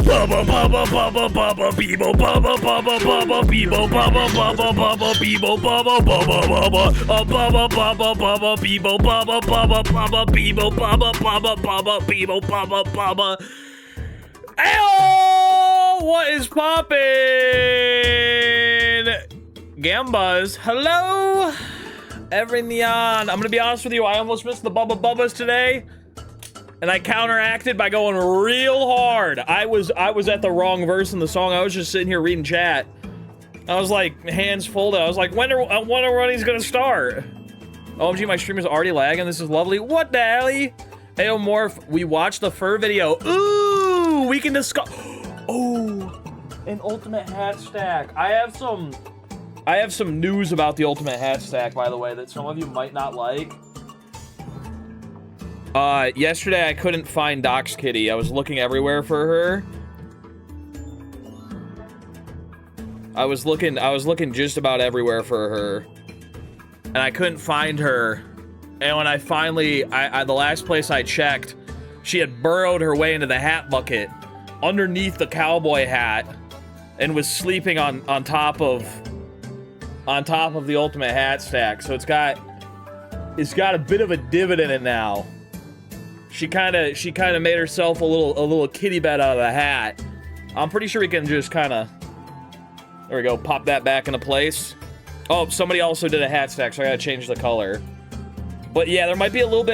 Bubba bubba bubba bubba beebo bubba bubba bubba beebo bubba bubba bubba beebo bubba bubba bubba bubba bubba bubba beebo bubba bubba bubba beebo bubba bubba bubba beebo bubba bubba. Ayo! What is poppin'? Gambas, hello? Every neon. I'm gonna be honest with you, I almost missed the Bubba Bubbas today. And I counteracted by going real hard. I was at the wrong verse in the song. I was just sitting here reading chat. I was like, hands folded. I was like, when are runnies gonna start? OMG, my stream is already lagging. This is lovely. What the hell? Ayo Morph, we watched the fur video. Ooh, we can discuss. Oh, an ultimate hat stack. I have some news about the ultimate hat stack, by the way, that some of you might not like. Yesterday I couldn't find Doc's kitty. I was looking everywhere for her. I was looking just about everywhere for her. And I couldn't find her. And when I finally, the last place I checked, she had burrowed her way into the hat bucket underneath the cowboy hat and was sleeping on top of the ultimate hat stack. So it's got a bit of a divot in it now. She kind of made herself a little kitty bed out of the hat. I'm pretty sure we can just kind of, there we go, pop that back into place. Oh, somebody also did a hat stack, so I gotta change the color. But yeah, there might be a little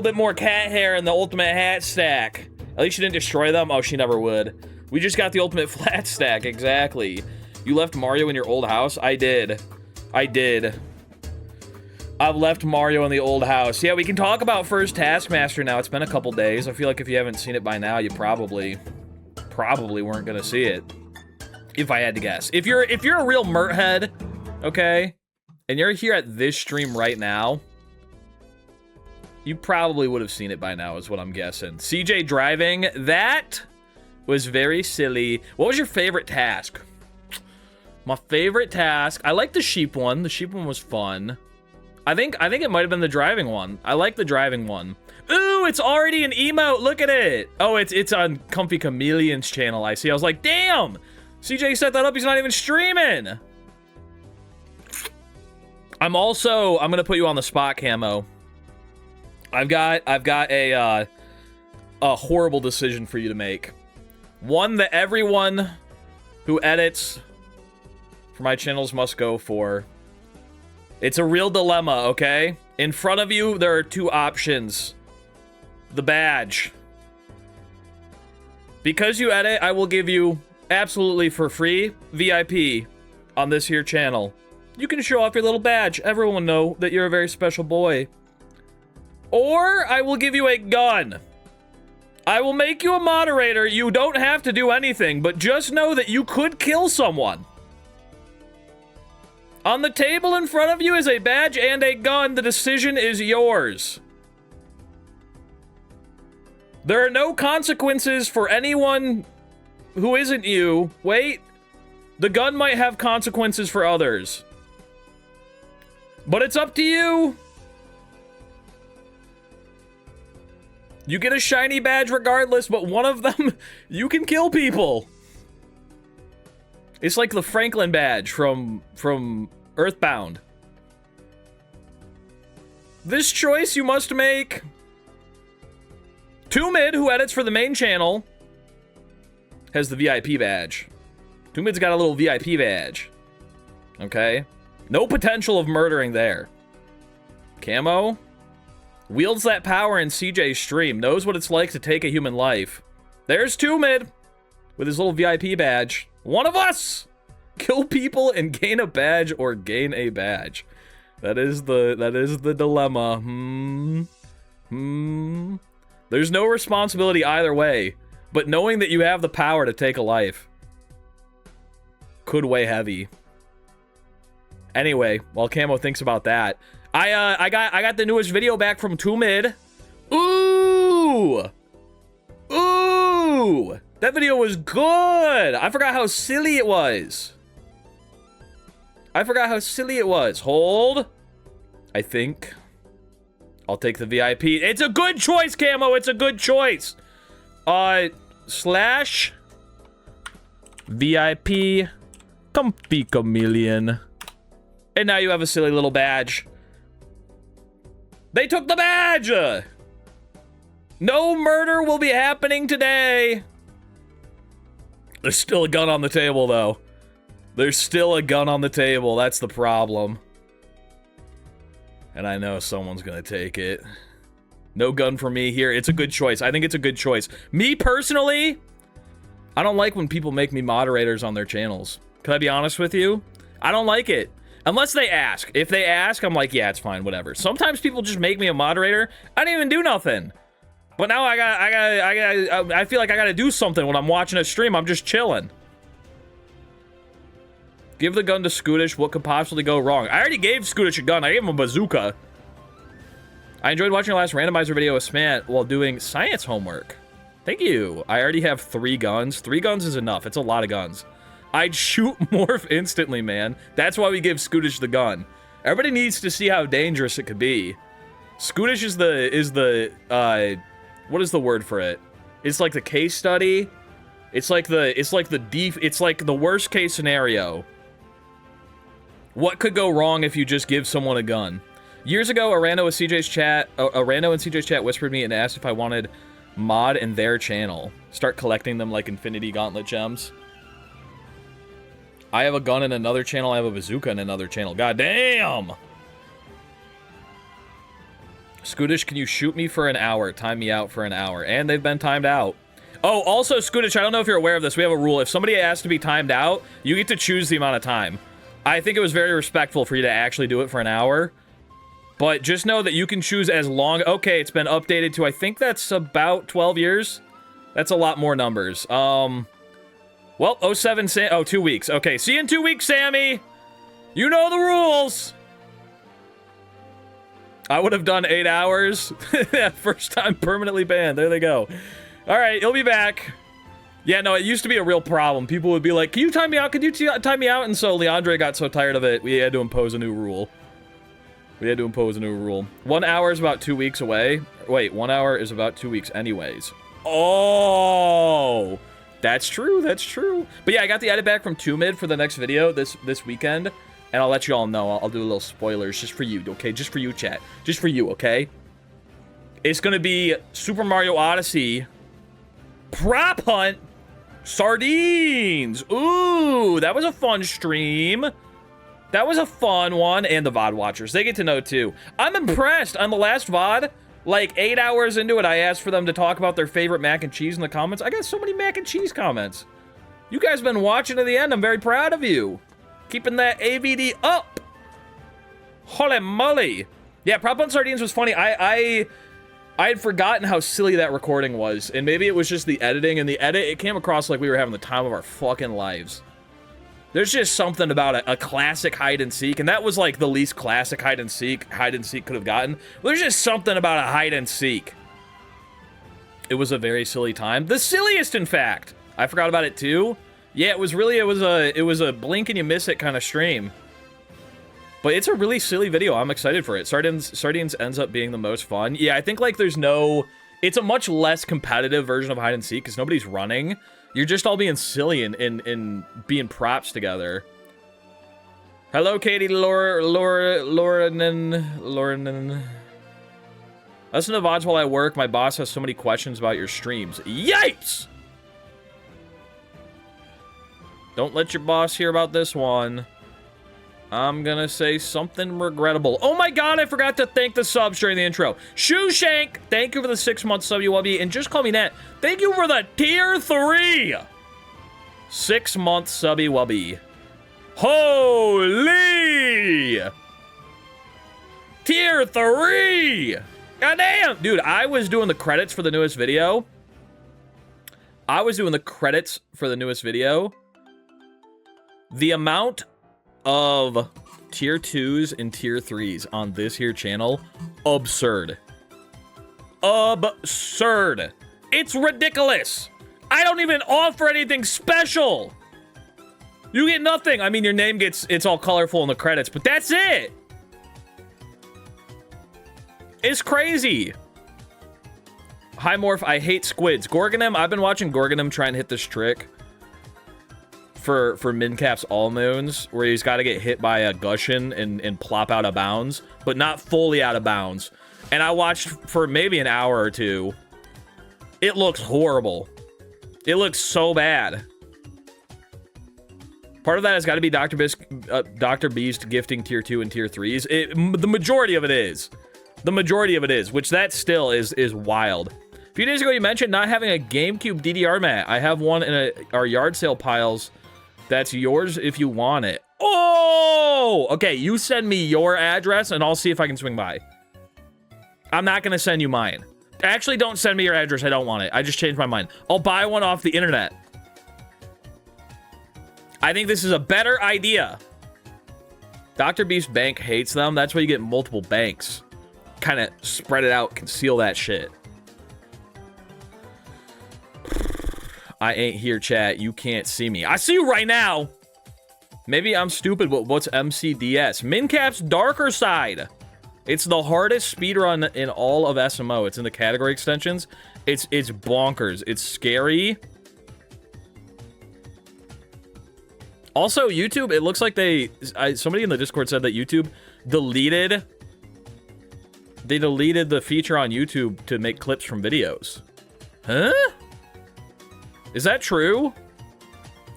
bit more cat hair in the ultimate hat stack. At least she didn't destroy them. Oh, she never would. We just got the ultimate flat stack, exactly. You left Mario in your old house? I did. I've left Mario in the old house. Yeah, we can talk about first Taskmaster now. It's been a couple days. I feel like if you haven't seen it by now, you probably weren't gonna see it. If I had to guess. If you're a real mert head, okay, and you're here at this stream right now, you probably would have seen it by now, is what I'm guessing. CJ driving, that was very silly. What was your favorite task? My favorite task, I like the sheep one. The sheep one was fun. I think it might have been the driving one. I like the driving one. Ooh, it's already an emote. Look at it. Oh, it's on Comfy Chameleon's channel. I see. I was like, damn. CJ set that up. He's not even streaming. I'm gonna put you on the spot, Camo. I've got a horrible decision for you to make. One that everyone who edits for my channels must go for. It's a real dilemma, okay? In front of you, there are two options. The badge. Because you edit, I will give you, absolutely for free, VIP on this here channel. You can show off your little badge. Everyone will know that you're a very special boy. Or, I will give you a gun. I will make you a moderator. You don't have to do anything, but just know that you could kill someone. On the table in front of you is a badge and a gun. The decision is yours. There are no consequences for anyone who isn't you. Wait. The gun might have consequences for others. But it's up to you. You get a shiny badge regardless, but one of them, you can kill people. It's like the Franklin badge from Earthbound. This choice you must make. Tumid, who edits for the main channel, has the VIP badge. Tumid's got a little VIP badge. Okay? No potential of murdering there. Camo wields that power in CJ's stream, knows what it's like to take a human life. There's Tumid with his little VIP badge. One of us! Kill people and gain a badge, or gain a badge. That is the dilemma. There's no responsibility either way, but knowing that you have the power to take a life could weigh heavy. Anyway, while Camo thinks about that, I got the newest video back from Tumid. Ooh! Ooh! That video was good! I forgot how silly it was. Hold. I think I'll take the VIP. It's a good choice, Camo. It's a good choice. Slash VIP. Comfy chameleon. And now you have a silly little badge. They took the badge! No murder will be happening today. There's still a gun on the table, though. There's still a gun on the table. That's the problem. And I know someone's gonna take it. No gun for me here. It's a good choice. I think it's a good choice. Me, personally, I don't like when people make me moderators on their channels. Can I be honest with you? I don't like it. Unless they ask. If they ask, I'm like, yeah, it's fine, whatever. Sometimes people just make me a moderator. I didn't even do nothing. But now I feel like I gotta do something when I'm watching a stream. I'm just chilling. Give the gun to Scootish. What could possibly go wrong? I already gave Scootish a gun. I gave him a bazooka. I enjoyed watching your last randomizer video with Smant while doing science homework. Thank you. I already have 3 guns. 3 guns is enough. It's a lot of guns. I'd shoot Morph instantly, man. That's why we give Scootish the gun. Everybody needs to see how dangerous it could be. Scootish is the what is the word for it? It's like the case study. It's like the worst case scenario. What could go wrong if you just give someone a gun? Years ago, a rando in CJ's chat whispered me and asked if I wanted mod in their channel. Start collecting them like Infinity Gauntlet gems. I have a gun in another channel. I have a bazooka in another channel. God damn! Scootish, can you shoot me for an hour? Time me out for an hour. And they've been timed out. Oh, also, Scootish, I don't know if you're aware of this. We have a rule. If somebody asks to be timed out, you get to choose the amount of time. I think it was very respectful for you to actually do it for an hour. But just know that you can choose as long... Okay, it's been updated to, I think that's about 12 years. That's a lot more numbers. Well, 07... Oh, 2 weeks. Okay, see you in 2 weeks, Sammy! You know the rules! I would have done 8 hours. First time permanently banned. There they go. Alright, he'll be back. Yeah, no, it used to be a real problem. People would be like, can you time me out? Can you time me out? And so Leandre got so tired of it, we had to impose a new rule. 1 hour is about 2 weeks away. Wait, 1 hour is about 2 weeks anyways. Oh! That's true, that's true. But yeah, I got the edit back from 2mid for the next video this weekend. And I'll let you all know. I'll do a little spoilers just for you, okay? Just for you, chat. Just for you, okay? It's gonna be Super Mario Odyssey Prop Hunt Sardines. Ooh, that was a fun stream. That was a fun one. And the VOD watchers, they get to know too. I'm impressed. On the last VOD, like 8 hours into it, I asked for them to talk about their favorite mac and cheese in the comments. I got so many mac and cheese comments. You guys been watching to the end. I'm very proud of you. Keeping that AVD up. Holy moly. Yeah, Prop Hunt Sardines was funny. I had forgotten how silly that recording was. And maybe it was just the editing. And the edit, it came across like we were having the time of our fucking lives. There's just something about a classic hide and seek. And that was like the least classic hide and seek could have gotten. There's just something about a hide and seek. It was a very silly time. The silliest, in fact. I forgot about it too. Yeah, it was a blink and you miss it kind of stream. But it's a really silly video. I'm excited for it. Sardines ends up being the most fun. Yeah, I think like it's a much less competitive version of hide and seek because nobody's running. You're just all being silly and being props together. Hello, Katie Laurenin. Listen to VODs while I work. My boss has so many questions about your streams. Yikes! Don't let your boss hear about this one. I'm gonna say something regrettable. Oh my god, I forgot to thank the subs during the intro. Shoeshank, thank you for the 6-month sub, UWB. And just call me Nat, thank you for the tier 3 6-month sub, UWB. Holy! Tier 3! Goddamn! Dude, I was doing the credits for the newest video. The amount of tier 2s and tier 3s on this here channel, absurd. Absurd. It's ridiculous. I don't even offer anything special. You get nothing. I mean, your name it's all colorful in the credits, but that's it. It's crazy. Hi, Morph. I hate squids. Gorgonim, I've been watching Gorgonim try and hit this trick. for Mincap's all moons, where he's got to get hit by a Gushin and plop out of bounds, but not fully out of bounds. And I watched for maybe an hour or two. It looks horrible. It looks so bad. Part of that has got to be Dr. Beast gifting tier 2 and tier 3s. The majority of it is. The majority of it is, which that still is wild. A few days ago, you mentioned not having a GameCube DDR mat. I have one in our yard sale piles. That's yours if you want it. Oh! Okay, you send me your address, and I'll see if I can swing by. I'm not going to send you mine. Actually, don't send me your address. I don't want it. I just changed my mind. I'll buy one off the internet. I think this is a better idea. Dr. Beast Bank hates them. That's why you get multiple banks. Kind of spread it out, conceal that shit. I ain't here, chat. You can't see me. I see you right now. Maybe I'm stupid, but what's MCDS? Mincap's Darker Side. It's the hardest speedrun in all of SMO. It's in the category extensions. It's bonkers. It's scary. Also, YouTube, it looks like somebody in the Discord said that YouTube deleted the feature on YouTube to make clips from videos. Huh? Is that true?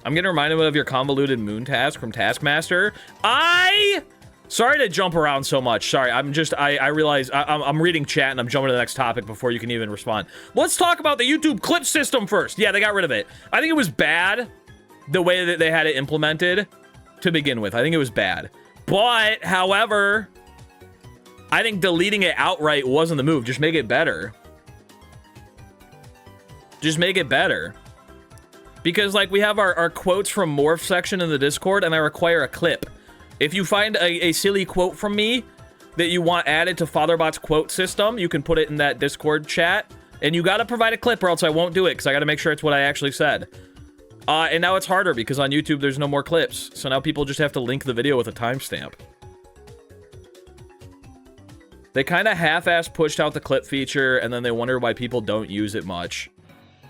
I'm getting reminded of your convoluted moon task from Taskmaster. Sorry to jump around so much. Sorry, I realize I'm reading chat and I'm jumping to the next topic before you can even respond. Let's talk about the YouTube clip system first. Yeah, they got rid of it. I think it was bad, the way that they had it implemented to begin with. I think it was bad. But, however, I think deleting it outright wasn't the move. Just make it better. Just make it better. Because, like, we have our quotes from Morph section in the Discord, and I require a clip. If you find a silly quote from me that you want added to FatherBot's quote system, you can put it in that Discord chat. And you gotta provide a clip or else I won't do it, because I gotta make sure it's what I actually said. And now it's harder, because on YouTube there's no more clips. So now people just have to link the video with a timestamp. They kind of half-ass pushed out the clip feature, and then they wonder why people don't use it much.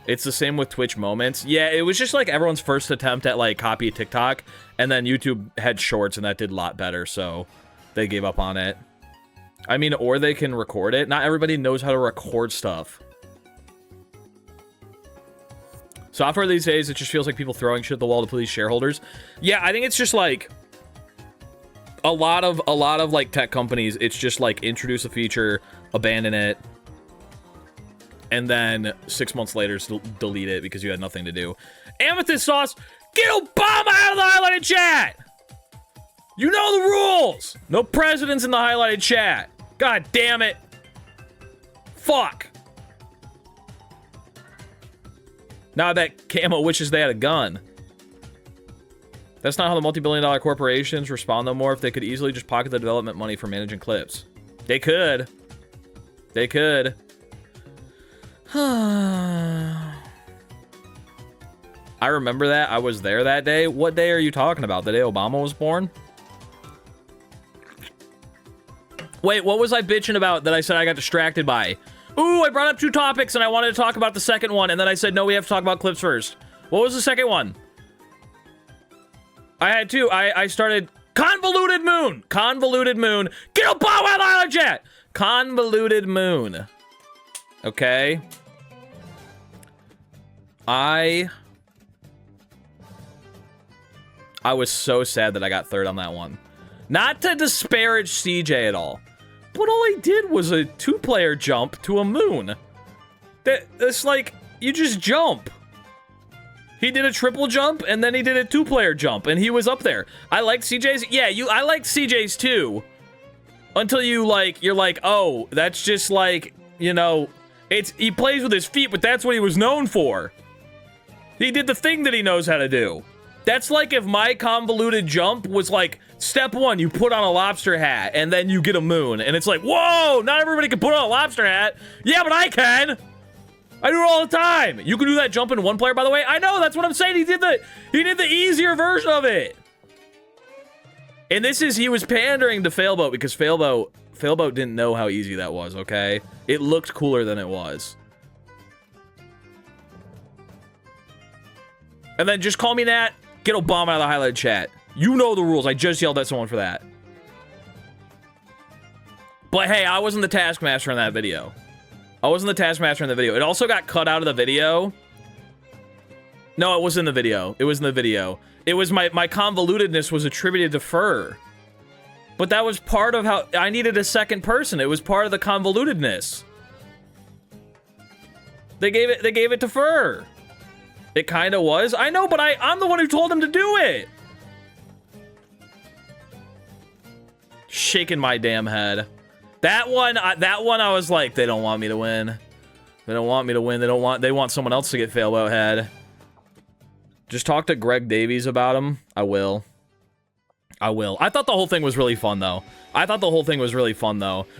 It's the same with Twitch Moments. Yeah, it was just like everyone's first attempt at like copy TikTok, and then YouTube had Shorts, and that did a lot better, so they gave up on it. I mean, or they can record it. Not everybody knows how to record stuff. Software these days, it just feels like people throwing shit at the wall to please shareholders. Yeah, I think it's just like a lot of like tech companies, it's just like introduce a feature, abandon it, and then 6 months later delete it because you had nothing to do. Amethyst Sauce, get Obama out of the highlighted chat! You know the rules! No presidents in the highlighted chat. God damn it. Fuck. Now that Camo wishes they had a gun. That's not how the multi-billion-dollar corporations respond no more. If they could easily just pocket the development money for managing clips. They could. They could. I remember that. I was there that day. What day are you talking about? The day Obama was born? Wait, what was I bitching about that I said I got distracted by? Ooh, I brought up 2 topics and I wanted to talk about the second one, and then I said, no, we have to talk about clips first. What was the second one? I had 2. I started Convoluted Moon. Convoluted Moon. Get a bow out of the jet. Convoluted Moon. Okay. I was so sad that I got 3rd on that one. Not to disparage CJ at all, but all he did was a 2-player jump to a moon. That's like, you just jump. He did a triple jump, and then he did a 2-player jump, and he was up there. I liked CJ's. Yeah, I liked CJ's too. Until you're like, oh, that's just like, you know, he plays with his feet, but that's what he was known for. He did the thing that he knows how to do. That's like if my convoluted jump was like, step 1, you put on a lobster hat, and then you get a moon. And it's like, whoa, not everybody can put on a lobster hat. Yeah, but I can. I do it all the time. You can do that jump in 1-player, by the way. I know, that's what I'm saying. He did the easier version of it. And he was pandering to Failboat because Failboat didn't know how easy that was, okay? It looked cooler than it was. And then just call me Nat. Get Obama out of the highlighted chat. You know the rules. I just yelled at someone for that. But hey, I wasn't the Taskmaster in that video. I wasn't the Taskmaster in the video. It also got cut out of the video. No, it was in the video. It was in the video. It was my convolutedness was attributed to Fur. But that was part of how I needed a second person. It was part of the convolutedness. They gave it to Fur. It kind of was. I know, but I'm the one who told him to do it. Shaking my damn head. That one I was like, they don't want me to win. They don't want me to win. They want someone else to get failboat head. Just talk to Greg Davies about him. I will. I thought the whole thing was really fun, though.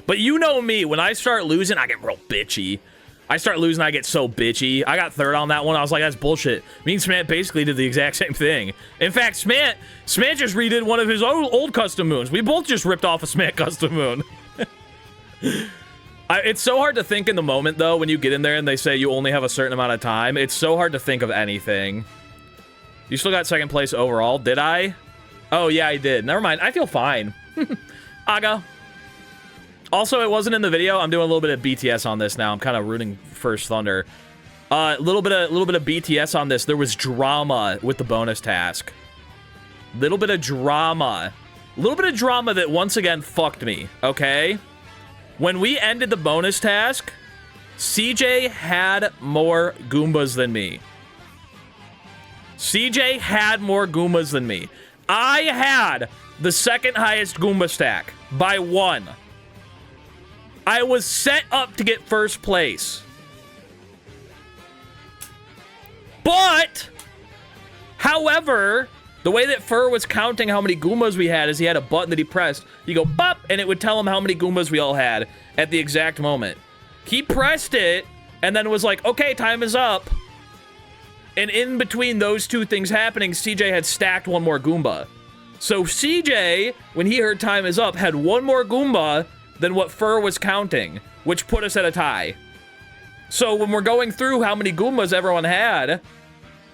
But you know me, when I start losing, I get real bitchy. I start losing, I get so bitchy. I got third on that one. I was like, that's bullshit. Me and Smant basically did the exact same thing. In fact, Smant just redid one of his old custom moons. We both just ripped off a Smant custom moon. It's so hard to think in the moment, though, when you get in there and they say you only have a certain amount of time. It's so hard to think of anything. You still got second place overall, did I? Oh, yeah, I did. Never mind. I feel fine. Aga. Also, it wasn't in the video. I'm doing a little bit of BTS on this now. I'm kind of rooting First Thunder. A little bit of BTS on this. There was drama with the bonus task. Little bit of drama that once again fucked me, okay? When we ended the bonus task, CJ had more Goombas than me. CJ had more Goombas than me. I had the second highest Goomba stack by 1. I was set up to get first place. But, however, the way that Fur was counting how many Goombas we had is he had a button that he pressed. You go, bop, and it would tell him how many Goombas we all had at the exact moment. He pressed it, and then was like, okay, time is up. And in between those two things happening, CJ had stacked one more Goomba. So CJ, when he heard time is up, had one more Goomba than what Fur was counting, which put us at a tie. So when we're going through how many Goombas everyone had,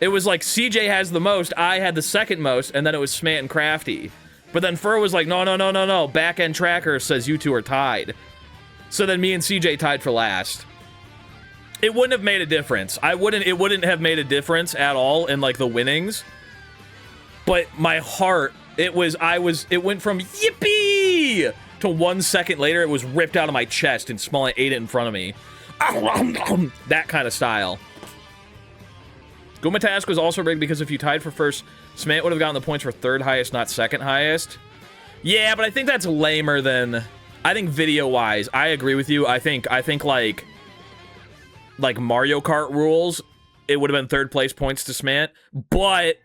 it was like CJ has the most, I had the second most, and then it was Smant and Crafty. But then Fur was like, no, back-end tracker says you two are tied. So then me and CJ tied for last. It wouldn't have made a difference. It wouldn't have made a difference at all in, like, the winnings. But my heart, it went from yippee to 1 second later, it was ripped out of my chest and Smollett ate it in front of me. That kind of style. Goomba task was also rigged because if you tied for first, Smant would have gotten the points for third highest, not second highest. Yeah, but I think that's lamer than... I think video-wise, I agree with you. I think like Mario Kart rules, it would have been third place points to Smant, but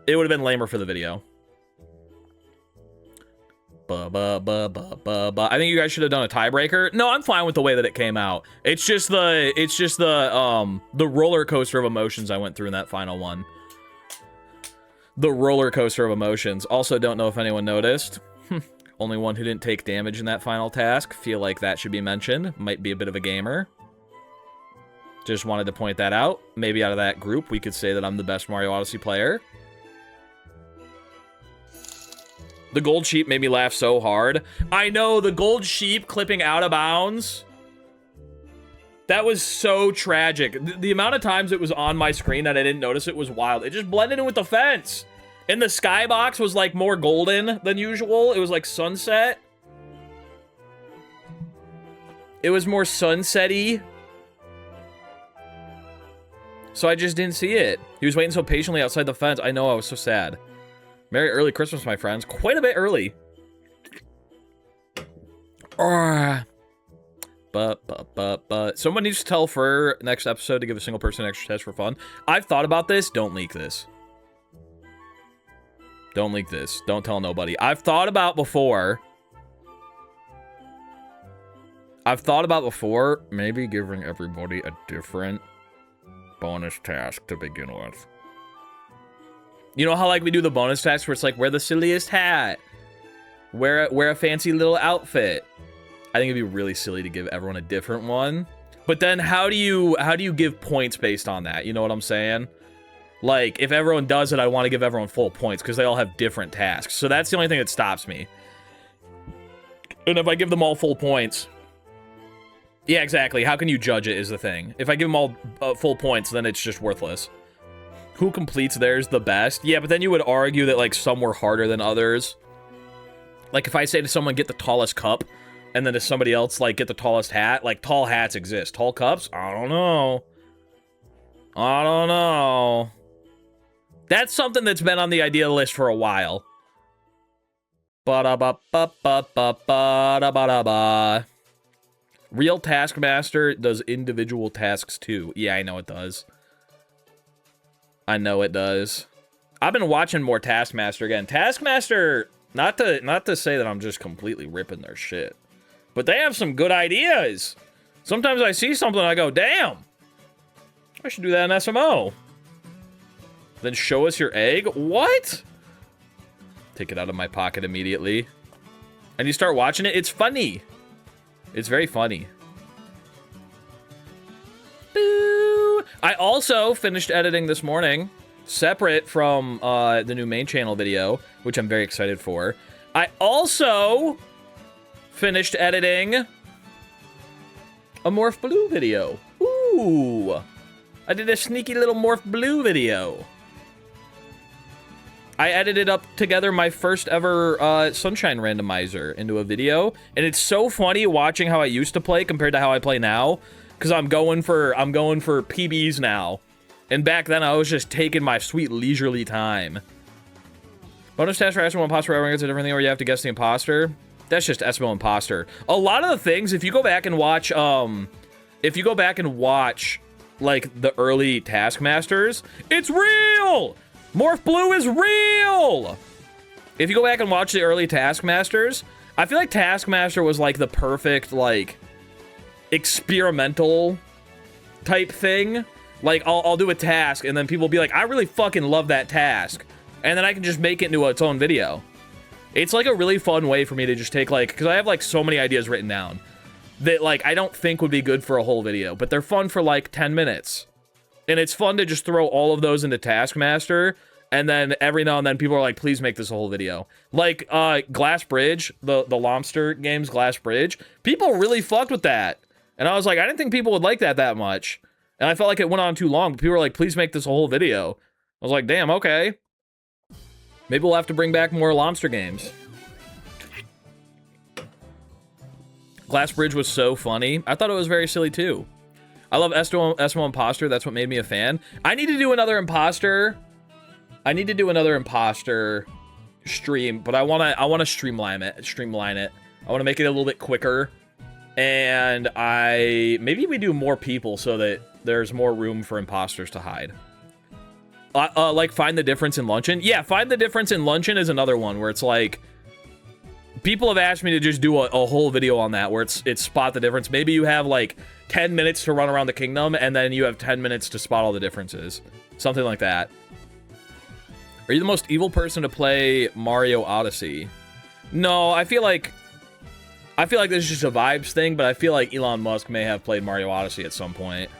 it would have been lamer for the video. I think you guys should have done a tiebreaker. No, I'm fine with the way that it came out. It's just the roller coaster of emotions I went through in that final one. The roller coaster of emotions. Also, don't know if anyone noticed. Only one who didn't take damage in that final task. Feel like that should be mentioned. Might be a bit of a gamer. Just wanted to point that out. Maybe out of that group, we could say that I'm the best Mario Odyssey player. The gold sheep made me laugh so hard. I know, the gold sheep clipping out of bounds. That was so tragic. The amount of times it was on my screen that I didn't notice it was wild. It just blended in with the fence. And the skybox was like more golden than usual. It was like sunset. It was more sunset-y. So I just didn't see it. He was waiting so patiently outside the fence. I know, I was so sad. Merry early Christmas, my friends. Quite a bit early. But someone needs to tell Fur next episode to give a single person an extra test for fun. I've thought about this. Don't leak this. Don't leak this. Don't tell nobody. I've thought about before maybe giving everybody a different bonus task to begin with. You know how, like, we do the bonus tasks where it's like, wear the silliest hat, wear a fancy little outfit. I think it'd be really silly to give everyone a different one. But then how do you give points based on that? You know what I'm saying? Like, if everyone does it, I want to give everyone full points because they all have different tasks. So that's the only thing that stops me. And if I give them all full points... Yeah, exactly. How can you judge it is the thing. If I give them all full points, then it's just worthless. Who completes theirs the best? Yeah, but then you would argue that, like, some were harder than others. Like, if I say to someone, get the tallest cup, and then to somebody else, like, get the tallest hat, like, tall hats exist. Tall cups? I don't know. I don't know. That's something that's been on the idea list for a while. Ba-da-ba-ba-ba-ba-ba-da-ba-da-ba. Real Taskmaster does individual tasks too. Yeah, I know it does. I know it does. I've been watching more Taskmaster again. Taskmaster, not to say that I'm just completely ripping their shit, but they have some good ideas. Sometimes I see something and I go, damn, I should do that in SMO. Then show us your egg? What? Take it out of my pocket immediately. And you start watching it, it's funny. It's very funny. Boo! I also finished editing this morning, separate from the new main channel video, which I'm very excited for. I also finished editing a Morph Blue video. Ooh! I did a sneaky little Morph Blue video. I edited up together my first ever Sunshine randomizer into a video, and it's so funny watching how I used to play compared to how I play now, because I'm going for PBs now, and back then I was just taking my sweet leisurely time. Bonus task for SMO Imposter, everyone gets a different thing where you have to guess the imposter. That's just SMO Imposter. A lot of the things, if you go back and watch, like the early Taskmasters, it's real. Morph Blue is real! If you go back and watch the early Taskmasters, I feel like Taskmaster was like the perfect, like, experimental type thing. Like, I'll do a task, and then people will be like, I really fucking love that task. And then I can just make it into its own video. It's like a really fun way for me to just take, like, because I have like so many ideas written down that, like, I don't think would be good for a whole video, but they're fun for like 10 minutes. And it's fun to just throw all of those into Taskmaster, and then every now and then people are like, please make this a whole video. Like, Glass Bridge, the Lobster game's Glass Bridge, people really fucked with that. And I was like, I didn't think people would like that much. And I felt like it went on too long, but people were like, please make this a whole video. I was like, damn, okay. Maybe we'll have to bring back more Lobster games. Glass Bridge was so funny. I thought it was very silly too. I love SMO Imposter. That's what made me a fan. I need to do another Imposter. I need to do another Imposter stream, but I want to streamline it. I want to make it a little bit quicker, and maybe we do more people so that there's more room for imposters to hide. Like Find the Difference in Luncheon. Yeah, Find the Difference in Luncheon is another one where it's like, people have asked me to just do a whole video on that where it's spot the difference. Maybe you have like 10 minutes to run around the kingdom, and then you have 10 minutes to spot all the differences. Something like that. Are you the most evil person to play Mario Odyssey? No, I feel like this is just a vibes thing, but I feel like Elon Musk may have played Mario Odyssey at some point.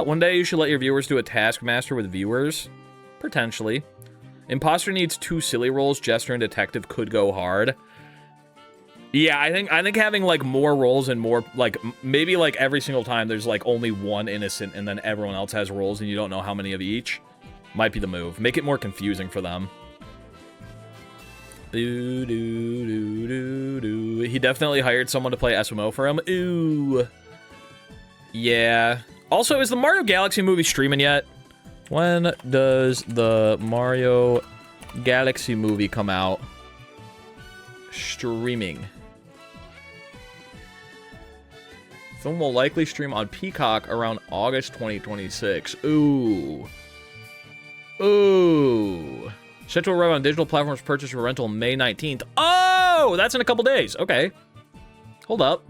One day you should let your viewers do a Taskmaster with viewers. Potentially. Imposter needs 2 silly roles. Jester and Detective could go hard. Yeah, I think having like more roles and more like maybe like every single time there's like only one innocent and then everyone else has roles and you don't know how many of each might be the move. Make it more confusing for them. He definitely hired someone to play SMO for him. Ooh. Yeah. Also, is the Mario Galaxy movie streaming yet? When does the Mario Galaxy movie come out? Streaming. Film will likely stream on Peacock around August 2026. Ooh. Ooh. Set to arrive on digital platforms, purchase for rental May 19th. Oh, that's in a couple days. Okay. Hold up.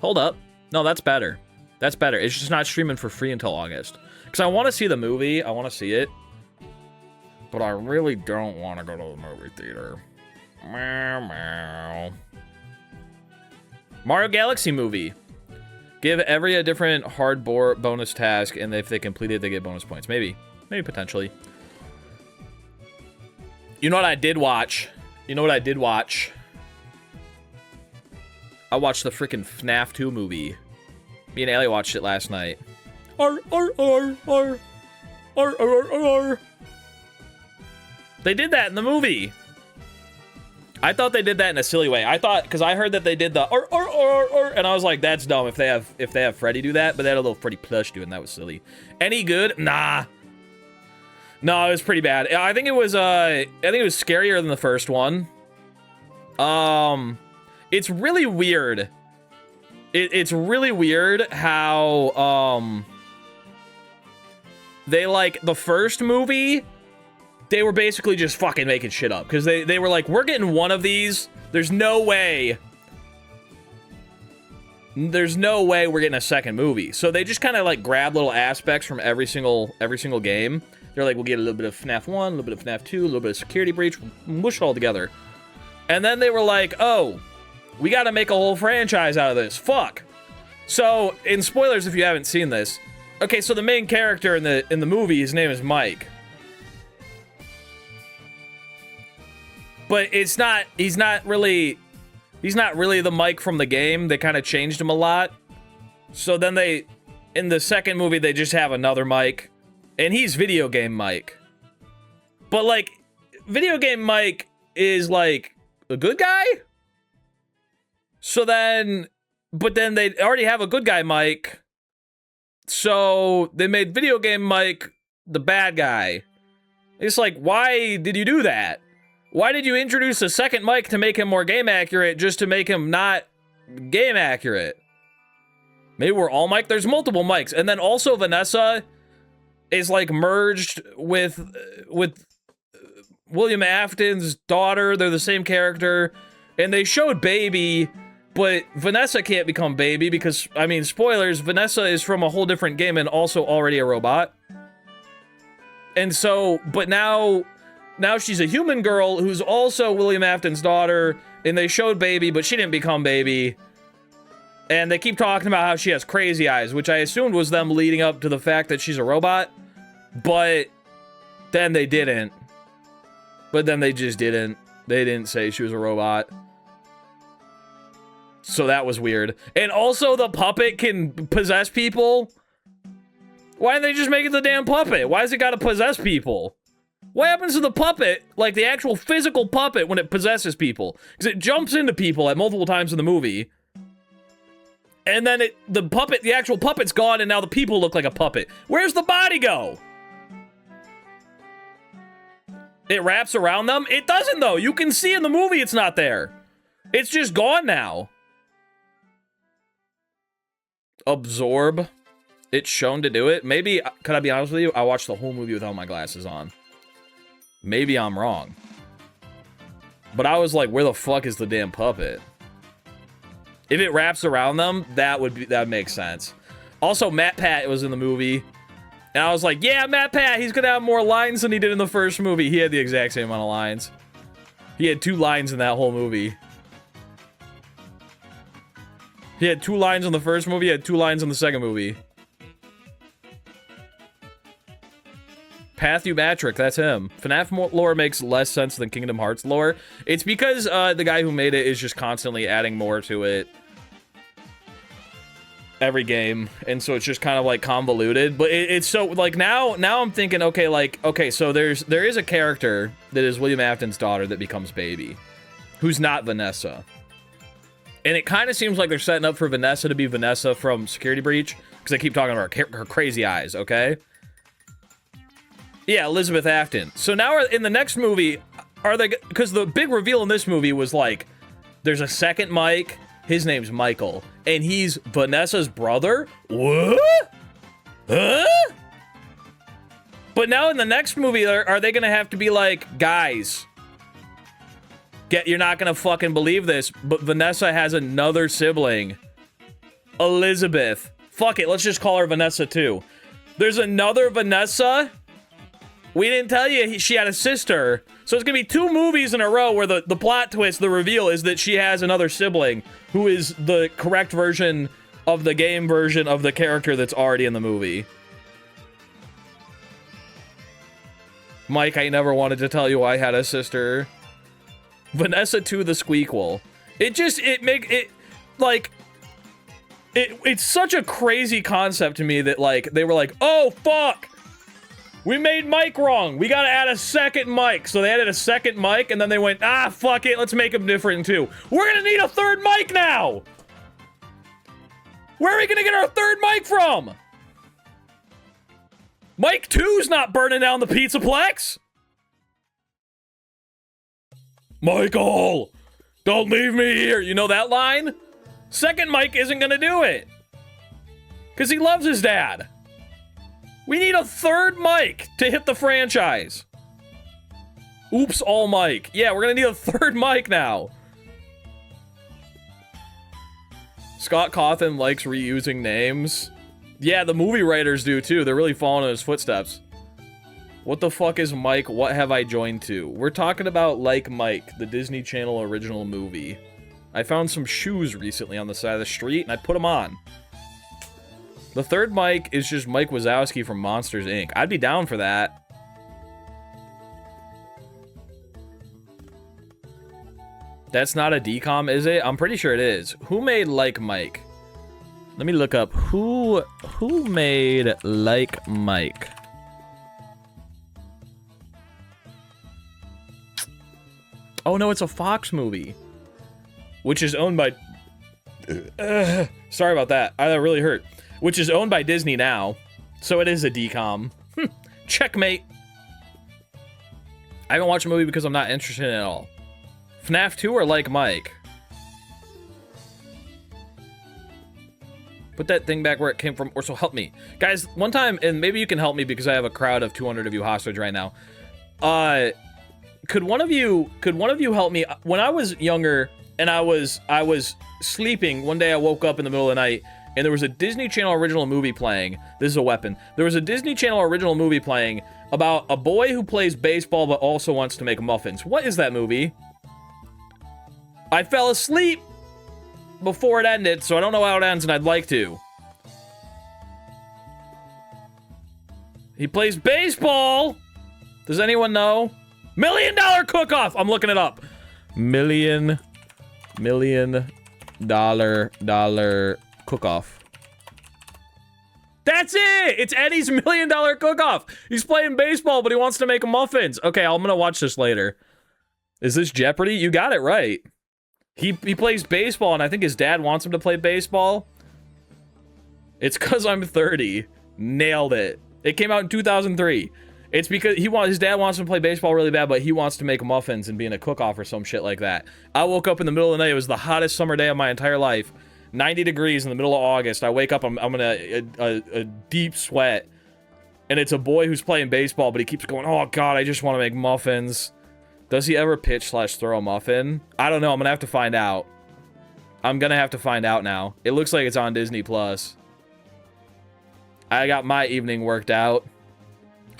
Hold up. No, that's better. That's better. It's just not streaming for free until August. Because I want to see the movie. I want to see it. But I really don't want to go to the movie theater. Meow, meow. Mario Galaxy movie. Give every a different hard bonus task, and if they complete it, they get bonus points. Maybe. Maybe potentially. You know what I did watch? You know what I did watch? I watched the freaking FNAF 2 movie. Me and Allie watched it last night. They did that in the movie. I thought they did that in a silly way. I thought, because I heard that they did the and I was like, that's dumb if they have Freddy do that, but they had a little Freddy plush doing that was silly. Any good? Nah. No, it was pretty bad. I think it was scarier than the first one. It's really weird. It's really weird how they, like, the first movie, they were basically just fucking making shit up. Because they were like, we're getting one of these. There's no way we're getting a second movie. So they just kind of, like, grab little aspects from every single game. They're like, we'll get a little bit of FNAF 1, a little bit of FNAF 2, a little bit of Security Breach, mush it all together. And then they were like, oh, we gotta make a whole franchise out of this. Fuck. So, in spoilers if you haven't seen this, okay, so the main character in the movie, his name is Mike. But he's not really the Mike from the game. They kind of changed him a lot. So then in the second movie, they just have another Mike. And he's video game Mike. But, like, video game Mike is, like, a good guy? So then, but then they already have a good guy Mike. So they made video game Mike the bad guy. It's like, why did you do that? Why did you introduce a second Mike to make him more game accurate just to make him not game accurate? Maybe we're all Mike. There's multiple Mikes. And then also Vanessa is, like, merged with William Afton's daughter. They're the same character. And they showed Baby, but Vanessa can't become Baby because, I mean, spoilers, Vanessa is from a whole different game and also already a robot. And so, but now she's a human girl who's also William Afton's daughter, and they showed Baby, but she didn't become Baby. And they keep talking about how she has crazy eyes, which I assumed was them leading up to the fact that she's a robot. But then they didn't. But then they just didn't. They didn't say she was a robot. So that was weird. And also the puppet can possess people. Why didn't they just make it the damn puppet? Why has it got to possess people? What happens to the puppet, like the actual physical puppet, when it possesses people? Because it jumps into people at multiple times in the movie. And then the actual puppet's gone, and now the people look like a puppet. Where's the body go? It wraps around them? It doesn't, though. You can see in the movie it's not there. It's just gone now. Absorb. It's shown to do it. Maybe, could I be honest with you? I watched the whole movie without my glasses on. Maybe I'm wrong. But I was like, where the fuck is the damn puppet? If it wraps around them, that would make sense. Also, Matt Pat was in the movie. And I was like, yeah, Matt Pat, he's gonna have more lines than he did in the first movie. He had the exact same amount of lines. He had 2 lines in that whole movie. He had 2 lines in the first movie, he had 2 lines in the second movie. Pathumatric, that's him. FNAF lore makes less sense than Kingdom Hearts lore. It's because the guy who made it is just constantly adding more to it every game, and so it's just kind of like convoluted. But it's so like now I'm thinking, okay, so there is a character that is William Afton's daughter that becomes Baby, who's not Vanessa, and it kind of seems like they're setting up for Vanessa to be Vanessa from Security Breach because they keep talking about her crazy eyes. Okay. Yeah, Elizabeth Afton. So now in the next movie, are they... Because the big reveal in this movie was like, there's a second Mike, his name's Michael, and he's Vanessa's brother? What? Huh? But now in the next movie, are they going to have to be like, guys, you're not going to fucking believe this, but Vanessa has another sibling. Elizabeth. Fuck it, let's just call her Vanessa too. There's another Vanessa... We didn't tell you she had a sister. So it's going to be 2 movies in a row where the plot twist, the reveal, is that she has another sibling who is the correct version of the game version of the character that's already in the movie. Mike, I never wanted to tell you I had a sister. Vanessa 2 the Squeakquel. It's such a crazy concept to me that, like, they were like, oh, fuck! We made Mike wrong. We gotta add a second Mike. So they added a second Mike, and then they went, ah, fuck it, let's make him different, too. We're gonna need a third Mike now! Where are we gonna get our third Mike from? Mike 2's not burning down the Pizzaplex! Michael! Don't leave me here! You know that line? Second Mike isn't gonna do it. Because he loves his dad. We need a third Mike to hit the franchise. Oops, all Mike. Yeah, we're gonna need a third Mike now. Scott Cawthon likes reusing names. Yeah, the movie writers do too. They're really following in his footsteps. What the fuck is Mike? What have I joined to? We're talking about Like Mike, the Disney Channel original movie. I found some shoes recently on the side of the street, and I put them on. The third Mike is just Mike Wazowski from Monsters, Inc. I'd be down for that. That's not a decom, is it? I'm pretty sure it is. Who made Like Mike? Let me look up who made Like Mike. Oh no, it's a Fox movie. Which is owned by... sorry about that. That really hurt. Which is owned by Disney now. So it is a decom. Checkmate. I haven't watched a movie because I'm not interested in it at all. FNAF 2 or Like Mike? Put that thing back where it came from, or so help me. Guys, one time, and maybe you can help me because I have a crowd of 200 of you hostage right now. Could one of you help me? When I was younger... And I was sleeping. One day I woke up in the middle of the night, and there was a Disney Channel original movie playing. This is a weapon. There was a Disney Channel original movie playing about a boy who plays baseball but also wants to make muffins. What is that movie? I fell asleep before it ended, so I don't know how it ends, and I'd like to. He plays baseball! Does anyone know? $1 Million Cook-Off! I'm looking it up. Million dollar cook-off. That's it! It's Eddie's $1 Million Cook-Off. He's playing baseball, but he wants to make muffins. Okay, I'm gonna watch this later. Is this Jeopardy? You got it right. He plays baseball, and I think his dad wants him to play baseball. It's because I'm 30. Nailed it. It came out in 2003. It's because his dad wants him to play baseball really bad, but he wants to make muffins and be in a cook-off or some shit like that. I woke up in the middle of the night. It was the hottest summer day of my entire life. 90 degrees in the middle of August. I wake up, I'm in a deep sweat. And it's a boy who's playing baseball, but he keeps going, oh god, I just want to make muffins. Does he ever pitch/throw a muffin? I don't know. I'm gonna have to find out. I'm gonna have to find out now. It looks like it's on Disney+. I got my evening worked out.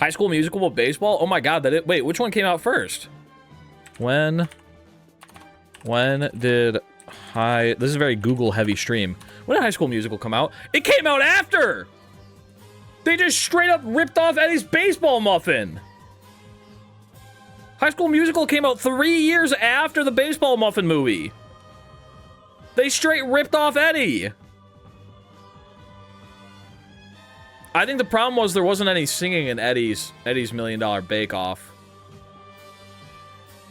High School Musical with baseball? Oh my god, wait, which one came out first? When did this is a very Google heavy stream. When did High School Musical come out? It came out after! They just straight up ripped off Eddie's baseball muffin. High School Musical came out 3 years after the baseball muffin movie. They straight ripped off Eddie. I think the problem was there wasn't any singing in Eddie's $1 Million Bake Off.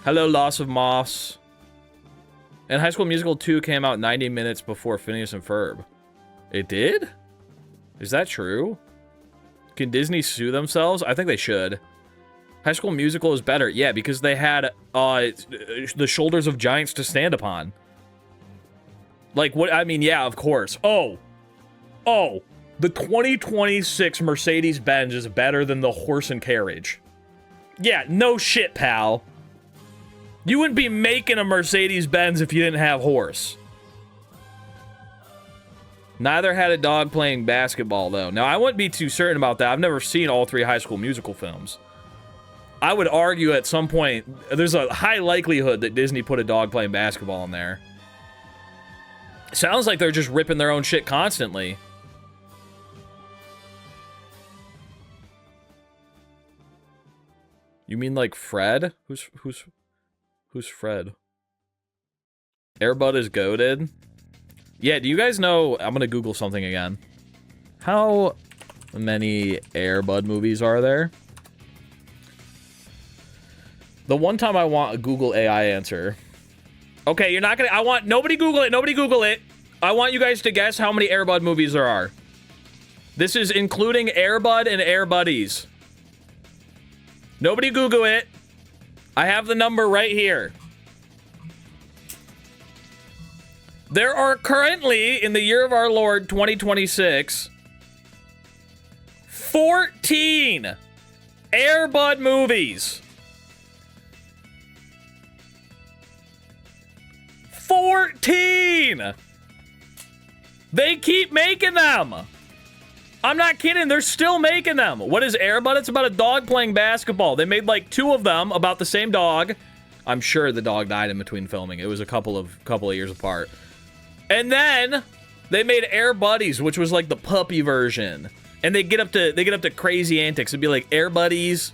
Hello, Loss of Moss. And High School Musical 2 came out 90 minutes before Phineas and Ferb. It did? Is that true? Can Disney sue themselves? I think they should. High School Musical is better. Yeah, because they had the shoulders of giants to stand upon. Like, what? I mean, yeah, of course. Oh. The 2026 Mercedes-Benz is better than the horse and carriage. Yeah, no shit, pal. You wouldn't be making a Mercedes-Benz if you didn't have horse. Neither had a dog playing basketball, though. Now, I wouldn't be too certain about that. I've never seen all 3 High School Musical films. I would argue at some point, there's a high likelihood that Disney put a dog playing basketball in there. Sounds like they're just ripping their own shit constantly. You mean like Fred? Who's Fred? Airbud is goated. Yeah, do you guys know? I'm gonna Google something again. How many Airbud movies are there? The one time I want a Google AI answer. Okay, you're not gonna. I want nobody Google it. Nobody Google it. I want you guys to guess how many Airbud movies there are. This is including Airbud and Air Buddies. Nobody Google it. I have the number right here. There are currently, in the year of our Lord 2026, 14 Airbud movies. 14! They keep making them. I'm not kidding. They're still making them. What is Airbud? It's about a dog playing basketball. They made like 2 of them about the same dog. I'm sure the dog died in between filming. It was a couple of years apart. And then they made Air Buddies, which was like the puppy version. And they get up to crazy antics. It'd be like Air Buddies,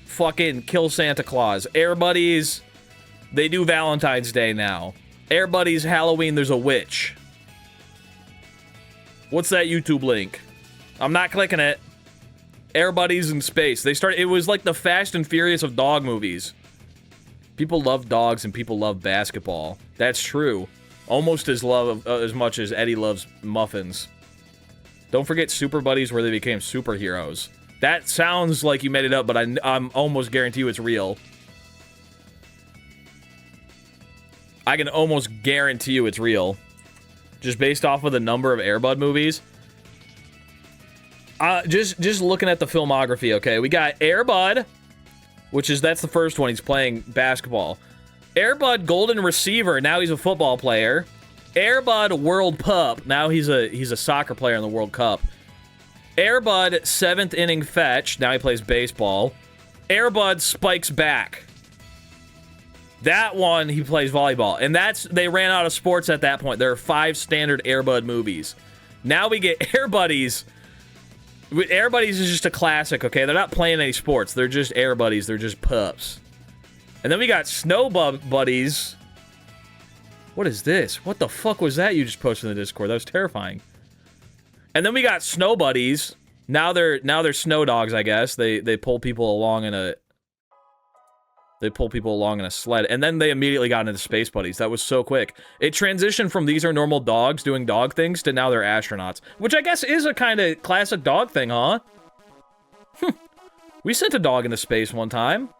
fucking kill Santa Claus. Air Buddies, they do Valentine's Day now. Air Buddies, Halloween, there's a witch. What's that YouTube link? I'm not clicking it. Air Buddies in space. It was like the Fast and Furious of dog movies. People love dogs and people love basketball. That's true. Almost as much as Eddie loves muffins. Don't forget Super Buddies, where they became superheroes. That sounds like you made it up, but I'm almost guarantee you it's real. I can almost guarantee you it's real. Just based off of the number of Airbud movies. Just looking at the filmography, okay? We got Airbud, that's the first one. He's playing basketball. Airbud Golden Receiver, now he's a football player. Airbud World Pup, now he's a soccer player in the World Cup. Airbud 7th Inning Fetch, now he plays baseball. Airbud Spikes Back. That one, he plays volleyball. And they ran out of sports at that point. There are 5 standard Airbud movies. Now we get Air Buddies. Air Buddies is just a classic, okay? They're not playing any sports. They're just Air Buddies. They're just pups. And then we got Snow Buddies. What is this? What the fuck was that you just posted in the Discord? That was terrifying. And then we got Snow Buddies. Now they're snow dogs, I guess. They pull people along in a sled. And then they immediately got into Space Buddies. That was so quick. It transitioned from these are normal dogs doing dog things to now they're astronauts. Which I guess is a kind of classic dog thing, huh? We sent a dog into space one time.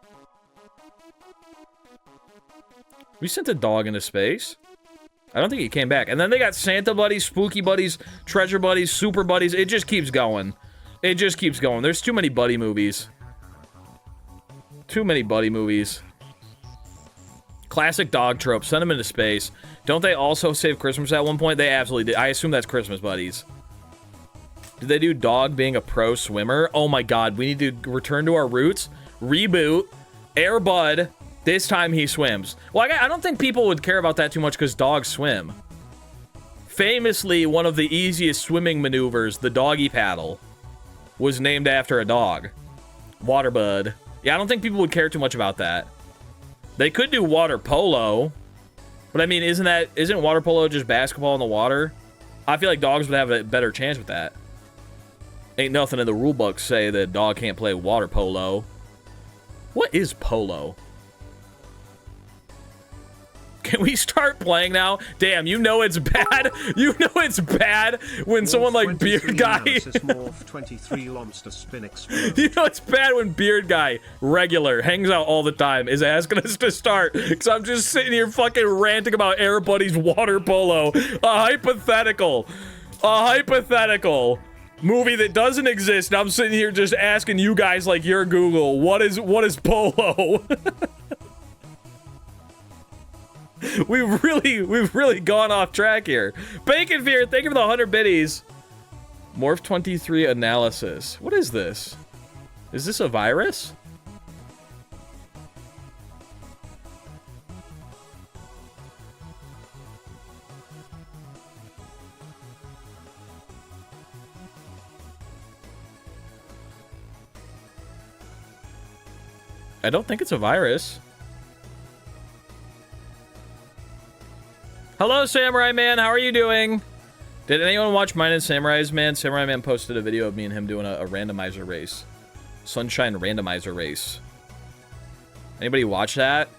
We sent a dog into space. I don't think he came back. And then they got Santa Buddies, Spooky Buddies, Treasure Buddies, Super Buddies. It just keeps going. It just keeps going. There's too many buddy movies. Too many buddy movies. Classic dog trope. Send them into space. Don't they also save Christmas at one point? They absolutely did. I assume that's Christmas Buddies. Did they do dog being a pro swimmer? Oh my god. We need to return to our roots. Reboot. Air Bud. This time he swims. Well, I don't think people would care about that too much because dogs swim. Famously, one of the easiest swimming maneuvers, the doggy paddle, was named after a dog. Waterbud. Yeah, I don't think people would care too much about that. They could do water polo. But I mean, isn't water polo just basketball in the water? I feel like dogs would have a better chance with that. Ain't nothing in the rule books say that a dog can't play water polo. What is polo? Can we start playing now? Damn, you know it's bad. You know it's bad when Morph someone like Beard Guy. Morph 23 Lobster Spin Explode. You know it's bad when Beard Guy, regular, hangs out all the time, is asking us to start. Because I'm just sitting here fucking ranting about Air Buddies water polo. A hypothetical movie that doesn't exist. And I'm sitting here just asking you guys like your Google, what is polo? We've really gone off track here. Bacon Fear, thank you for the 100 biddies. Morph 23 analysis. What is this? Is this a virus? I don't think it's a virus. Hello, Samurai Man. How are you doing? Did anyone watch Mine and Samurai's Man? Samurai Man posted a video of me and him doing a randomizer race. Sunshine randomizer race. Anybody watch that?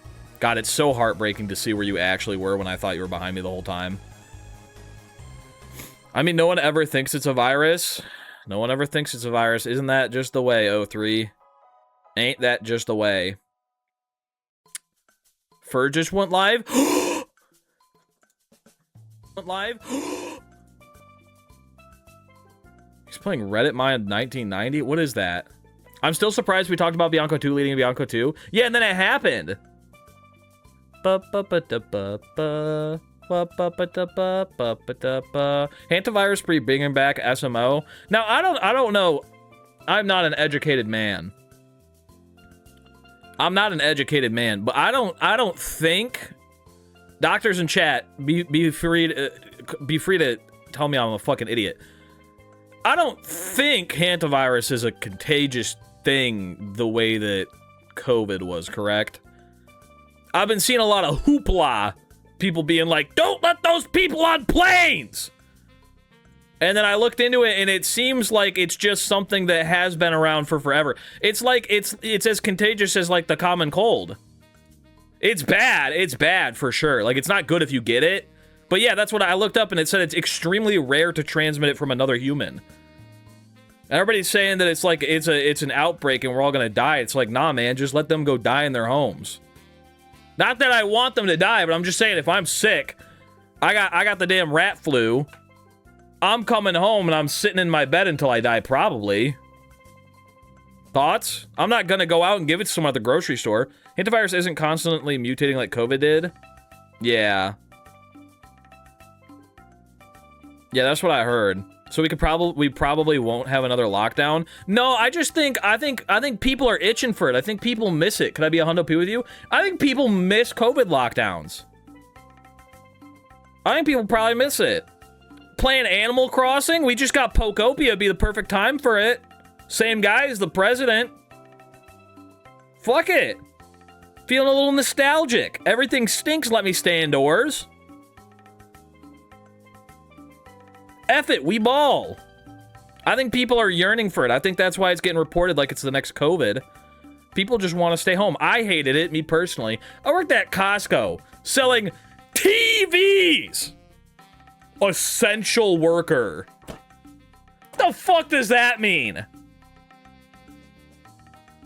God, it's so heartbreaking to see where you actually were when I thought you were behind me the whole time. I mean, no one ever thinks it's a virus. No one ever thinks it's a virus. Isn't that just the way, O3? Ain't that just the way? Fur just went live? Went live? He's playing Reddit Mind 1990? What is that? I'm still surprised we talked about Bianco 2 leading to Bianco 2. Yeah, and then it happened. Hantavirus pre bringing back SMO. Now I don't know. I'm not an educated man. I'm not an educated man, but I don't think doctors in chat be free to tell me I'm a fucking idiot. I don't think hantavirus is a contagious thing the way that COVID was, correct? I've been seeing a lot of hoopla. People being like, don't let those people on planes! And then I looked into it, and it seems like it's just something that has been around for forever. It's like, it's as contagious as, like, the common cold. It's bad for sure. Like, it's not good if you get it. But yeah, that's what I looked up, and it said it's extremely rare to transmit it from another human. Everybody's saying that it's like, it's an outbreak and we're all gonna die. It's like, nah, man, just let them go die in their homes. Not that I want them to die, but I'm just saying if I'm sick, I got the damn rat flu, I'm coming home and I'm sitting in my bed until I die, probably. Thoughts? I'm not gonna go out and give it to someone at the grocery store. Hantavirus isn't constantly mutating like COVID did. Yeah. Yeah, that's what I heard. So we probably won't have another lockdown. No, I think people are itching for it. I think people miss it. Could I be a hundo P with you? I think people miss COVID lockdowns. I think people probably miss it. Playing Animal Crossing, we just got Pokopia, be the perfect time for it. Same guy as the president. Fuck it. Feeling a little nostalgic. Everything stinks, let me stay indoors. F it, we ball. I think people are yearning for it. I think that's why it's getting reported like it's the next COVID. People just want to stay home. I hated it, me personally. I worked at Costco selling TVs. Essential worker. The fuck does that mean?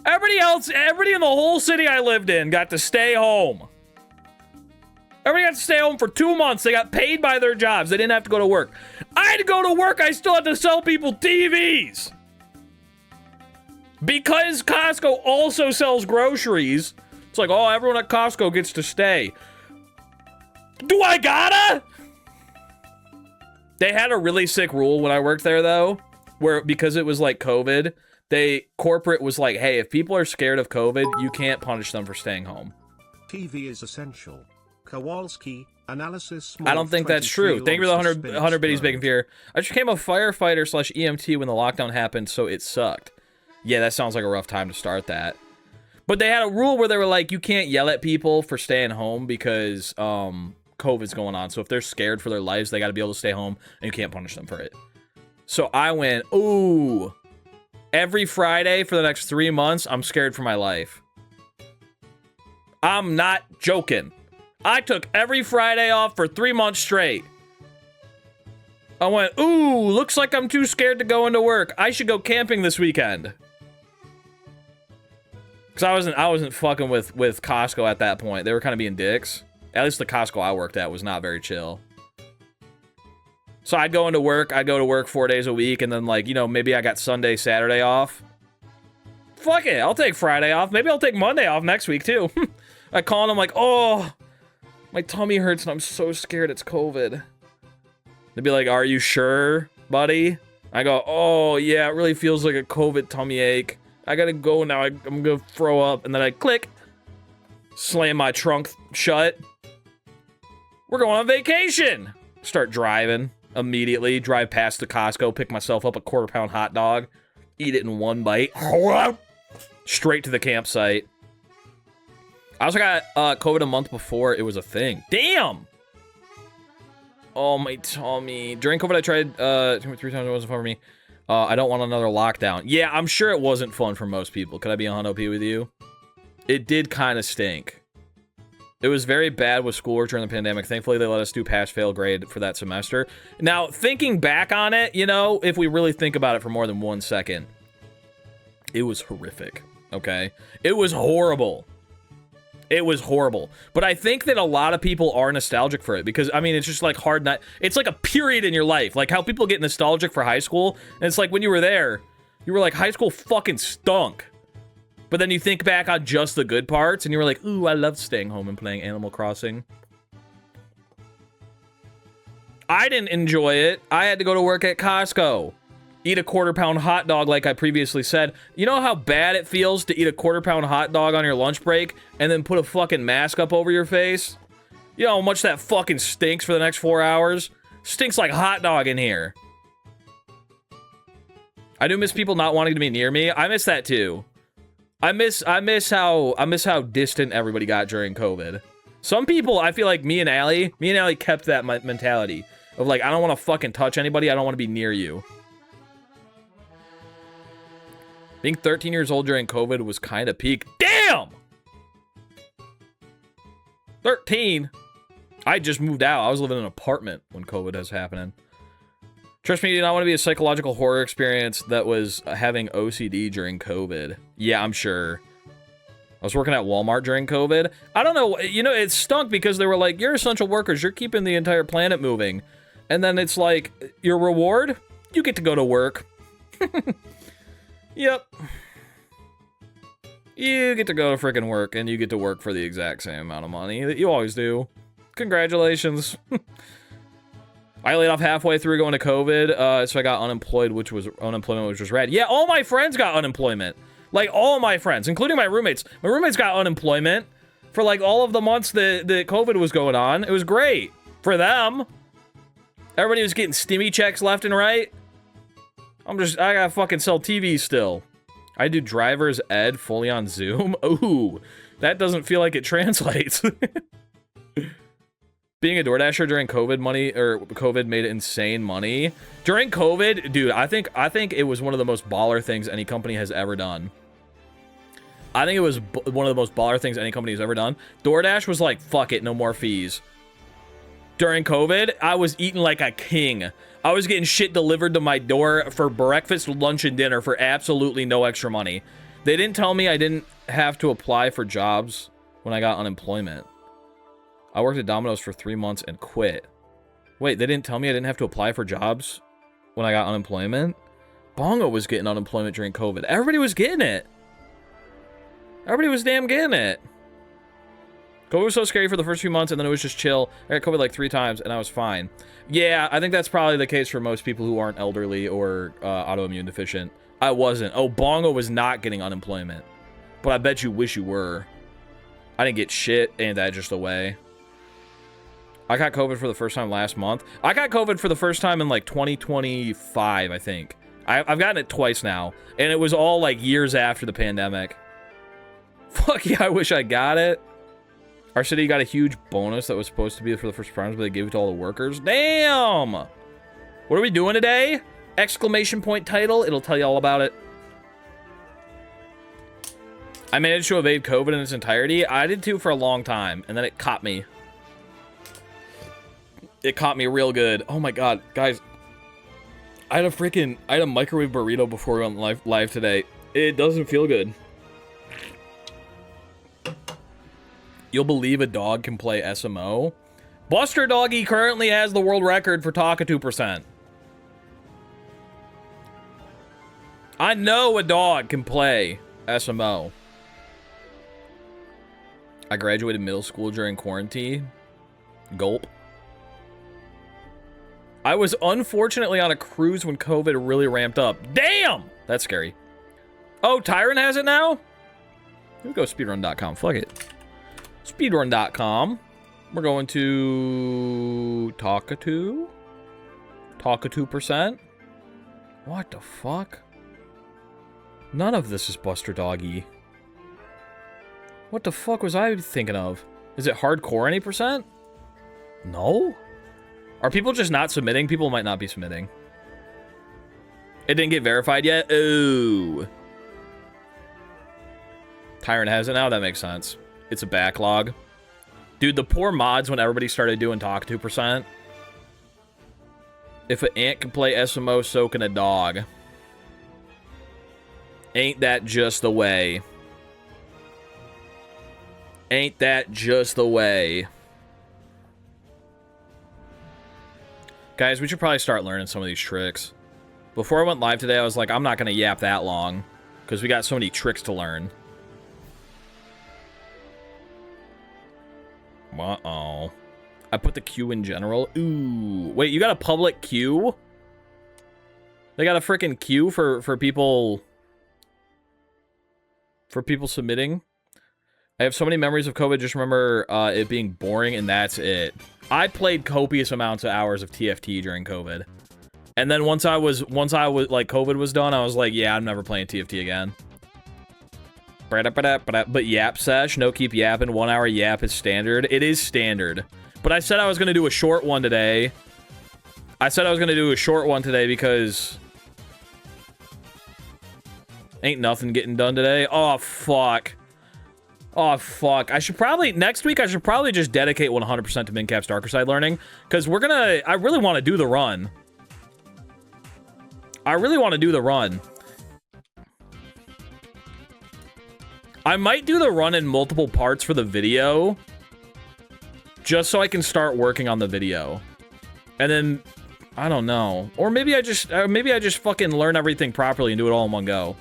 Everybody in the whole city I lived in got to stay home. Everybody got to stay home for 2 months. They got paid by their jobs. They didn't have to go to work. I had to go to work. I still had to sell people TVs. Because Costco also sells groceries, it's like, oh, everyone at Costco gets to stay. Do I gotta? They had a really sick rule when I worked there, though, where because it was like COVID, corporate was like, hey, if people are scared of COVID, you can't punish them for staying home. TV is essential. Kowalski, analysis. I don't think that's true. Thank you for the 100 biddies, Bacon Fear. I just became a firefighter / EMT when the lockdown happened, so it sucked. Yeah, that sounds like a rough time to start that. But they had a rule where they were like, you can't yell at people for staying home because COVID's going on. So if they're scared for their lives, they got to be able to stay home, and you can't punish them for it. So I went, ooh, every Friday for the next 3 months, I'm scared for my life. I'm not joking. I took every Friday off for 3 months straight. I went, ooh, looks like I'm too scared to go into work. I should go camping this weekend. Because I wasn't fucking with Costco at that point. They were kind of being dicks. At least the Costco I worked at was not very chill. So I'd go into work. I'd go to work 4 days a week. And then, like, you know, maybe I got Sunday, Saturday off. Fuck it. I'll take Friday off. Maybe I'll take Monday off next week, too. I call them like, oh, my tummy hurts and I'm so scared it's COVID. They'd be like, are you sure, buddy? I go, oh, yeah, it really feels like a COVID tummy ache. I gotta go now. I'm gonna throw up. And then I click, slam my trunk shut. We're going on vacation. Start driving immediately. Drive past the Costco, pick myself up a quarter-pound hot dog, eat it in one bite. Straight to the campsite. I also got COVID a month before it was a thing. Damn! Oh, my tummy. During COVID, I tried 2 or 3 times. It wasn't fun for me. I don't want another lockdown. Yeah, I'm sure it wasn't fun for most people. Could I be on OP with you? It did kind of stink. It was very bad with schoolwork during the pandemic. Thankfully, they let us do pass-fail grade for that semester. Now, thinking back on it, you know, if we really think about it for more than 1 second, it was horrific, okay? It was horrible. It was horrible. But I think that a lot of people are nostalgic for it because, I mean, it's just like hard not... It's like a period in your life. Like how people get nostalgic for high school. And it's like when you were there, you were like, high school fucking stunk. But then you think back on just the good parts, and you were like, ooh, I love staying home and playing Animal Crossing. I didn't enjoy it. I had to go to work at Costco. Eat a quarter-pound hot dog like I previously said. You know how bad it feels to eat a quarter-pound hot dog on your lunch break, and then put a fucking mask up over your face? You know how much that fucking stinks for the next 4 hours? Stinks like hot dog in here. I do miss people not wanting to be near me. I miss that too. I miss how distant everybody got during COVID. Some people, I feel like me and Allie kept that mentality of like, I don't want to fucking touch anybody. I don't want to be near you. Being 13 years old during COVID was kind of peak. Damn! 13? I just moved out. I was living in an apartment when COVID was happening. Trust me, you do not want to be a psychological horror experience that was having OCD during COVID. Yeah, I'm sure. I was working at Walmart during COVID. I don't know, you know, it stunk because they were like, you're essential workers, you're keeping the entire planet moving. And then it's like, your reward? You get to go to work. Yep. You get to go to freaking work, and you get to work for the exact same amount of money that you always do. Congratulations. I laid off halfway through going to COVID, so I got unemployment, which was rad. Yeah, all my friends got unemployment. Like, all my friends, including my roommates. My roommates got unemployment for, like, all of the months that COVID was going on. It was great for them. Everybody was getting stimmy checks left and right. I gotta fucking sell TVs still. I do driver's ed fully on Zoom. Ooh, that doesn't feel like it translates. Being a DoorDasher during COVID made insane money. During COVID, dude, I think it was one of the most baller things any company has ever done. I think it was one of the most baller things any company has ever done. DoorDash was like, fuck it, no more fees. During COVID, I was eating like a king. I was getting shit delivered to my door for breakfast, lunch, and dinner for absolutely no extra money. They didn't tell me I didn't have to apply for jobs when I got unemployment. I worked at Domino's for 3 months and quit. Wait, they didn't tell me I didn't have to apply for jobs when I got unemployment? Bongo was getting unemployment during COVID. Everybody was getting it. Everybody was damn getting it. COVID was so scary for the first few months, and then it was just chill. I got COVID like 3 times, and I was fine. Yeah, I think that's probably the case for most people who aren't elderly or autoimmune deficient. I wasn't. Oh, Bongo was not getting unemployment. But I bet you wish you were. I didn't get shit, and that just away. I got COVID for the first time last month. I got COVID for the first time in like 2025, I think. I've gotten it twice now, and it was all like years after the pandemic. Fuck yeah, I wish I got it. Our city got a huge bonus that was supposed to be for the first primes, but they gave it to all the workers. Damn! What are we doing today? Exclamation point title. It'll tell you all about it. I managed to evade COVID in its entirety. I did too for a long time, and then it caught me. It caught me real good. Oh my god, guys. I had a microwave burrito before we went live today. It doesn't feel good. You'll believe a dog can play SMO? Buster Doggy currently has the world record for Talkatoo %. I know a dog can play SMO. I graduated middle school during quarantine. Gulp. I was unfortunately on a cruise when COVID really ramped up. Damn! That's scary. Oh, Tyrant has it now? Here we go, speedrun.com. Fuck it. Speedrun.com. We're going to Talkatoo. Talkatoo %. What the fuck? None of this is Buster Doggy. What the fuck was I thinking of? Is it hardcore any percent? No? Are people just not submitting? People might not be submitting. It didn't get verified yet? Ooh. Tyrant has it now? That makes sense. It's a backlog. Dude, the poor mods when everybody started doing talk 2%. If an ant can play SMO, so can a dog. Ain't that just the way? Ain't that just the way? Guys, we should probably start learning some of these tricks. Before I went live today, I was like, I'm not going to yap that long. Because we got so many tricks to learn. Uh-oh. I put the queue in general. Ooh. Wait, you got a public queue? They got a freaking queue for people... For people submitting? I have so many memories of COVID, just remember it being boring, and that's it. I played copious amounts of hours of TFT during COVID. And then once I was like, COVID was done, I was like, yeah, I'm never playing TFT again. But yap sesh, no keep yapping, 1 hour yap is standard. It is standard. But I said I was going to do a short one today. Because... Ain't nothing getting done today. Oh, fuck. Oh, fuck. Next week, I should probably just dedicate 100% to Mincap's Darker Side learning. Because I really want to do the run. I might do the run in multiple parts for the video. Just so I can start working on the video. And then, I don't know. Or maybe I just fucking learn everything properly and do it all in one go.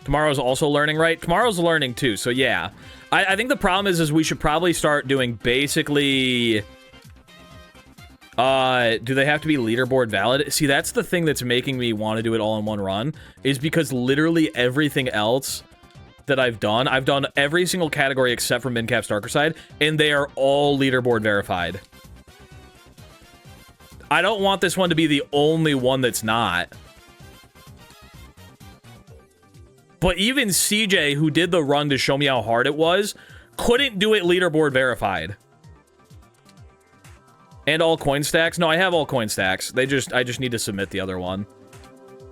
Tomorrow's also learning, right? Tomorrow's learning too, so yeah. I think the problem is we should probably start doing basically... do they have to be leaderboard valid? See, that's the thing that's making me want to do it all in one run, is because literally everything else that I've done every single category except for Mincap's Darker Side, and they are all leaderboard verified. I don't want this one to be the only one that's not. But even CJ, who did the run to show me how hard it was, couldn't do it leaderboard verified. And all coin stacks? No, I have all coin stacks. I just need to submit the other one.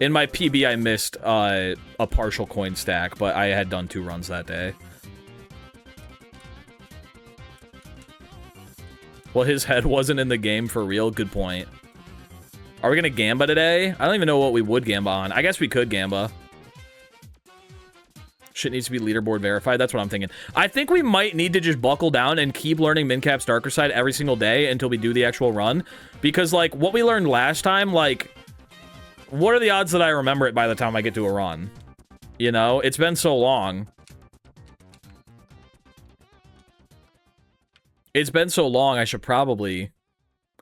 In my PB, I missed a partial coin stack, but I had done 2 runs that day. Well, his head wasn't in the game for real. Good point. Are we gonna Gamba today? I don't even know what we would Gamba on. I guess we could Gamba. Shit needs to be leaderboard verified. That's what I'm thinking. I think we might need to just buckle down and keep learning Mincap's Darker Side every single day until we do the actual run. Because, like, what we learned last time, like, what are the odds that I remember it by the time I get to a run? You know? It's been so long. It's been so long, I should probably,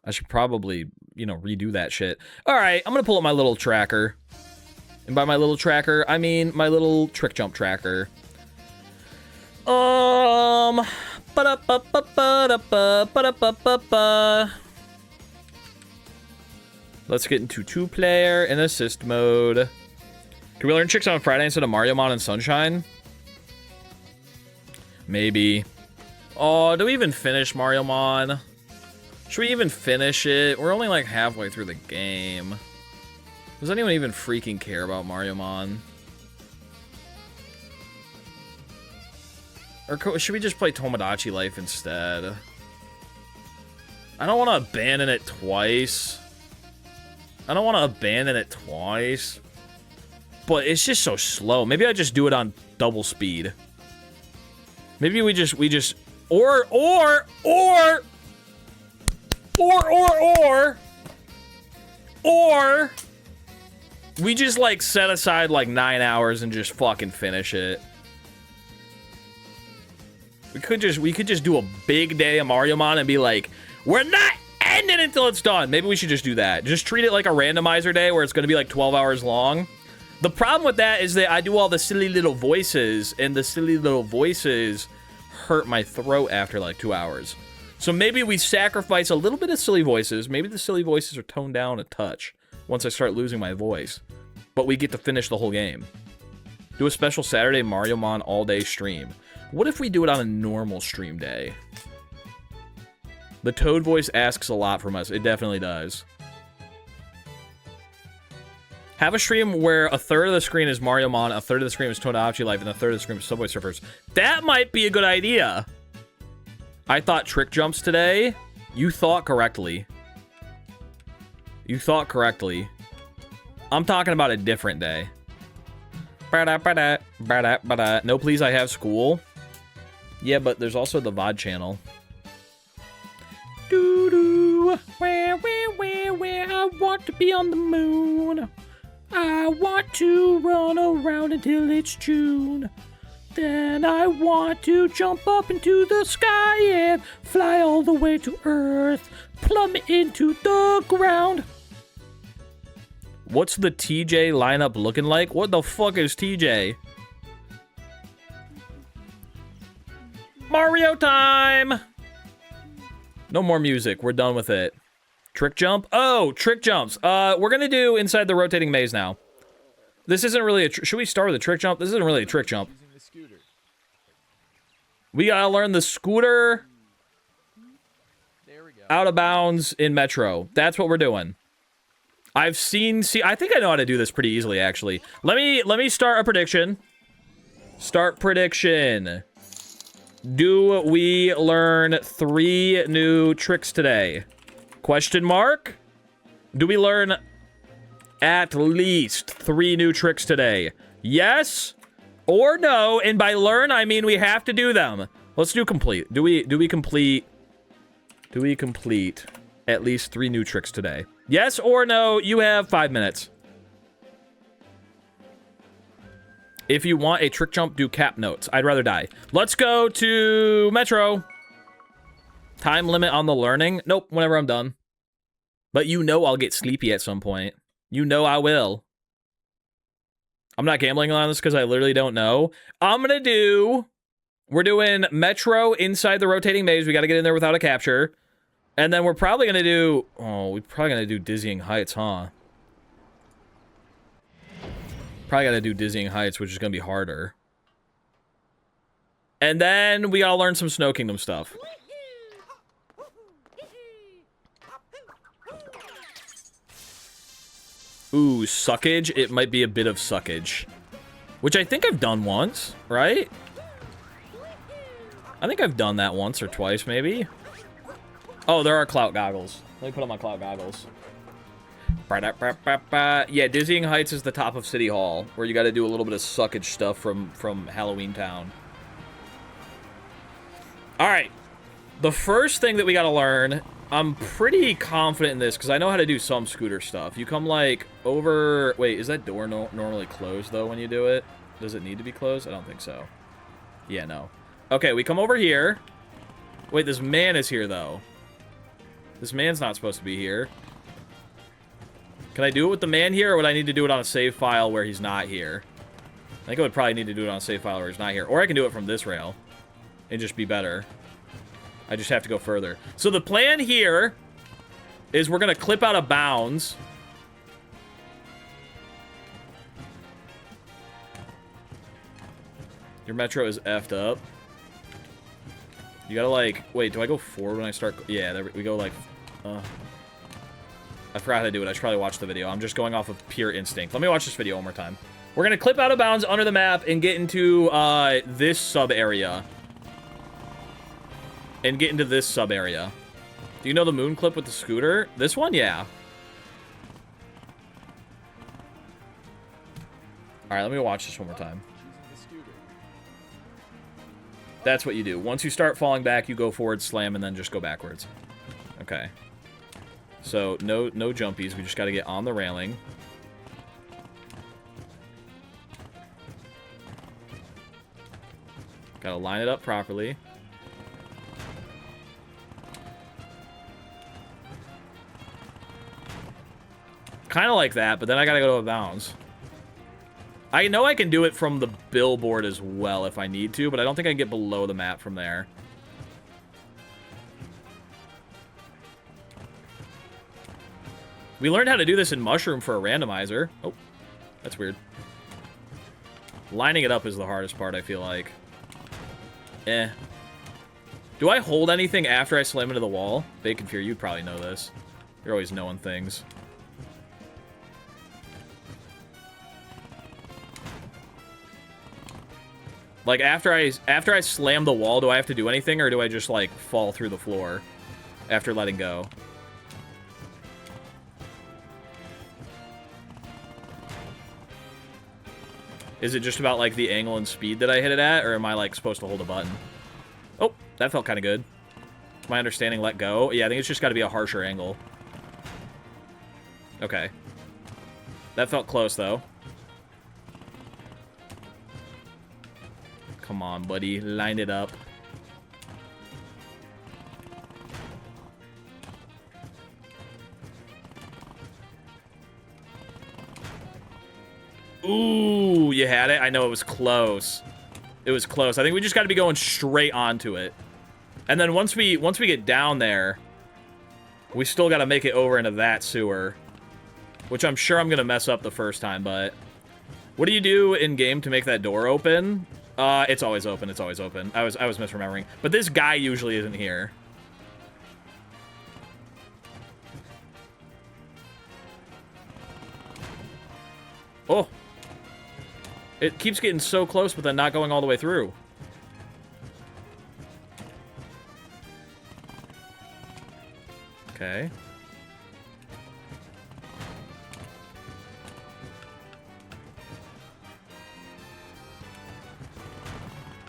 you know, redo that shit. Alright, I'm gonna pull up my little tracker. And by my little tracker, I mean my little trick jump tracker. Let's get into 2-player and assist mode. Can we learn tricks on Friday instead of Mario Mon and Sunshine? Maybe. Oh, do we even finish Mario Mon? Should we even finish it? We're only like halfway through the game. Does anyone even freaking care about Mario Mon? Or should we just play Tomodachi Life instead? I don't want to abandon it twice. But it's just so slow. Maybe I just do it on double speed. Maybe we just or we just like set aside like 9 hours and just fucking finish it. We could just do a big day of Mario Mon and be like, we're not ending until it's done. Maybe we should just do that. Just treat it like a randomizer day where it's going to be like 12 hours long. The problem with that is that I do all the silly little voices, and the silly little voices hurt my throat after like 2 hours. So maybe we sacrifice a little bit of silly voices. Maybe the silly voices are toned down a touch once I start losing my voice. but we get to finish the whole game. Do a special Saturday Mario Mon all-day stream. What if we do it on a normal stream day? The Toad voice asks a lot from us. It definitely does. Have a stream where a third of the screen is Mario Mon, a third of the screen is Toadology Life, and a third of the screen is Subway Surfers. That might be a good idea. I thought trick jumps today. You thought correctly. You thought correctly. I'm talking about a different day. No, please, I have school. Yeah, but there's also the VOD channel. Doo-doo. Where, I want to be on the moon. I want to run around until it's June. Then I want to jump up into the sky and fly all the way to Earth, plummet into the ground. What's the TJ lineup looking like? What the fuck is TJ? Mario time! No more music. We're done with it. Trick jump? Oh, trick jumps. We're gonna do inside the rotating maze now. This isn't really a... Should we start with a trick jump? This isn't really a trick jump. We gotta learn the scooter out of bounds in Metro. That's what we're doing. I've seen... I think I know how to do this pretty easily, actually. Let me start a prediction. Start prediction. Do we learn 3 new tricks today? Question mark? Do we learn at least 3 new tricks today? Yes or no? And by learn, I mean we have to do them. Let's do complete. Do we complete at least 3 new tricks today? Yes or no? You have 5 minutes. If you want a trick jump, do cap notes. I'd rather die. Let's go to Metro. Time limit on the learning? Nope, whenever I'm done. But you know I'll get sleepy at some point. You know I will. I'm not gambling on this because I literally don't know. We're doing Metro inside the rotating maze. We got to get in there without a capture. And then we're probably going to do... Oh, we're probably going to do Dizzying Heights, huh? Probably got to do Dizzying Heights, which is going to be harder. And then we got to learn some Snow Kingdom stuff. Ooh, suckage. It might be a bit of suckage. Which I think I've done once, right? I think I've done that once or twice, maybe. Oh, there are clout goggles. Let me put on my clout goggles. Yeah, Dizzying Heights is the top of City Hall, where you got to do a little bit of suckage stuff from Halloween Town. All right. The first thing that we got to learn... I'm pretty confident in this because I know how to do some scooter stuff. You come like over... Wait, is that door normally closed though when you do it? Does it need to be closed? I don't think so. Yeah, no. Okay, we come over here. Wait, this man is here though. This man's not supposed to be here. Can I do it with the man here or would I need to do it on a save file where he's not here? I think I would probably need to do it on a save file where he's not here. Or I can do it from this rail and just be better. I just have to go further. So the plan here is we're going to clip out of bounds. Your Metro is effed up. You gotta like... Wait, do I go forward when I start... Yeah, there we go like... I forgot how to do it. I should probably watch the video. I'm just going off of pure instinct. Let me watch this video one more time. We're going to clip out of bounds under the map and get into this sub-area. And get into this sub-area. Do you know the moon clip with the scooter? This one? Yeah. Alright, let me watch this one more time. That's what you do. Once you start falling back, you go forward, slam, and then just go backwards. Okay. So, no jumpies. We just got to get on the railing. Got to line it up properly. Kind of like that, but then I gotta go to a bounds. I know I can do it from the billboard as well if I need to, but I don't think I can get below the map from there. We learned how to do this in Mushroom for a randomizer. Oh, That's weird. Lining it up is the hardest part, I feel like. Eh. Do I hold anything after I slam into the wall? Bacon Fear, you'd probably know this. You're always knowing things. Like, after I slam the wall, do I have to do anything, or do I just, like, fall through the floor after letting go? Is it just about, like, the angle and speed that I hit it at, or am I, like, supposed to hold a button? Oh, that felt kind of good. My understanding, let go. Yeah, I think it's just got to be a harsher angle. Okay. That felt close, though. Come on, buddy. Line it up. Ooh, you had it? I know it was close. It was close. I think we just got to be going straight onto it. And then once we get down there, we still got to make it over into that sewer. Which I'm sure I'm going to mess up the first time, but... What do you do in-game to make that door open? It's always open. It's always open. I was misremembering. But this guy usually isn't here. Oh. It keeps getting so close, but then not going all the way through. Okay.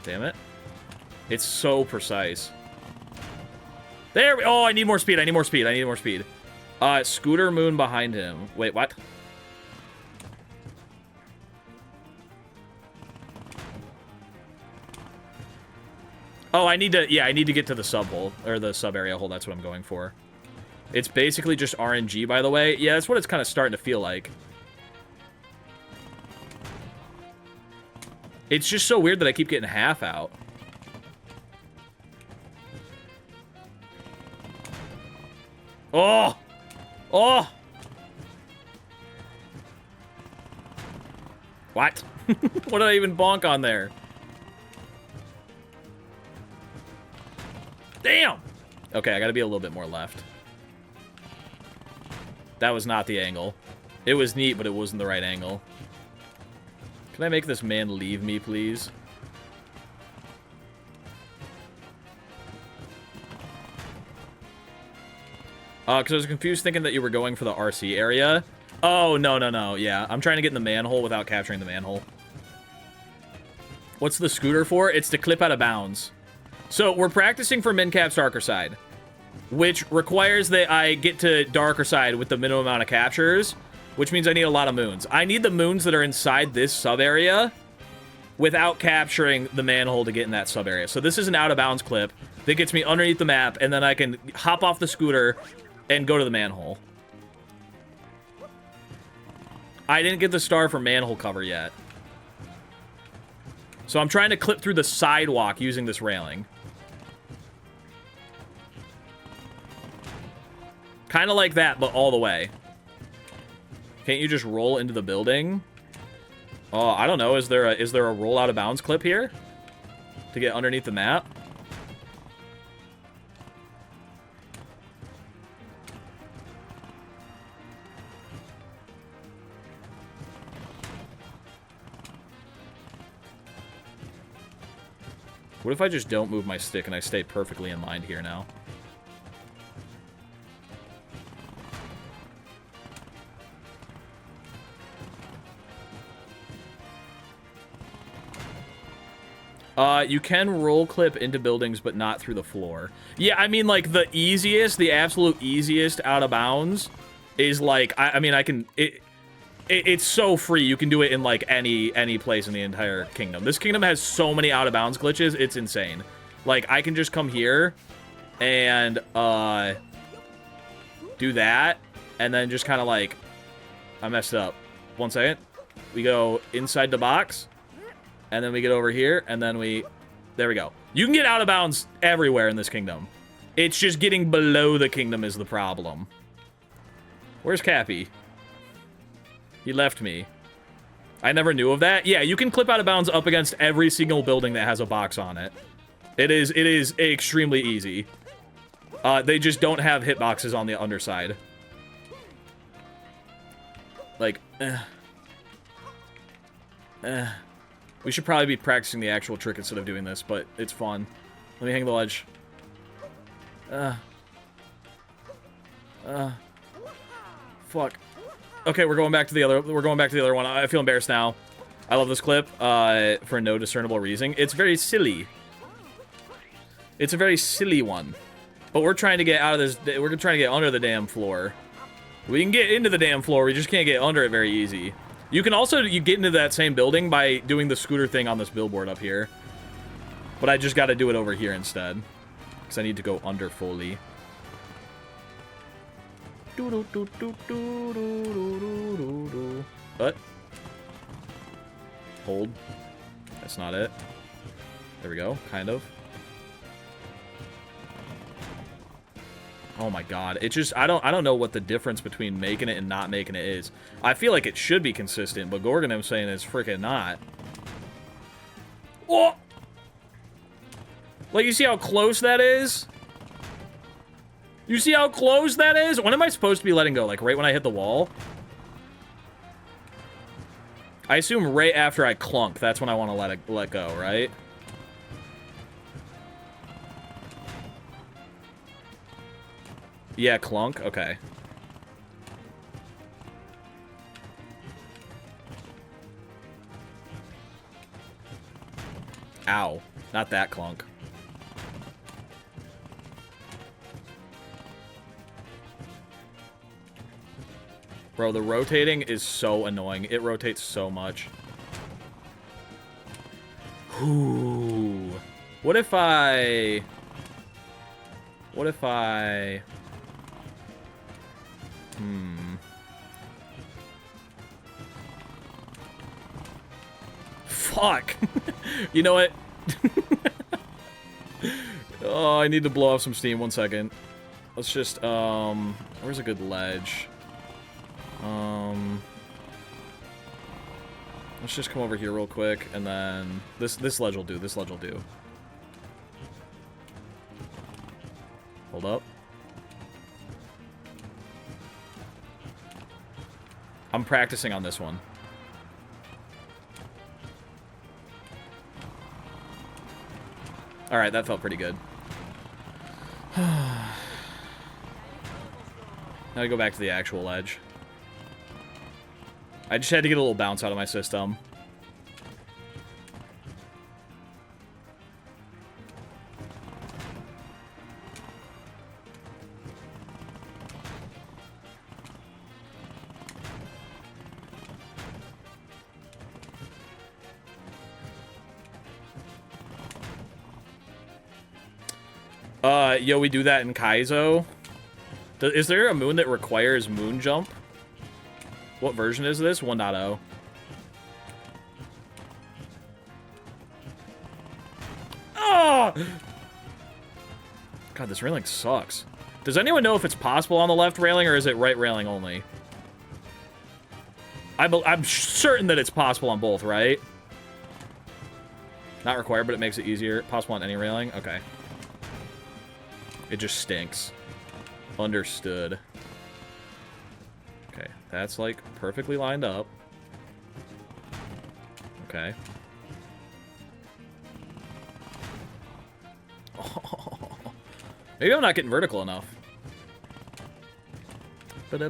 Damn it. It's so precise. There we... Oh, I need more speed. I need more speed. I need more speed. Scooter Moon behind him. Wait, what? Oh, I need to... Yeah, I need to get to the sub-hole. Or the sub-area hole. That's what I'm going for. It's basically just RNG, by the way. Yeah, that's what it's kind of starting to feel like. It's just so weird that I keep getting half out. Oh! Oh! What? What did I even bonk on there? Damn! Okay, I gotta be a little bit more left. That was not the angle. It was neat, but it wasn't the right angle. Can I make this man leave me, please? Because I was confused thinking that you were going for the RC area. Oh, no, no, no. Yeah, I'm trying to get in the manhole without capturing the manhole. What's the scooter for? It's to clip out of bounds. So, we're practicing for Mincap's Darker Side, which requires that I get to Darker Side with the minimum amount of captures, which means I need a lot of moons. I need the moons that are inside this sub-area without capturing the manhole to get in that sub-area. So this is an out-of-bounds clip that gets me underneath the map, and then I can hop off the scooter and go to the manhole. I didn't get the star for manhole cover yet. So I'm trying to clip through the sidewalk using this railing. Kind of like that, but all the way. Can't you just roll into the building? Oh, I don't know. Is there a roll out of bounds clip here? To get underneath the map? What if I just don't move my stick and I stay perfectly in line here now? You can roll clip into buildings, but not through the floor. Yeah, I mean, like, the easiest, the absolute easiest out of bounds is, like, I mean, I can... It's so free. You can do it in, like, any place in the entire kingdom. This kingdom has so many out of bounds glitches. It's insane. Like, I can just come here and, do that, and then just kind of, like... I messed up. 1 second. We go inside the box. And then we get over here, and then we... There we go. You can get out of bounds everywhere in this kingdom. It's just getting below the kingdom is the problem. Where's Cappy? He left me. I never knew of that. Yeah, you can clip out of bounds up against every single building that has a box on it. It is extremely easy. They just don't have hitboxes on the underside. Like, we should probably be practicing the actual trick instead of doing this, but it's fun. Let me hang the ledge. Fuck. Okay, we're going back to the other one. I feel embarrassed now. I love this clip, for no discernible reason. It's very silly. It's a very silly one. But we're trying to get out of this, we're trying to get under the damn floor. We can get into the damn floor, we just can't get under it very easy. You can also, you get into that same building by doing the scooter thing on this billboard up here. But I just gotta do it over here instead. Because I need to go under fully. What? Hold. That's not it. There we go, kind of. Oh my god, it just, I don't know what the difference between making it and not making it is. I feel like it should be consistent, but Gorgonim's saying it's freaking not. Oh! Like, you see how close that is? You see how close that is? When am I supposed to be letting go? Like, right when I hit the wall? I assume right after I clunk, that's when I want to let go, right? Yeah, clunk? Okay. Ow. Not that clunk. Bro, the rotating is so annoying. It rotates so much. Ooh. What if I... Fuck. You know what? Oh, I need to blow off some steam. 1 second. Let's just, where's a good ledge? Let's just come over here real quick, and then this ledge will do. This ledge will do. Hold up. I'm practicing on this one. Alright, that felt pretty good. Now I go back to the actual ledge. I just had to get a little bounce out of my system. Yo, we do that in Kaizo. Is there a moon that requires moon jump? What version is this? 1.0. Oh! God, this railing sucks. Does anyone know if it's possible on the left railing, or is it right railing only? I'm certain that it's possible on both, right? Not required, but it makes it easier. Possible on any railing? Okay. It just stinks. Understood. Okay, that's like perfectly lined up. Okay. Oh. Maybe I'm not getting vertical enough. That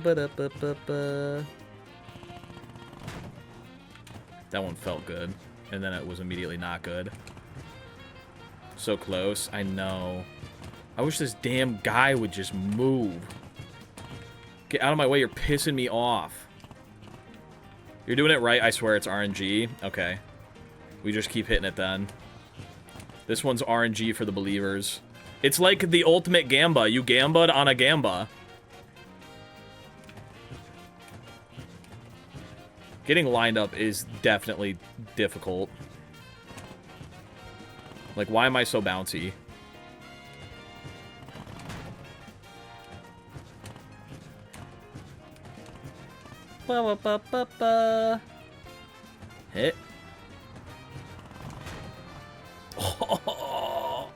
one felt good, and then it was immediately not good. So close, I know. I wish this damn guy would just move. Get out of my way, you're pissing me off. You're doing it right, I swear it's RNG. Okay. We just keep hitting it then. This one's RNG for the believers. It's like the ultimate gamba. You gamba'd on a gamba. Getting lined up is definitely difficult. Like, why am I so bouncy? Hit. Oh.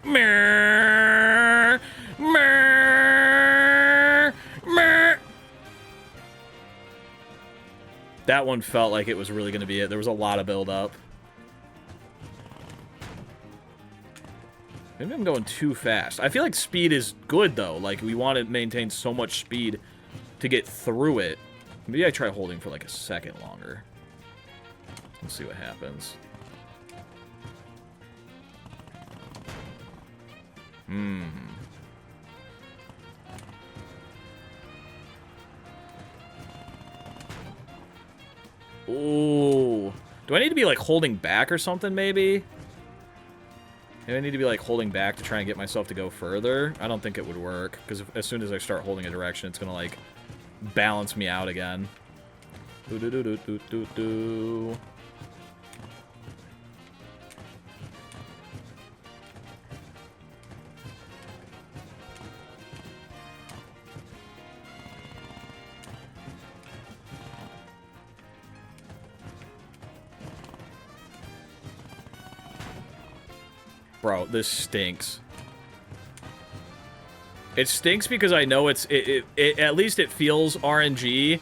Mer, mer, mer. That one felt like it was really going to be it. There was a lot of build up. Maybe I'm going too fast. I feel like speed is good, though. Like, we want to maintain so much speed to get through it. Maybe I try holding for, like, a second longer. Let's see what happens. Ooh. Do I need to be, like, holding back or something, maybe? Maybe I need to be, like, holding back to try and get myself to go further. I don't think it would work, because as soon as I start holding a direction, it's going to, like, balance me out again. Do-do-do-do-do-do-do. Bro, this stinks. It stinks because I know it at least it feels RNG,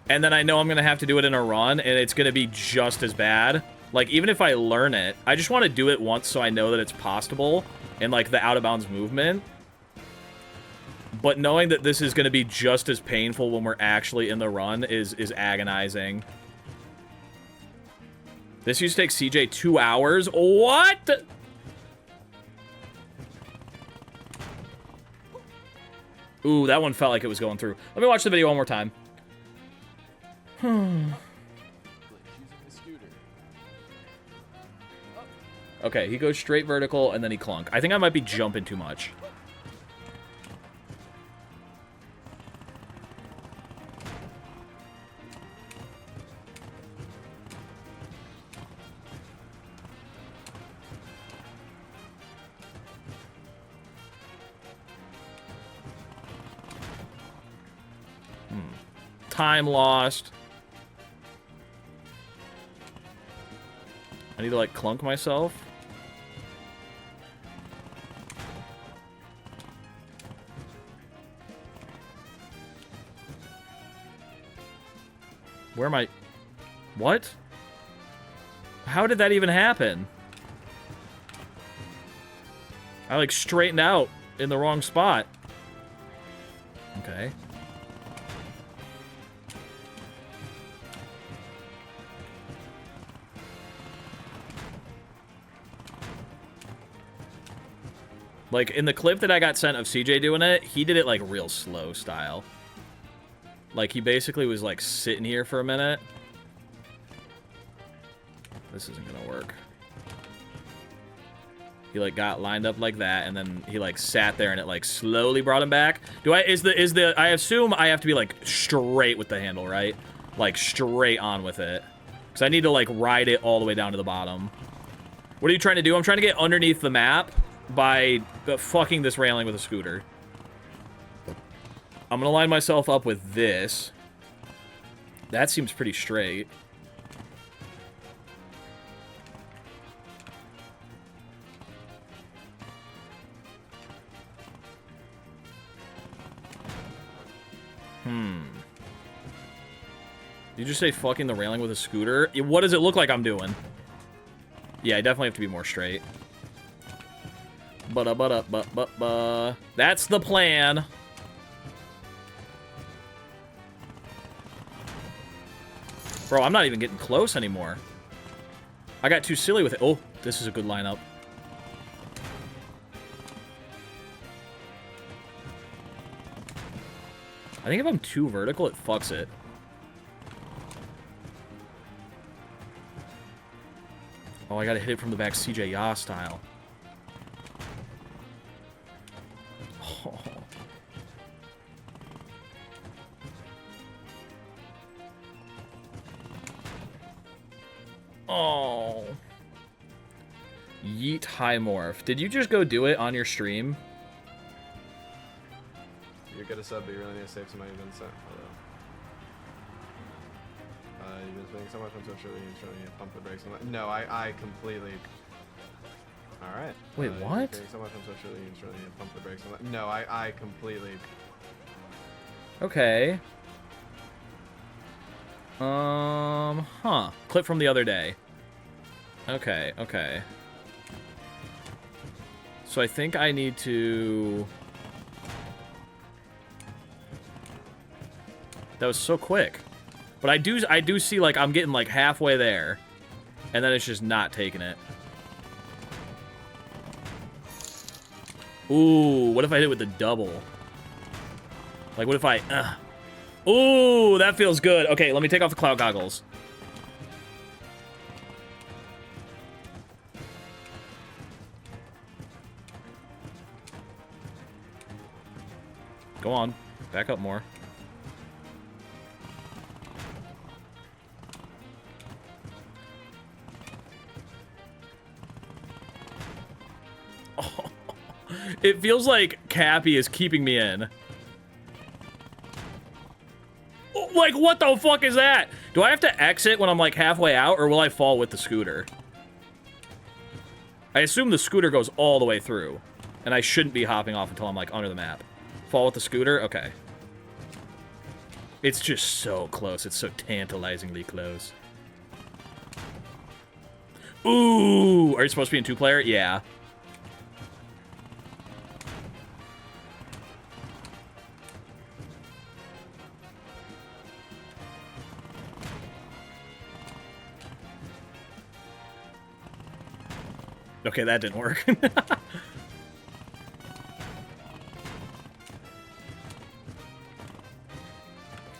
and then I know I'm gonna have to do it in a run, and it's gonna be just as bad. Like, even if I learn it, I just want to do it once so I know that it's possible, and, like, the out-of-bounds movement. But knowing that this is gonna be just as painful when we're actually in the run is agonizing. This used to take CJ 2 hours? What?! Ooh, that one felt like it was going through. Let me watch the video one more time. Okay, he goes straight vertical, and then he clunk. I think I might be jumping too much. Time lost. I need to, like, clunk myself. Where am I? What? How did that even happen? I, like, straightened out in the wrong spot. Okay. Like, in the clip that I got sent of CJ doing it, he did it, like, real slow style. Like, he basically was, like, sitting here for a minute. This isn't gonna work. He, like, got lined up like that, and then he, like, sat there, and it, like, slowly brought him back. I assume I have to be, like, straight with the handle, right? Like, straight on with it. Because I need to, like, ride it all the way down to the bottom. What are you trying to do? I'm trying to get underneath the map by fucking this railing with a scooter. I'm gonna line myself up with this. That seems pretty straight. Did you just say fucking the railing with a scooter? What does it look like I'm doing? Yeah, I definitely have to be more straight. That's the plan. Bro, I'm not even getting close anymore. I got too silly with it. Oh, this is a good lineup. I think if I'm too vertical, it fucks it. Oh, I gotta hit it from the back CJ Ya style. Oh. Oh. Yeet high morph. Did you just go do it on your stream? You're good at sub, but you really need to save some money. Then so. You've been spending so much on social media, you need to pump the brakes. No, I completely. All right. Wait, what? Spending so much on social media, you need to pump the brakes. No, I completely. Okay. Huh. Clip from the other day. Okay, okay. So I think I need to... That was so quick. But I do see, like, I'm getting, like, halfway there. And then it's just not taking it. Ooh, what if I hit it with the double? Like, what if I... Ooh, that feels good. Okay, let me take off the cloud goggles. Go on. Back up more. Oh, it feels like Cappy is keeping me in. Like, what the fuck is that? Do I have to exit when I'm, like, halfway out, or will I fall with the scooter? I assume the scooter goes all the way through, and I shouldn't be hopping off until I'm, like, under the map. Fall with the scooter? Okay. It's just so close. It's so tantalizingly close. Ooh! Are you supposed to be in two-player? Yeah. Okay, that didn't work.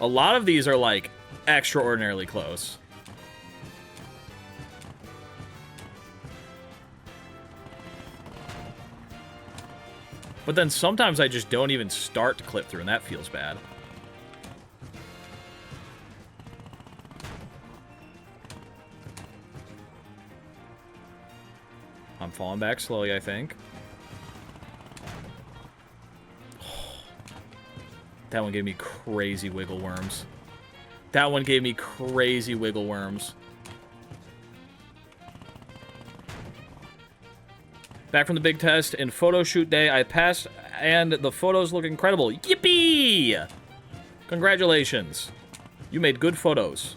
A lot of these are, like, extraordinarily close. But then sometimes I just don't even start to clip through, and that feels bad. I'm falling back slowly, I think. That one gave me crazy wiggle worms. That one gave me crazy wiggle worms. Back from the big test and photo shoot day, I passed and the photos look incredible. Yippee! Congratulations. You made good photos.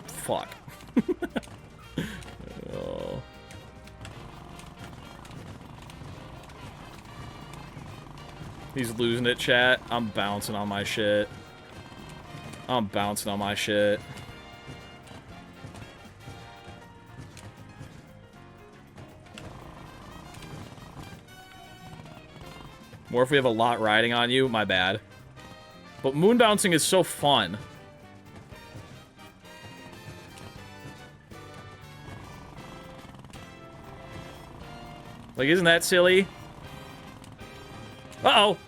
Fuck. Oh. He's losing it, chat. I'm bouncing on my shit. I'm bouncing on my shit. More if we have a lot riding on you, my bad. But moon bouncing is so fun. Like, isn't that silly? Uh-oh.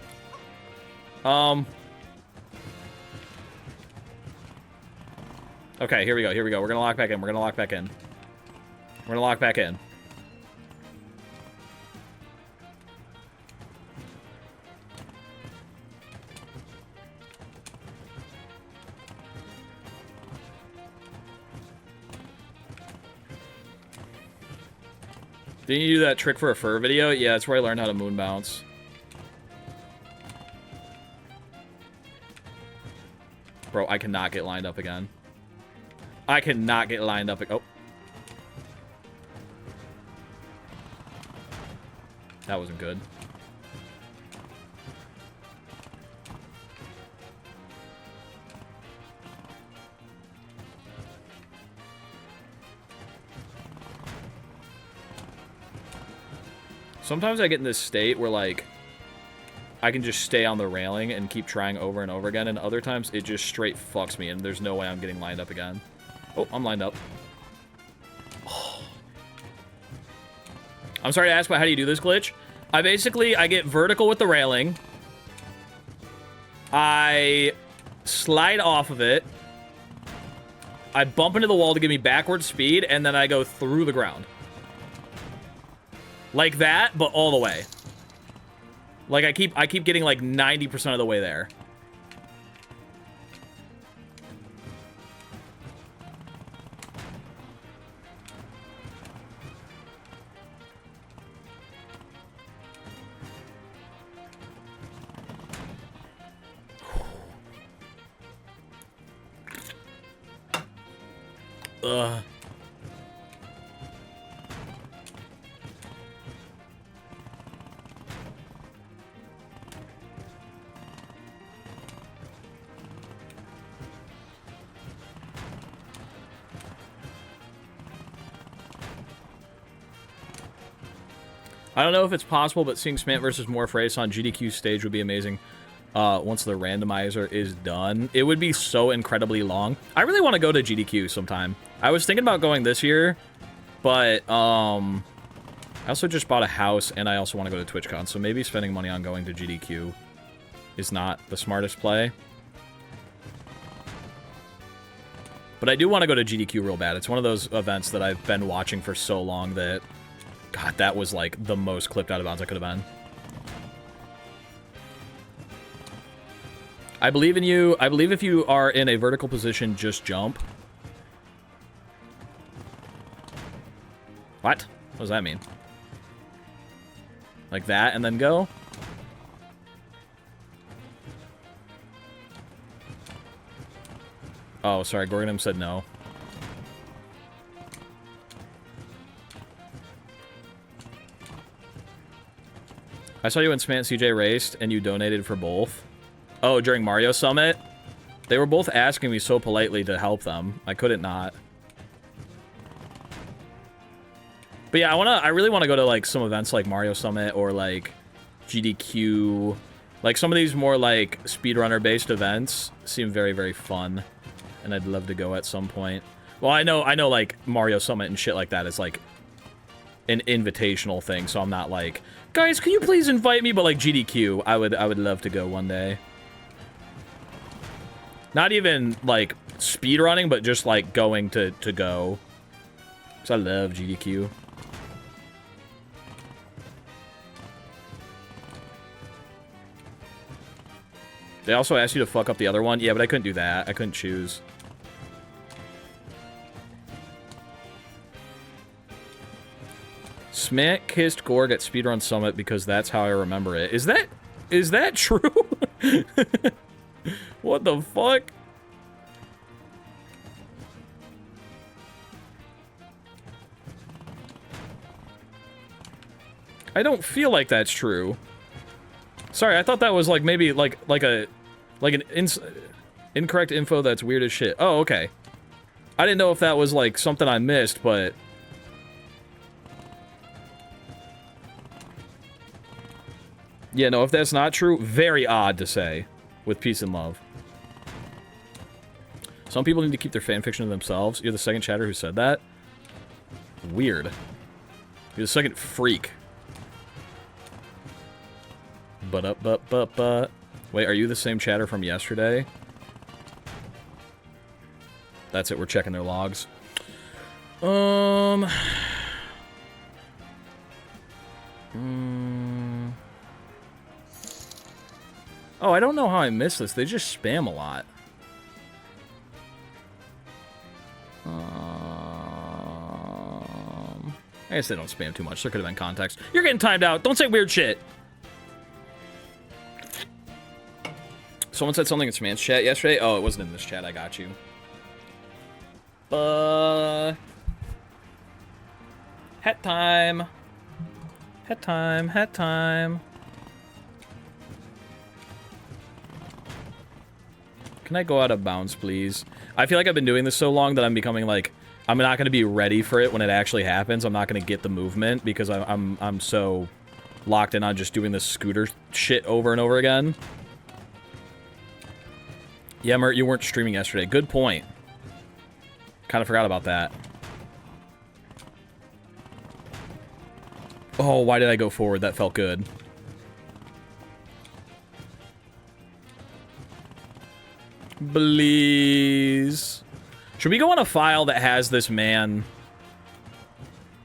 Okay, here we go, here we go. We're gonna lock back in, we're gonna lock back in. We're gonna lock back in. Didn't you do that trick for a fur video? Yeah, that's where I learned how to moon bounce. Bro, I cannot get lined up again. I cannot get lined up. Oh. That wasn't good. Sometimes I get in this state where, like, I can just stay on the railing and keep trying over and over again, and other times it just straight fucks me, and there's no way I'm getting lined up again. Oh, I'm lined up. Oh. I'm sorry to ask, but how do you do this glitch? I get vertical with the railing. I slide off of it. I bump into the wall to give me backward speed, and then I go through the ground. Like that, but all the way. Like, I keep getting, like, 90% of the way there. Ugh. I don't know if it's possible, but seeing Smant versus Morph race on GDQ stage would be amazing. Once the randomizer is done, it would be so incredibly long. I really want to go to GDQ sometime. I was thinking about going this year, but I also just bought a house, and I also want to go to TwitchCon, so maybe spending money on going to GDQ is not the smartest play. But I do want to go to GDQ real bad. It's one of those events that I've been watching for so long that, God, that was like the most clipped out of bounds I could have been. I believe in you. I believe if you are in a vertical position, just jump. What? What does that mean? Like that and then go? Oh, sorry. Gorgonum said no. I saw you when Smant CJ raced and you donated for both. Oh, during Mario Summit? They were both asking me so politely to help them. I couldn't not. But yeah, I really want to go to like some events like Mario Summit or like GDQ. Like some of these more like speedrunner based events seem very, very fun. And I'd love to go at some point. Well, I know like Mario Summit and shit like that is like an invitational thing, so I'm not like, guys, can you please invite me? But like GDQ, I would love to go one day. Not even like speedrunning, but just like going to go. Because I love GDQ. They also asked you to fuck up the other one. Yeah, but I couldn't do that. I couldn't choose. Smant kissed Gorg at Speedrun Summit because that's how I remember it. Is that true? What the fuck? I don't feel like that's true. Sorry, I thought that was like maybe like an incorrect info that's weird as shit. Oh, okay. I didn't know if that was like something I missed, but yeah, no, if that's not true, very odd to say, with peace and love. Some people need to keep their fanfiction to themselves. You're the second chatter who said that? Weird. You're the second freak. But. Wait, are you the same chatter from yesterday? That's it, we're checking their logs. Oh, I don't know how I missed this. They just spam a lot. I guess they don't spam too much. There could have been context. You're getting timed out. Don't say weird shit. Someone said something in Smant's chat yesterday. Oh, it wasn't in this chat. I got you. Hat time. Hat time. Hat time. Can I go out of bounds, please? I feel like I've been doing this so long that I'm becoming like, I'm not going to be ready for it when it actually happens. I'm not going to get the movement because I'm so locked in on just doing this scooter shit over and over again. Yeah, Mert, you weren't streaming yesterday. Good point. Kind of forgot about that. Oh, why did I go forward? That felt good. Please. Should we go on a file that has this man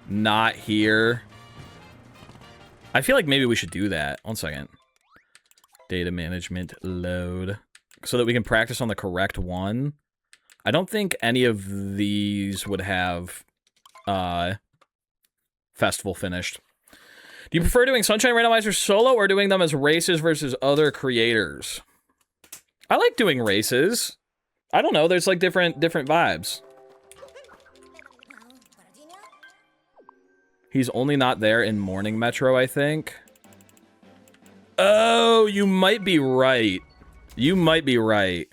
not here? I feel like maybe we should do that. 1 second. Data management load. So that we can practice on the correct one. I don't think any of these would have festival finished. Do you prefer doing Sunshine Randomizer solo or doing them as races versus other creators? I like doing races. I don't know, there's like different vibes. He's only not there in Morning Metro, I think. Oh, you might be right. You might be right.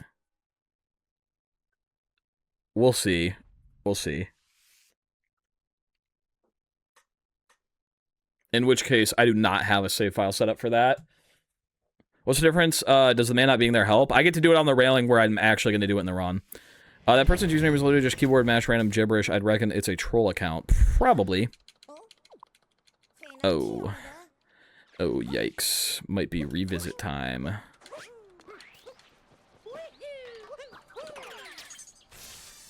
We'll see. We'll see. In which case, I do not have a save file set up for that. What's the difference? Does the man not being there help? I get to do it on the railing where I'm actually going to do it in the run. That person's username is literally just keyboard mash random gibberish. I'd reckon it's a troll account. Probably. Oh. Oh, yikes. Might be revisit time.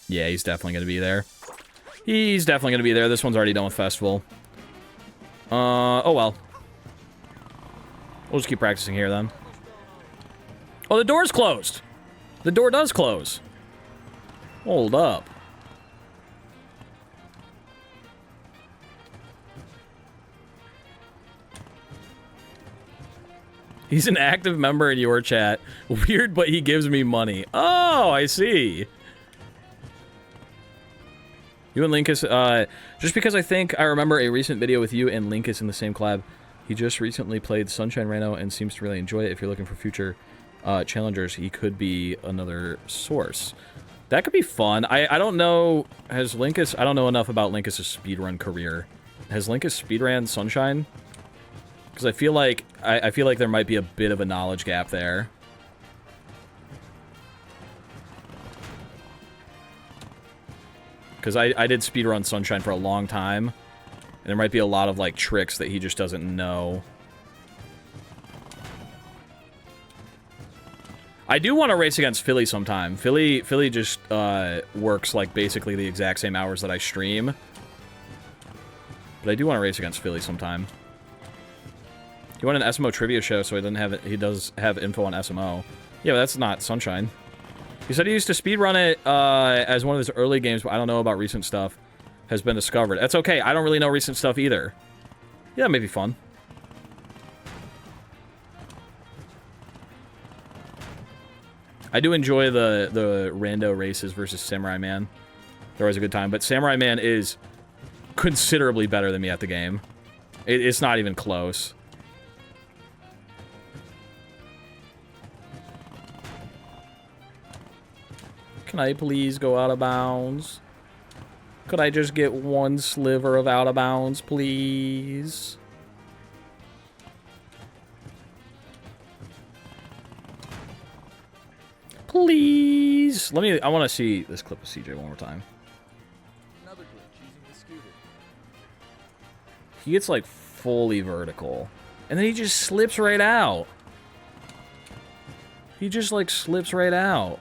Yeah, he's definitely going to be there. He's definitely going to be there. This one's already done with festival. Oh well. We'll just keep practicing here then. Oh, the door's closed. The door does close. Hold up. He's an active member in your chat. Weird, but he gives me money. Oh, I see. You and Linkus, just because I think I remember a recent video with you and Linkus in the same collab. He just recently played Sunshine Reno and seems to really enjoy it. If you're looking for future challengers, he could be another source. That could be fun. I don't know, has Linkus, I don't know enough about Linkus' speedrun career. Has Linkus speedran Sunshine? Because I feel like, I feel like there might be a bit of a knowledge gap there. Because I did speedrun Sunshine for a long time. And there might be a lot of, like, tricks that he just doesn't know. I do want to race against Philly sometime. Philly just works, like, basically the exact same hours that I stream. But I do want to race against Philly sometime. He won an SMO trivia show, so he does have info on SMO. Yeah, but that's not Sunshine. He said he used to speedrun it as one of his early games, but I don't know about recent stuff. Has been discovered. That's okay. I don't really know recent stuff either. Yeah, that may be fun. I do enjoy the rando races versus Samurai Man. They're always a good time, but Samurai Man is considerably better than me at the game. It's not even close. Can I please go out of bounds? Could I just get one sliver of out of bounds, please? Please. I want to see this clip of CJ one more time. Another glitch using the scooter. He gets like fully vertical. And then he just slips right out. He just like slips right out.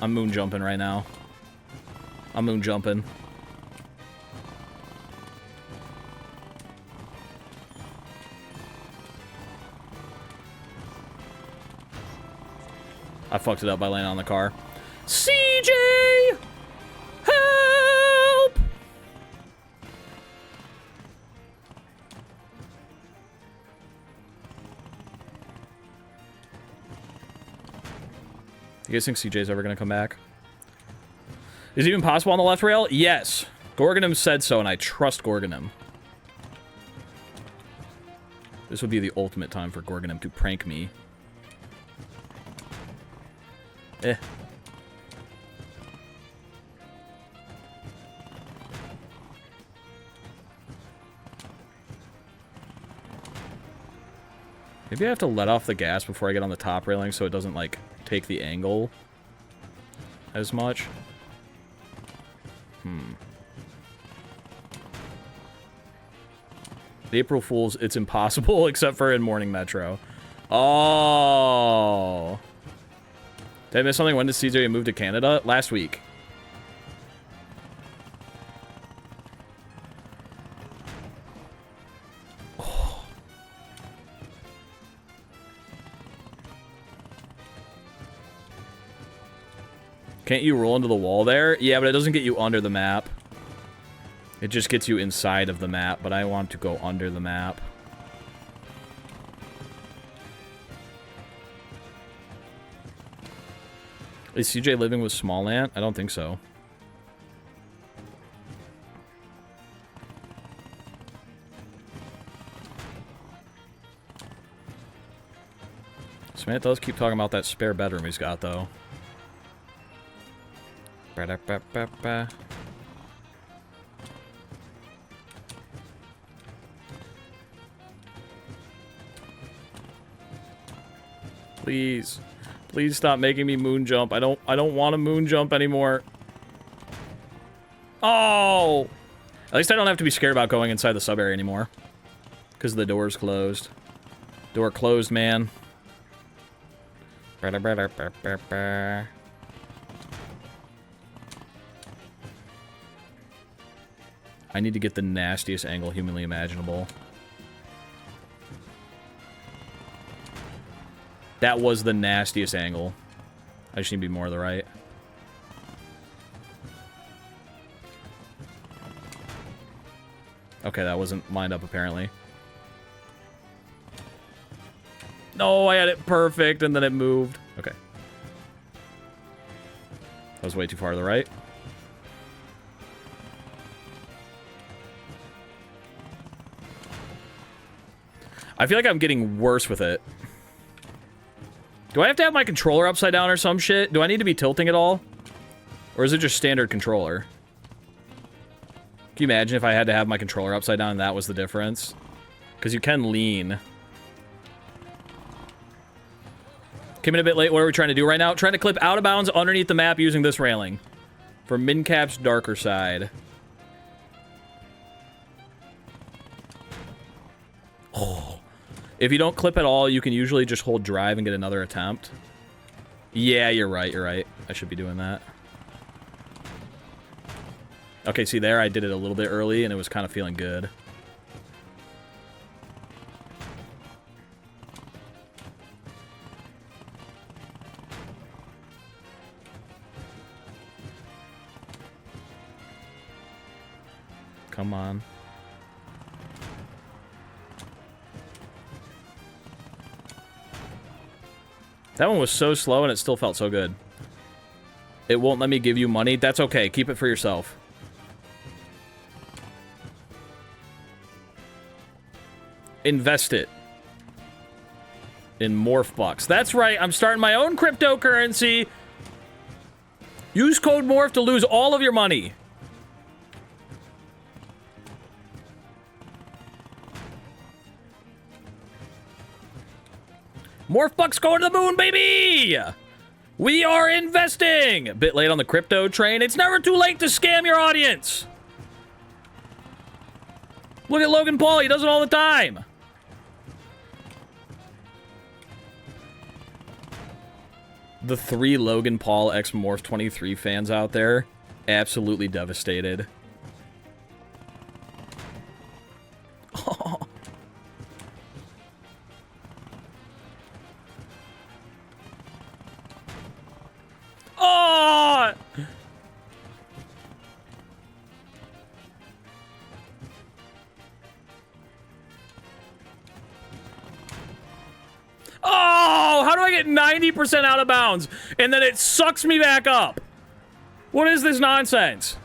I'm moon jumping right now. I'm moon jumping. I fucked it up by landing on the car. CJ! Help! You guys think CJ's ever gonna come back? Is it even possible on the left rail? Yes. Gorgonum said so, and I trust Gorgonum. This would be the ultimate time for Gorgonum to prank me. Eh. Maybe I have to let off the gas before I get on the top railing so it doesn't, like, take the angle as much. April Fools, it's impossible except for in Morning Metro. Oh. Did I miss something? When did CJ move to Canada? Last week. Oh. Can't you roll into the wall there? Yeah, but it doesn't get you under the map. It just gets you inside of the map, but I want to go under the map. Is CJ living with Small Ant? I don't think so. This man does keep talking about that spare bedroom he's got, though. Ba-da-ba-ba-ba. Please. Please stop making me moon jump. I don't want to moon jump anymore. Oh! At least I don't have to be scared about going inside the sub area anymore. Because the door's closed. Door closed, man. I need to get the nastiest angle humanly imaginable. That was the nastiest angle. I just need to be more to the right. Okay, that wasn't lined up apparently. No, I had it perfect and then it moved. Okay. That was way too far to the right. I feel like I'm getting worse with it. Do I have to have my controller upside down or some shit? Do I need to be tilting at all? Or is it just standard controller? Can you imagine if I had to have my controller upside down and that was the difference? Because you can lean. Came in a bit late. What are we trying to do right now? Trying to clip out of bounds underneath the map using this railing. For Mincap's darker side. Oh. If you don't clip at all, you can usually just hold drive and get another attempt. Yeah, you're right, you're right. I should be doing that. Okay, see there, I did it a little bit early, and it was kind of feeling good. Come on. That one was so slow and it still felt so good. It won't let me give you money. That's okay. Keep it for yourself. Invest it. In Morph Bucks. That's right. I'm starting my own cryptocurrency. Use code Morph to lose all of your money. Morph Bucks going to the moon, baby! We are investing! A bit late on the crypto train. It's never too late to scam your audience. Look at Logan Paul. He does it all the time. The 3 Logan Paul X Morph 23 fans out there, absolutely devastated. Oh. Oh! Oh! How do I get 90% out of bounds and then it sucks me back up? What is this nonsense?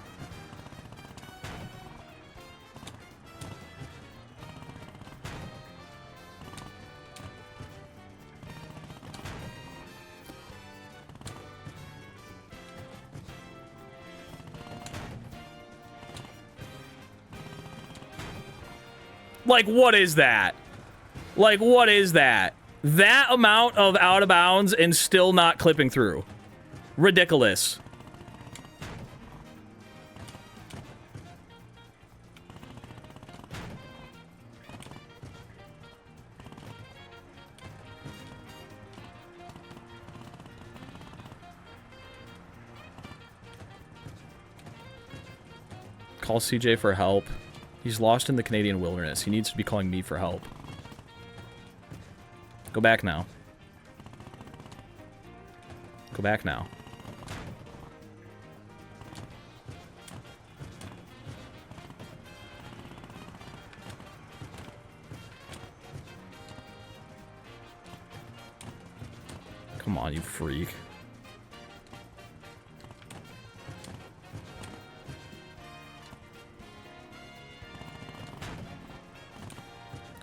Like, what is that? Like, what is that? That amount of out of bounds and still not clipping through. Ridiculous. Call CJ for help. He's lost in the Canadian wilderness. He needs to be calling me for help. Go back now. Go back now. Come on, you freak.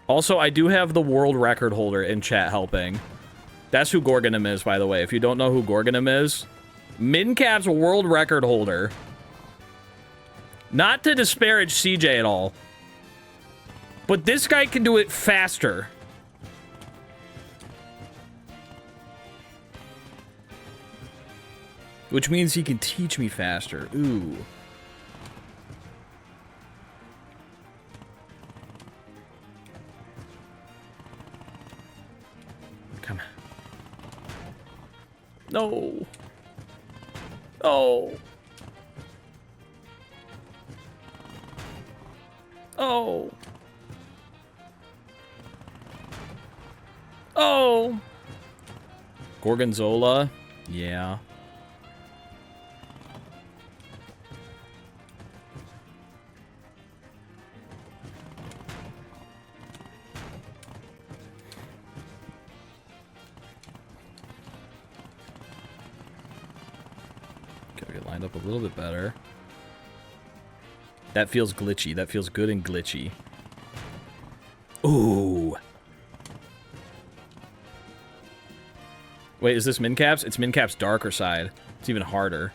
Also, I do have the world record holder in chat helping. That's who Gorgonim is, by the way. If you don't know who Gorgonim is, Mincap's world record holder. Not to disparage CJ at all, but this guy can do it faster. Which means he can teach me faster. Ooh. Come on. No. Oh. Oh. Oh. Gorgonzola? Yeah. Lined up a little bit better. That feels glitchy. That feels good and glitchy. Ooh. Wait, is this Mincap's? It's Mincap's darker side. It's even harder.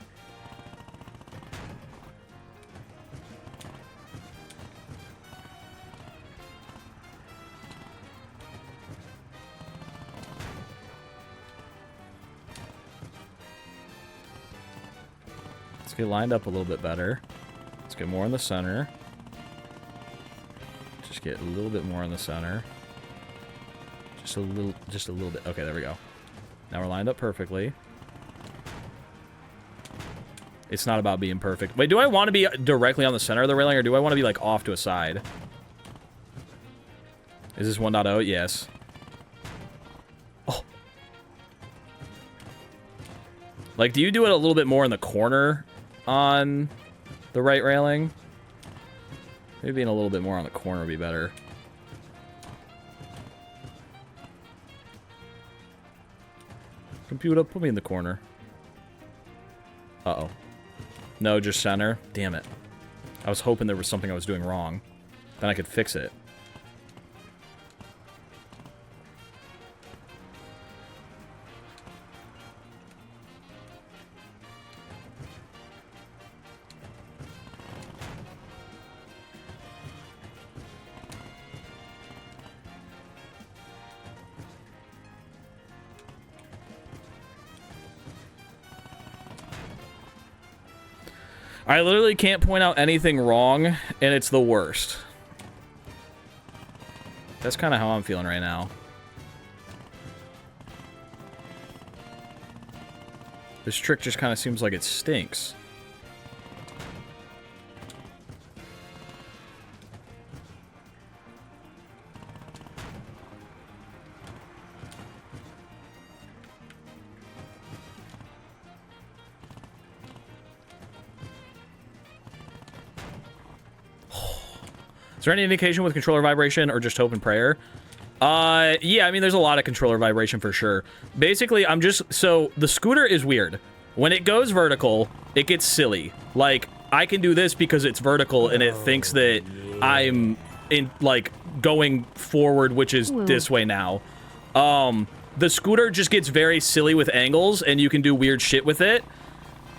Let's get lined up a little bit better. Let's get more in the center. Just get a little bit more in the center. Just a little bit. Okay, there we go. Now we're lined up perfectly. It's not about being perfect. Wait, do I want to be directly on the center of the railing, or do I want to be, like, off to a side? Is this 1.0? Yes. Oh. Like, do you do it a little bit more in the corner on the right railing? Maybe being a little bit more on the corner would be better. Computer, put me in the corner. Uh-oh. No, just center. Damn it. I was hoping there was something I was doing wrong. Then I could fix it. I literally can't point out anything wrong, and it's the worst. That's kind of how I'm feeling right now. This trick just kind of seems like it stinks. Is there any indication with controller vibration or just hope and prayer? Yeah, I mean, there's a lot of controller vibration for sure. Basically, I'm just... So, the scooter is weird. When it goes vertical, it gets silly. Like, I can do this because it's vertical and it thinks that I'm, like, going forward, which is this way now. The scooter just gets very silly with angles and you can do weird shit with it.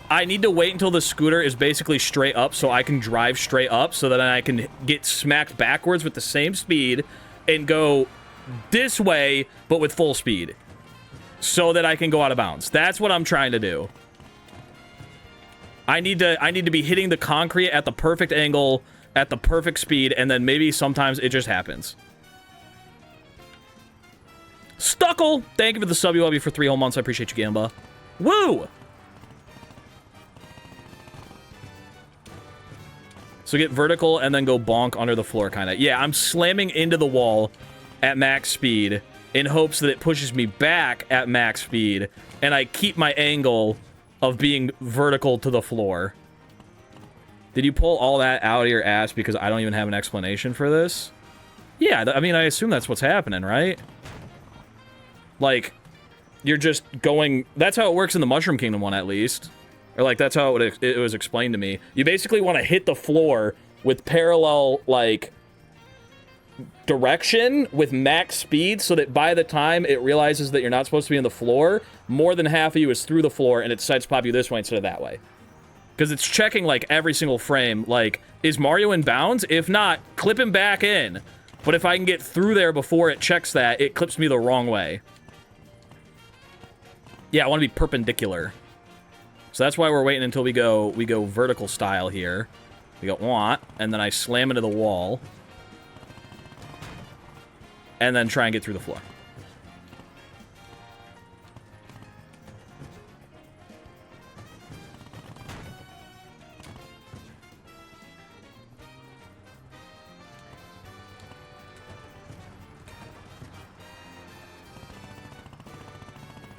I need to wait until the scooter is basically straight up so I can drive straight up so that I can get smacked backwards with the same speed and go this way, but with full speed, so that I can go out of bounds. That's what I'm trying to do. I need to be hitting the concrete at the perfect angle, at the perfect speed, and then maybe sometimes it just happens. Stuckle! Thank you for the sub. You love you for 3 whole months. I appreciate you, Gamba. Woo! So get vertical and then go bonk under the floor, kind of. Yeah, I'm slamming into the wall at max speed in hopes that it pushes me back at max speed, and I keep my angle of being vertical to the floor. Did you pull all that out of your ass because I don't even have an explanation for this? Yeah, I mean, I assume that's what's happening, right? Like, you're just going... That's how it works in the Mushroom Kingdom one, at least. Or, like, that's how it was explained to me. You basically want to hit the floor with parallel, like, direction with max speed so that by the time it realizes that you're not supposed to be on the floor, more than half of you is through the floor, and it decides to pop you this way instead of that way. Because it's checking, like, every single frame. Like, is Mario in bounds? If not, clip him back in. But if I can get through there before it checks that, it clips me the wrong way. Yeah, I want to be perpendicular. So that's why we're waiting until we go vertical style here. We go, wah, and then I slam into the wall. And then try and get through the floor.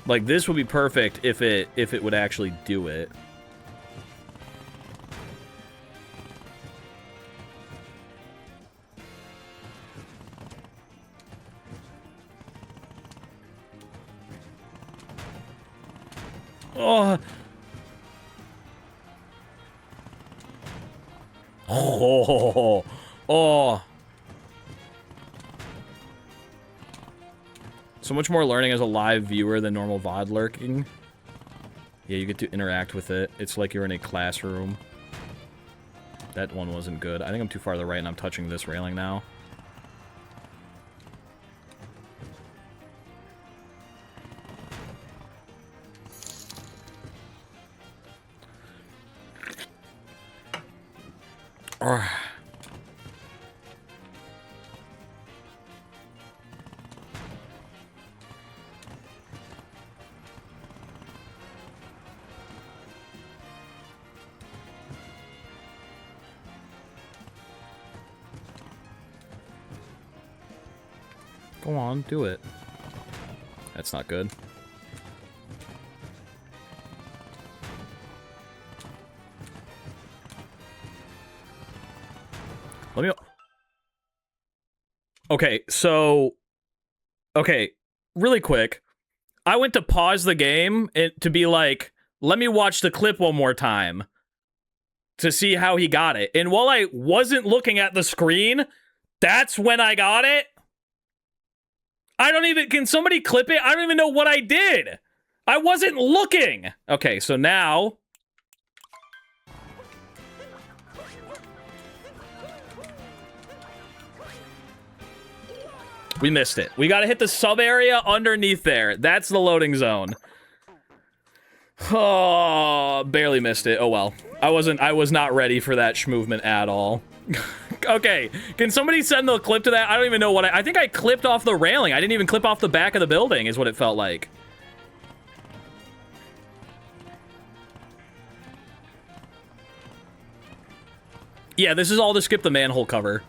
Like, this would be perfect if it would actually do it. Oh. Oh. Oh. So much more learning as a live viewer than normal VOD lurking. Yeah, you get to interact with it. It's like you're in a classroom. That one wasn't good. I think I'm too far to the right and I'm touching this railing now. Go on, do it. That's not good. Let me... Okay, so... Okay, really quick. I went to pause the game to be like, let me watch the clip one more time to see how he got it. And while I wasn't looking at the screen, that's when I got it. I don't even... Can somebody clip it? I don't even know what I did. I wasn't looking. Okay, so now... We missed it. We gotta hit the sub area underneath there. That's the loading zone. Oh, barely missed it. Oh well. I was not ready for that schmovement at all. Okay, can somebody send the clip to that? I don't even know what I think I clipped off the railing. I didn't even clip off the back of the building is what it felt like. Yeah, this is all to skip the manhole cover.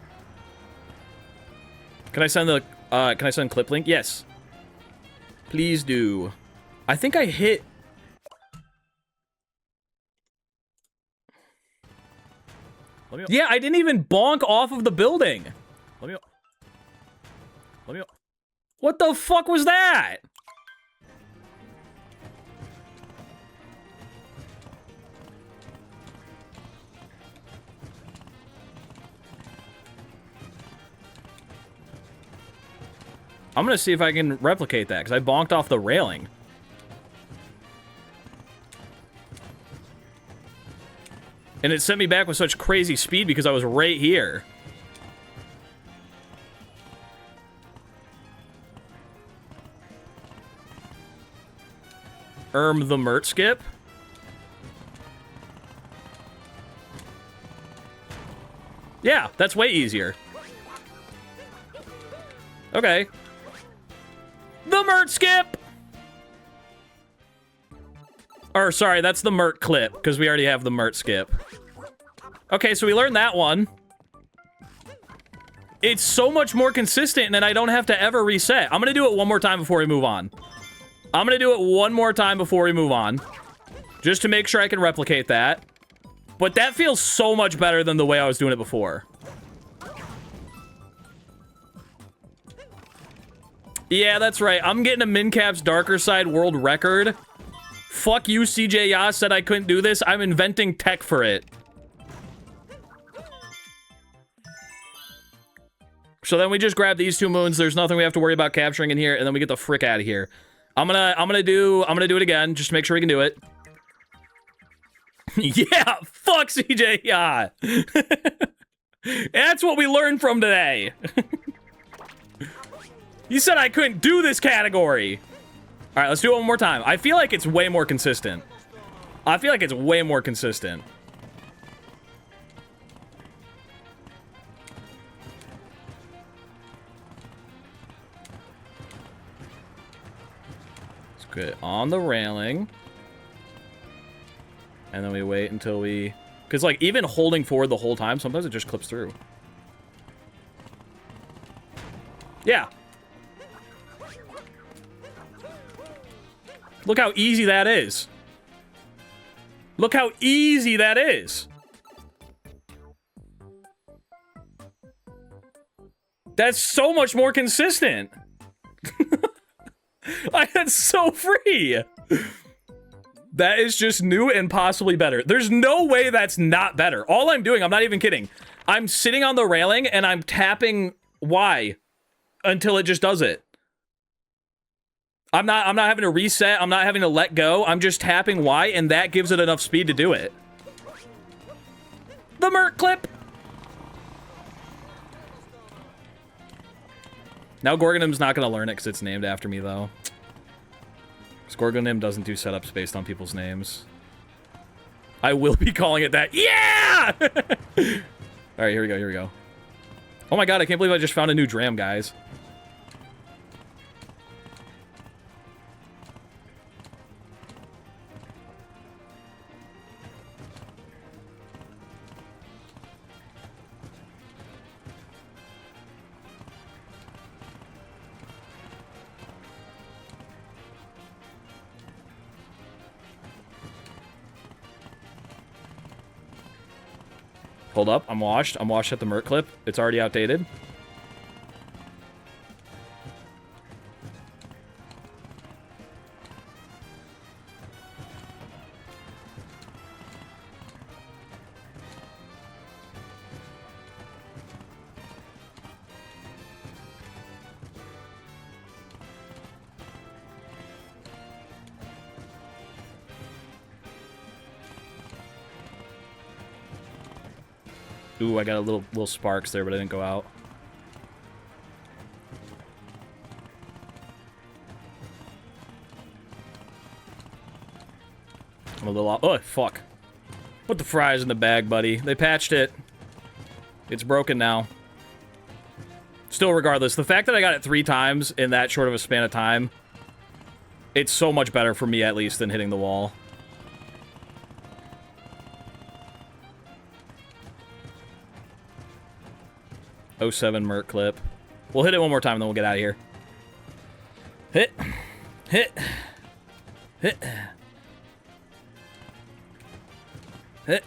Can I send clip link? Yes. Please do. I think I hit... Yeah, I didn't even bonk off of the building. What the fuck was that? I'm gonna see if I can replicate that, because I bonked off the railing. And it sent me back with such crazy speed because I was right here. The mert skip? Yeah, that's way easier. Okay. The mert skip! Or, sorry, that's the mert clip, because we already have the mert skip. Okay, so we learned that one. It's so much more consistent, and I don't have to ever reset. I'm gonna do it one more time before we move on. I'm gonna do it one more time before we move on. Just to make sure I can replicate that. But that feels so much better than the way I was doing it before. Yeah, that's right. I'm getting a Mincap's Darker Side world record. Fuck you, CJ Yas said I couldn't do this. I'm inventing tech for it. So then we just grab these 2 moons. There's nothing we have to worry about capturing in here, and then we get the frick out of here. I'm gonna do it again, just to make sure we can do it. Yeah, fuck CJ, yeah. That's what we learned from today. You said I couldn't do this category. All right, let's do it one more time. I feel like it's way more consistent. Good. On the railing. And then we wait until we... Because, like, even holding forward the whole time, sometimes it just clips through. Yeah. Look how easy that is. Look how easy that is. That's so much more consistent. That's so free. That is just new and possibly better. There's no way that's not better. All I'm doing, I'm not even kidding. I'm sitting on the railing and I'm tapping Y until it just does it. I'm not having to reset. I'm not having to let go. I'm just tapping Y and that gives it enough speed to do it. The Mert clip. Now Gorgonim's not going to learn it because it's named after me, though. Gorgonim doesn't do setups based on people's names. I will be calling it that. Yeah! All right, here we go. Oh my god, I can't believe I just found a new dram, guys. Hold up, I'm washed. I'm washed at the Mert clip. It's already outdated. Ooh, I got a little sparks there, but I didn't go out. I'm a little off. Oh, fuck. Put the fries in the bag, buddy. They patched it. It's broken now. Still, regardless, the fact that I got it 3 times in that short of a span of time, it's so much better for me, at least, than hitting the wall. '07 Mert clip. We'll hit it one more time, and then we'll get out of here. Hit. Hit. Hit. Hit.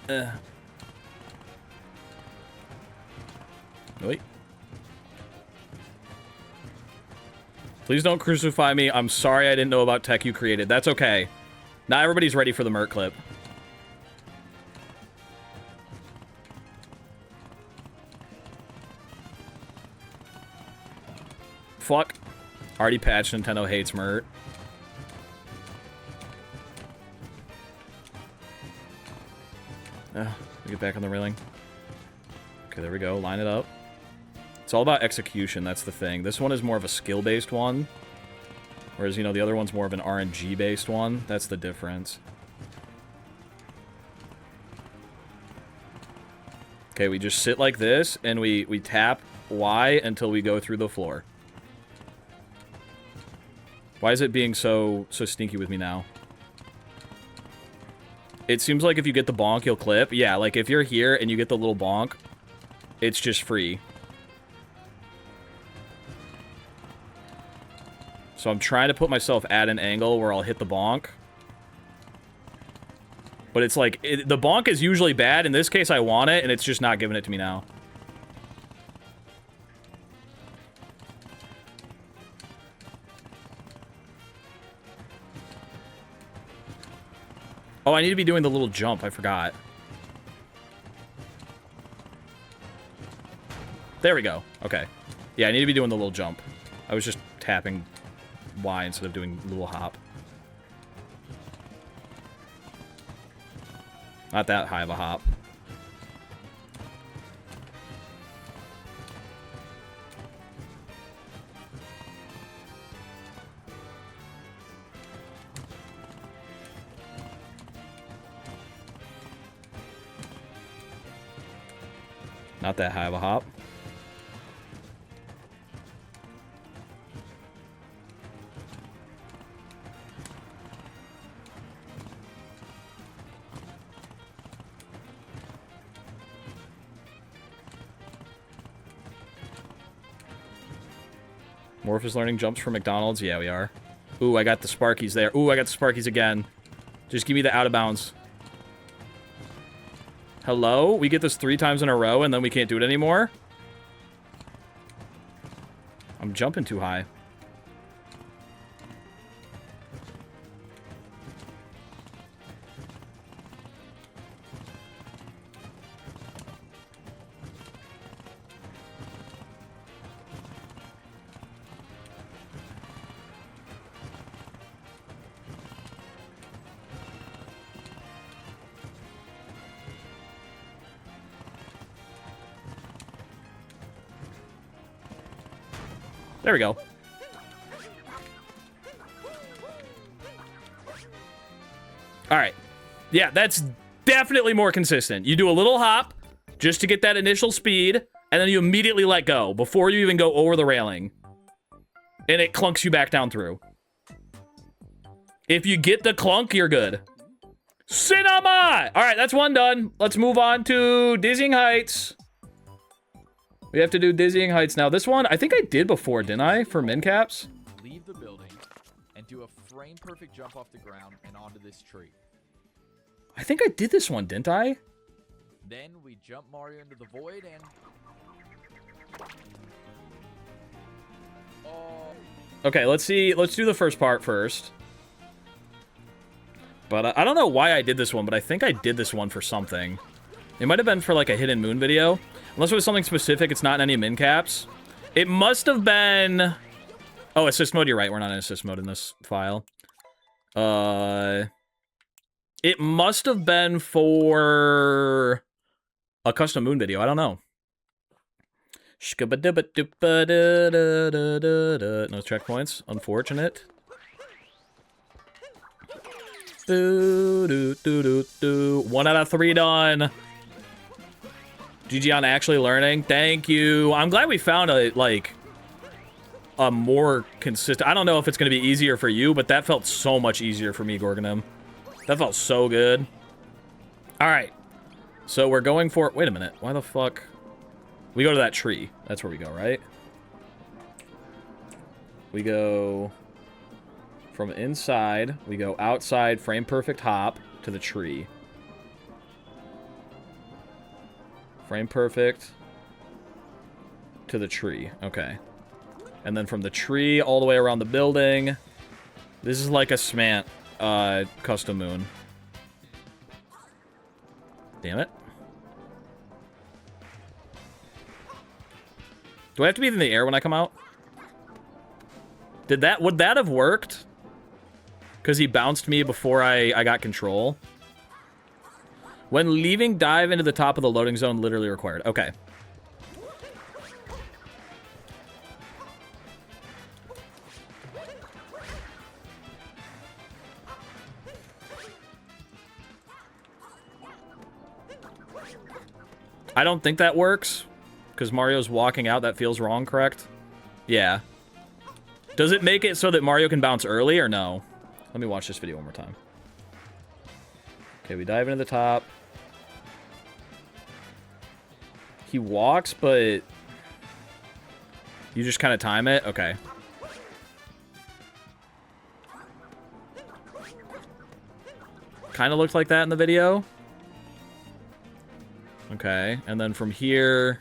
Wait. Please don't crucify me. I'm sorry I didn't know about tech you created. That's okay. Not everybody's ready for the Mert clip. Fuck. Already patched. Nintendo hates Mert. Get back on the railing. Okay, there we go. Line it up. It's all about execution. That's the thing. This one is more of a skill-based one. Whereas, you know, the other one's more of an RNG-based one. That's the difference. Okay, we just sit like this, and we tap Y until we go through the floor. Why is it being so sneaky with me now? It seems like if you get the bonk, you'll clip. Yeah, like if you're here and you get the little bonk, it's just free. So I'm trying to put myself at an angle where I'll hit the bonk. But it's like, the bonk is usually bad. In this case, I want it, and it's just not giving it to me now. Oh, I need to be doing the little jump. I forgot. There we go. Okay. Yeah, I need to be doing the little jump. I was just tapping Y instead of doing the little hop. Not that high of a hop. Not that high of a hop. Morph is learning jumps from McDonald's. Yeah, we are. Ooh, I got the Sparkies there. Ooh, I got the Sparkies again. Just give me the out of bounds. Hello? We get this 3 times in a row and then we can't do it anymore? I'm jumping too high. There we go. All right. Yeah, that's definitely more consistent. You do a little hop just to get that initial speed, and then you immediately let go before you even go over the railing. And it clunks you back down through. If you get the clunk, you're good. Cinema! All right, that's one done. Let's move on to Dizzying Heights. We have to do Dizzying Heights now. This one, I think I did before, didn't I? For min caps? Leave the building and do a frame-perfect jump off the ground and onto this tree. I think I did this one, didn't I? Then we jump Mario into the void and... Oh. Okay, let's see. Let's do the first part first. But I don't know why I did this one, but I think I did this one for something. It might have been for like a Hidden Moon video. Unless it was something specific, it's not in any min caps. It must have been... Oh, assist mode, you're right. We're not in assist mode in this file. It must have been for a custom moon video. I don't know. No checkpoints. Unfortunate. 1 out of 3 done. GG on actually learning. Thank you. I'm glad we found a, like, a more consistent... I don't know if it's going to be easier for you, but that felt so much easier for me, Gorgonim. That felt so good. All right. So we're going for... Wait a minute. Why the fuck... We go to that tree. That's where we go, right? We go from inside. We go outside, frame perfect hop to the tree. Frame perfect to the tree. Okay. And then from the tree all the way around the building. This is like a Smant custom moon. Damn it. Do I have to be in the air when I come out? Would that have worked? Because he bounced me before I got control. When leaving, dive into the top of the loading zone, literally required. Okay. I don't think that works. Because Mario's walking out, that feels wrong, correct? Yeah. Does it make it so that Mario can bounce early or no? Let me watch this video one more time. Okay, we dive into the top. He walks, but you just kind of time it? Okay. Kind of looked like that in the video. Okay, and then from here...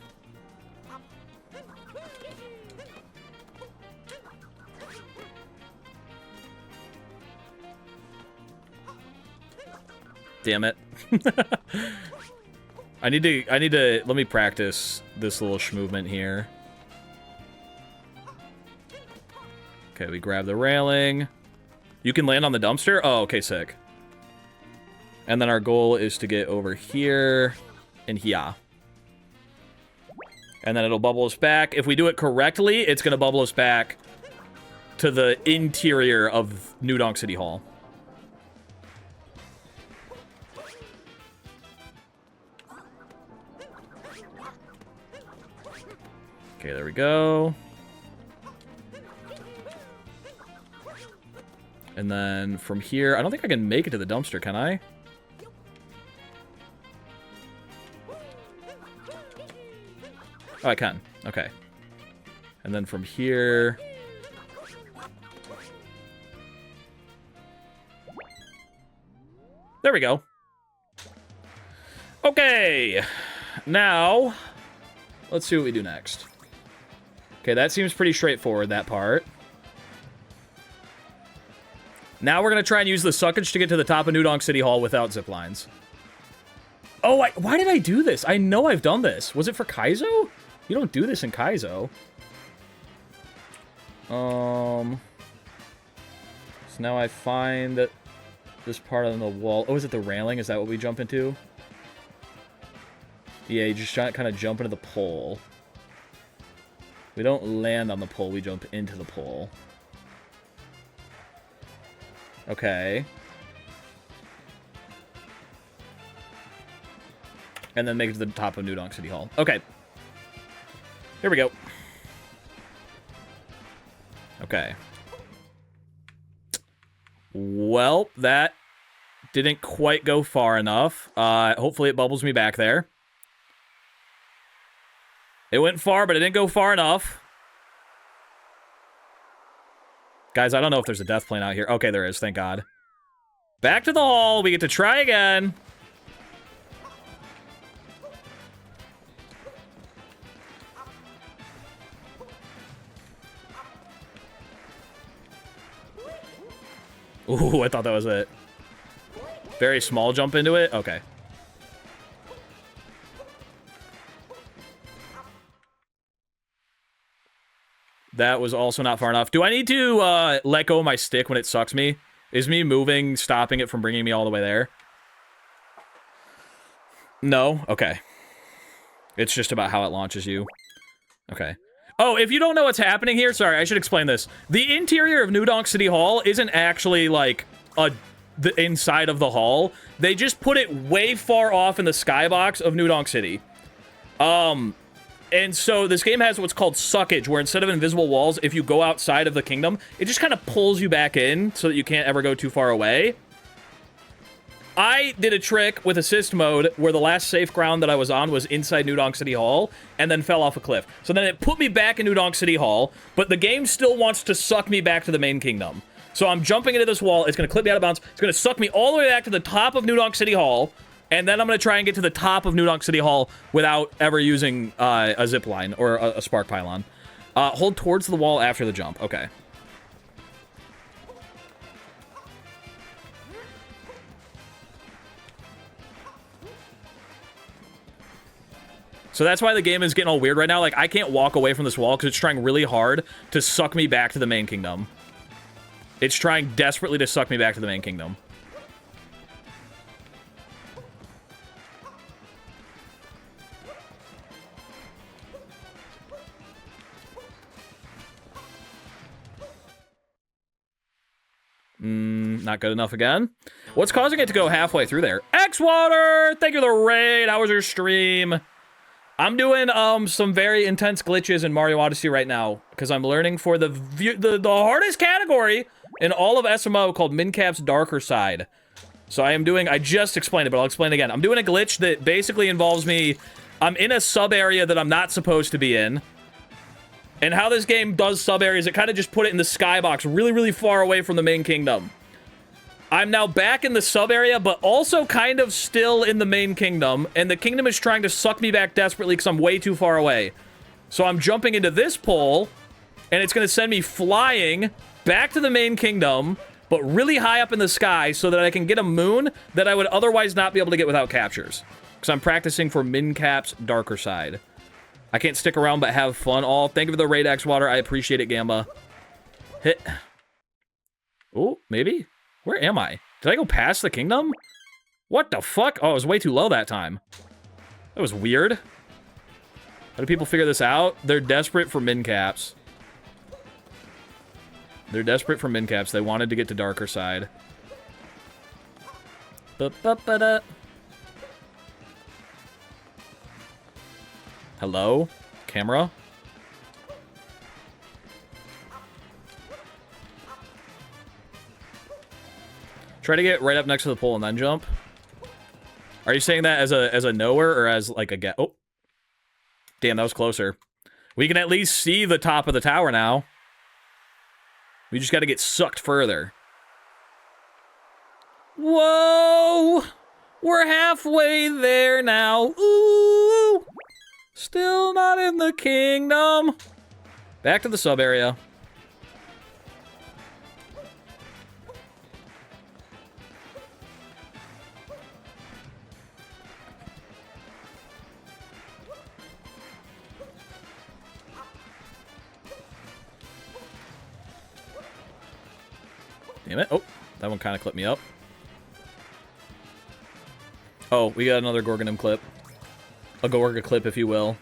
Damn it. I need to, let me practice this little movement here. Okay, we grab the railing. You can land on the dumpster? Oh, okay, sick. And then our goal is to get over here and here. And then it'll bubble us back. If we do it correctly, it's going to bubble us back to the interior of New Donk City Hall. Okay, there we go. And then from here, I don't think I can make it to the dumpster, can I? Oh, I can. Okay. And then from here... There we go. Okay. Now, let's see what we do next. Okay, that seems pretty straightforward, that part. Now we're going to try and use the suckage to get to the top of New Donk City Hall without zip lines. Oh, why did I do this? I know I've done this. Was it for Kaizo? You don't do this in Kaizo. So now I find that this part on the wall... Oh, is it the railing? Is that what we jump into? Yeah, you just kind of jump into the pole. We don't land on the pole, we jump into the pole. Okay. And then make it to the top of New Donk City Hall. Okay. Here we go. Okay. Well, that didn't quite go far enough. Hopefully it bubbles me back there. It went far, but it didn't go far enough. Guys, I don't know if there's a death plane out here. Okay, there is, thank God. Back to the hall. We get to try again. Ooh, I thought that was it. Very small jump into it? Okay. That was also not far enough. Do I need to let go of my stick when it sucks me? Is me moving stopping it from bringing me all the way there? No? Okay. It's just about how it launches you. Okay. Oh, if you don't know what's happening here, sorry, I should explain this. The interior of New Donk City Hall isn't actually, like, the inside of the hall. They just put it way far off in the skybox of New Donk City. And so this game has what's called suckage, where instead of invisible walls, if you go outside of the kingdom, it just kind of pulls you back in so that you can't ever go too far away. I did a trick with assist mode where the last safe ground that I was on was inside New Donk City Hall and then fell off a cliff. So then it put me back in New Donk City Hall, but the game still wants to suck me back to the main kingdom. So I'm jumping into this wall. It's going to clip me out of bounds. It's going to suck me all the way back to the top of New Donk City Hall. And then I'm going to try and get to the top of New Donk City Hall without ever using a zip line or a spark pylon. Hold towards the wall after the jump. Okay. So that's why the game is getting all weird right now. Like, I can't walk away from this wall because it's trying really hard to suck me back to the main kingdom. It's trying desperately to suck me back to the main kingdom. Not good enough again. What's causing it to go halfway through there? X-Water! Thank you for the raid. How was your stream? I'm doing some very intense glitches in Mario Odyssey right now because I'm learning for the hardest category in all of SMO called Mincap's Darker Side. So I just explained it, but I'll explain it again. I'm doing a glitch that basically involves me, I'm in a sub area that I'm not supposed to be in. And how this game does sub areas, it kind of just put it in the skybox really, really far away from the main kingdom. I'm now back in the sub area, but also kind of still in the main kingdom. And the kingdom is trying to suck me back desperately because I'm way too far away. So I'm jumping into this pole, and it's going to send me flying back to the main kingdom, but really high up in the sky so that I can get a moon that I would otherwise not be able to get without captures. Because I'm practicing for Mincap's darker side. I can't stick around but have fun. Oh, thank you for the Raid X water. I appreciate it, Gamba. Hit. Oh, maybe? Where am I? Did I go past the kingdom? What the fuck? Oh, it was way too low that time. That was weird. How do people figure this out? They're desperate for Mincaps. They're desperate for Mincaps. They wanted to get to darker side. Ba-ba-ba-da. Hello? Camera? Try to get right up next to the pole and then jump. Are you saying that as a knower or as like a get? Oh. Damn, that was closer. We can at least see the top of the tower now. We just got to get sucked further. Whoa! We're halfway there now. Ooh! Still not in the kingdom. Back to the sub area. Damn it. Oh, that one kind of clipped me up. Oh, we got another Gorgonum clip. A Gorga clip, if you will.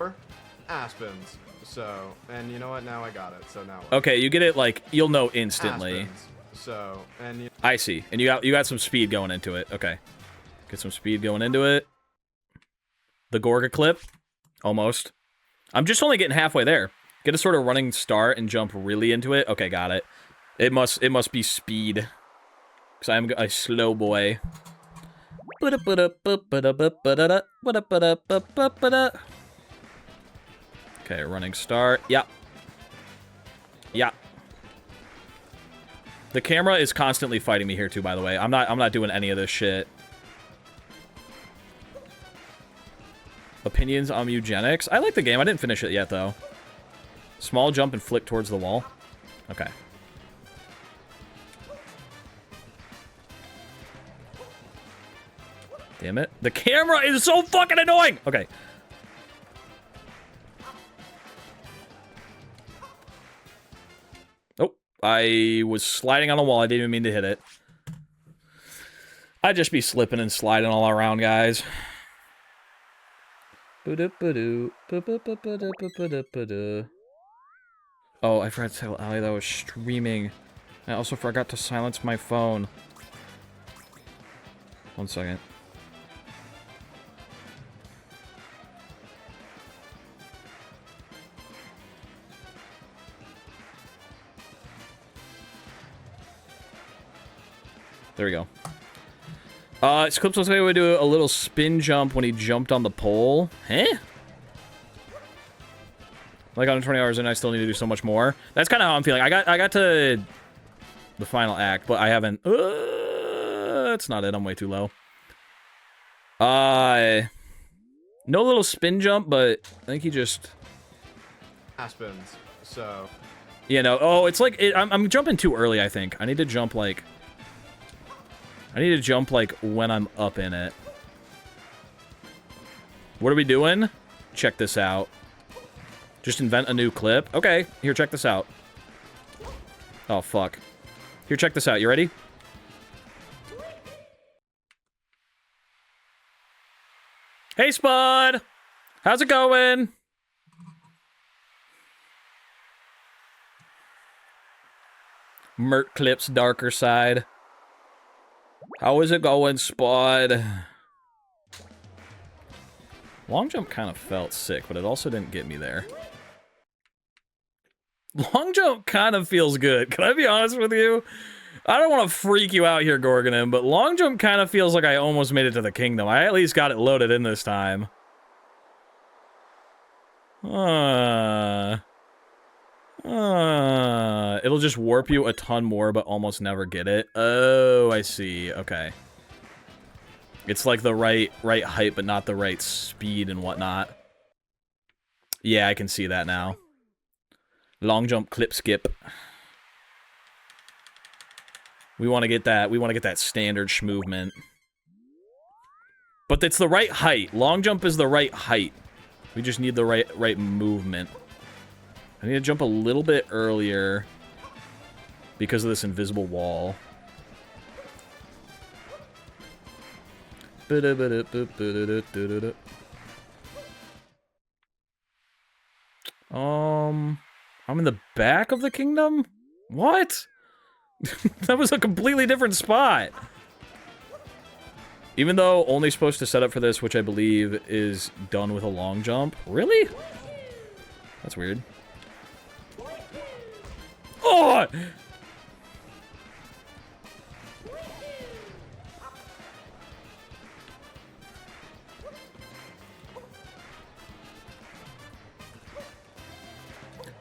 Aspens. So, and you know what? Now I got it. So now what? Okay, you get it, like, you'll know instantly. Aspens. So, and you... I see. And you got some speed going into it. Okay. Get some speed going into it. The Gorga clip. Almost. I'm just only getting halfway there. Get a sort of running start and jump really into it. Okay, got it. It must be speed. Because I'm a slow boy. Okay, running start. Yeah. Yeah. The camera is constantly fighting me here too, by the way. I'm not doing any of this shit. Opinions on eugenics? I like the game. I didn't finish it yet though. Small jump and flick towards the wall. Okay. Damn it. The camera is so fucking annoying! Okay. Oh, I was sliding on a wall. I didn't even mean to hit it. I'd just be slipping and sliding all around, guys. Oh, I forgot to tell Ali that I was streaming. I also forgot to silence my phone. 1 second. There we go. Clips looks like we would do a little spin jump when he jumped on the pole. Huh? Like 120 hours in, I still need to do so much more. That's kind of how I'm feeling. I got to the final act, but I haven't. That's not it. I'm way too low. No little spin jump, but I think he just... Aspens. So... You know, oh, it's like... I'm jumping too early, I think. I need to jump, like... when I'm up in it. What are we doing? Check this out. Just invent a new clip. Okay, here, check this out. Oh, fuck. Here, check this out. You ready? Hey, Spud! How's it going? Mert clips darker side. How is it going, Spud? Long jump kind of felt sick, but it also didn't get me there. Long jump kind of feels good. Can I be honest with you? I don't want to freak you out here, Gorgonim, but long jump kind of feels like I almost made it to the kingdom. I at least got it loaded in this time. It'll just warp you a ton more, but almost never get it. Oh, I see. Okay. It's like the right height, but not the right speed and whatnot. Yeah, I can see that now. Long jump, clip, skip. We want to get that. We want to get that standard movement. But it's the right height. Long jump is the right height. We just need the right movement. I need to jump a little bit earlier because of this invisible wall. I'm in the back of the kingdom? What? That was a completely different spot. Even though only supposed to set up for this, which I believe is done with a long jump. Really? That's weird. Oh!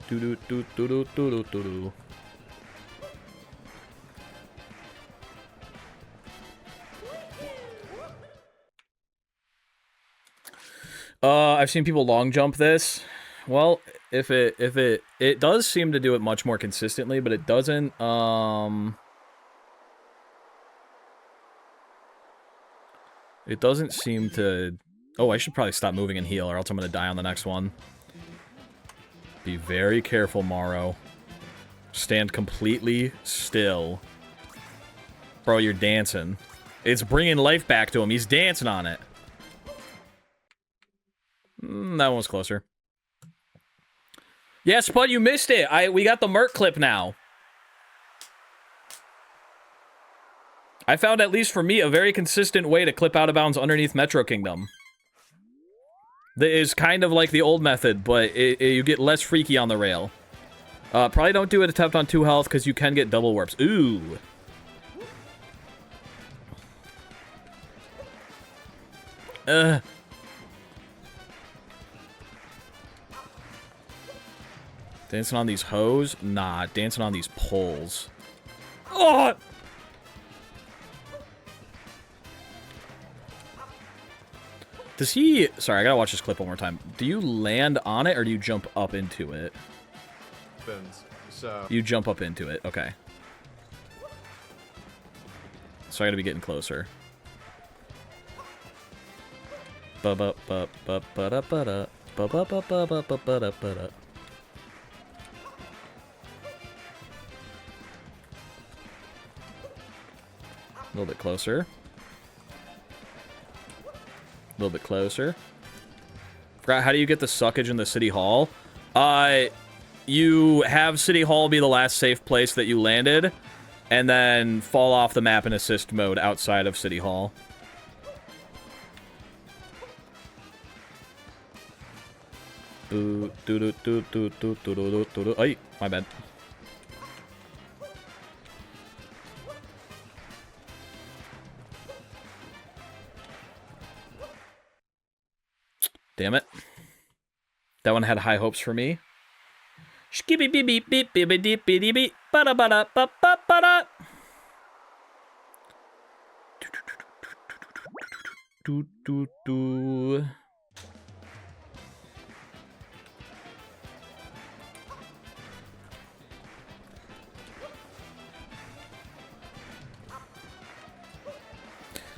Do-do-do-do-do-do-do-do. I've seen people long jump this. Well, it does seem to do it much more consistently, but it doesn't, it doesn't seem to... Oh, I should probably stop moving and heal, or else I'm gonna die on the next one. Be very careful, Morrow. Stand completely still. Bro, you're dancing. It's bringing life back to him. He's dancing on it. That one was closer. Yeah, Spud, you missed it. We got the Mert clip now. I found, at least for me, a very consistent way to clip out of bounds underneath Metro Kingdom. That is kind of like the old method, but you get less freaky on the rail. Probably don't do it attempt on 2 health, because you can get double warps. Ooh. Dancing on these hoes? Nah, dancing on these poles. Oh! Does he... Sorry, I gotta watch this clip one more time. Do you land on it, or do you jump up into it? Depends. So... You jump up into it. Okay. So I gotta be getting closer. Ba-ba-ba-ba-ba-da-ba-da. Ba-ba-ba-ba-ba-ba-da-ba-da. A little bit closer. A little bit closer. Forgot, how do you get the suckage in the City Hall? You have City Hall be the last safe place that you landed, and then fall off the map in assist mode outside of City Hall. Ay, my bad. Damn it. That one had high hopes for me. Skibby beep beep beep beep beep beep beep beep bada bada ba ba bada. Do do do.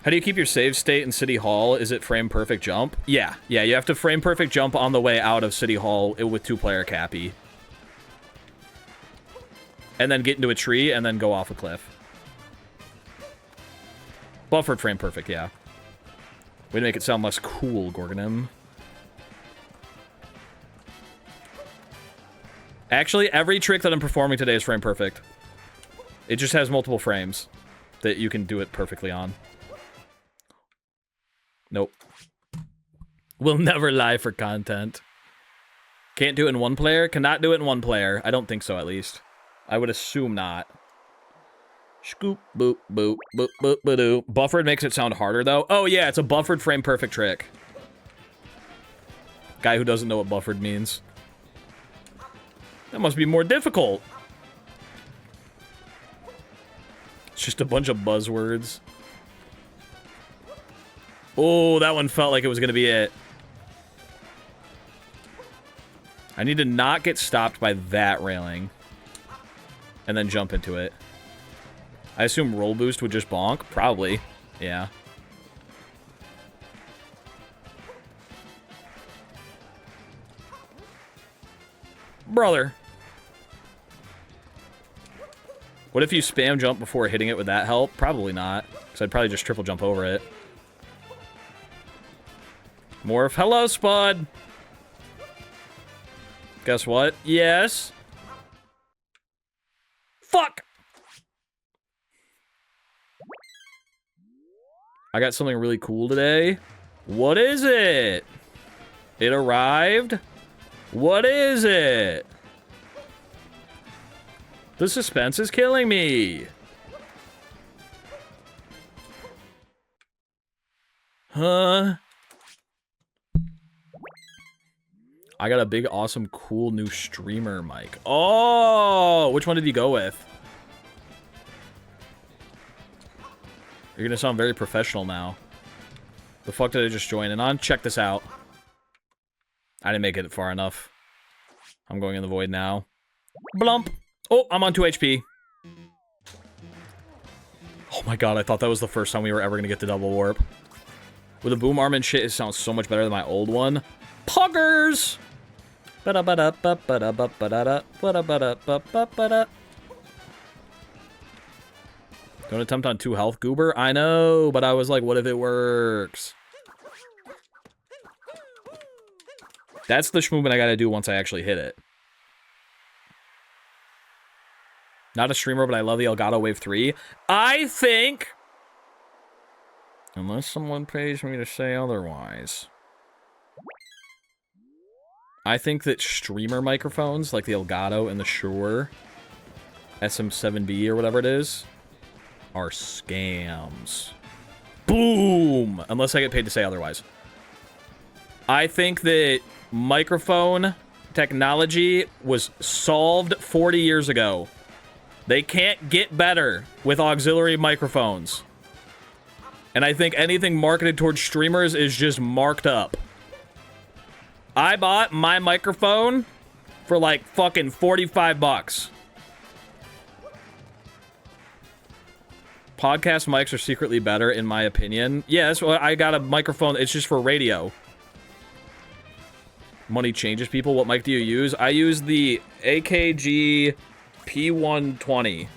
How do you keep your save state in City Hall? Is it frame perfect jump? Yeah, you have to frame perfect jump on the way out of City Hall with 2-player Cappy. And then get into a tree and then go off a cliff. Buffered frame perfect, yeah. Way to make it sound less cool, Gorgonim. Actually, every trick that I'm performing today is frame perfect. It just has multiple frames that you can do it perfectly on. Nope. Will never lie for content. Can't do it in 1-player? Cannot do it in 1-player. I don't think so, at least. I would assume not. Scoop, boop, boop, boop, boop, boop. Buffered makes it sound harder, though. Oh, yeah, it's a buffered frame perfect trick. Guy who doesn't know what buffered means. That must be more difficult. It's just a bunch of buzzwords. Oh, that one felt like it was going to be it. I need to not get stopped by that railing. And then jump into it. I assume roll boost would just bonk? Probably. Yeah. Brother. What if you spam jump before hitting it? Would that help? Probably not. Because I'd probably just triple jump over it. Morph. Hello, Spud. Guess what? Yes. Fuck! I got something really cool today. What is it? It arrived? What is it? The suspense is killing me. Huh? I got a big, awesome, cool new streamer mic. Oh! Which one did you go with? You're gonna sound very professional now. The fuck did I just join in on? Check this out. I didn't make it far enough. I'm going in the void now. Blump! Oh, I'm on 2 HP. Oh my god, I thought that was the first time we were ever gonna get the double warp. With a boom arm and shit, it sounds so much better than my old one. Puggers! Don't attempt on 2 health, Goober. I know, but I was like, what if it works? That's the movement I gotta do once I actually hit it. Not a streamer, but I love the Elgato Wave 3. I think... Unless someone pays me to say otherwise. I think that streamer microphones, like the Elgato and the Shure SM7B or whatever it is, are scams. Boom! Unless I get paid to say otherwise. I think that microphone technology was solved 40 years ago. They can't get better with auxiliary microphones. And I think anything marketed towards streamers is just marked up. I bought my microphone for like fucking 45 bucks. Podcast mics are secretly better, in my opinion. Yeah, that's why I got a microphone. It's just for radio. Money changes people. What mic do you use? I use the AKG P120.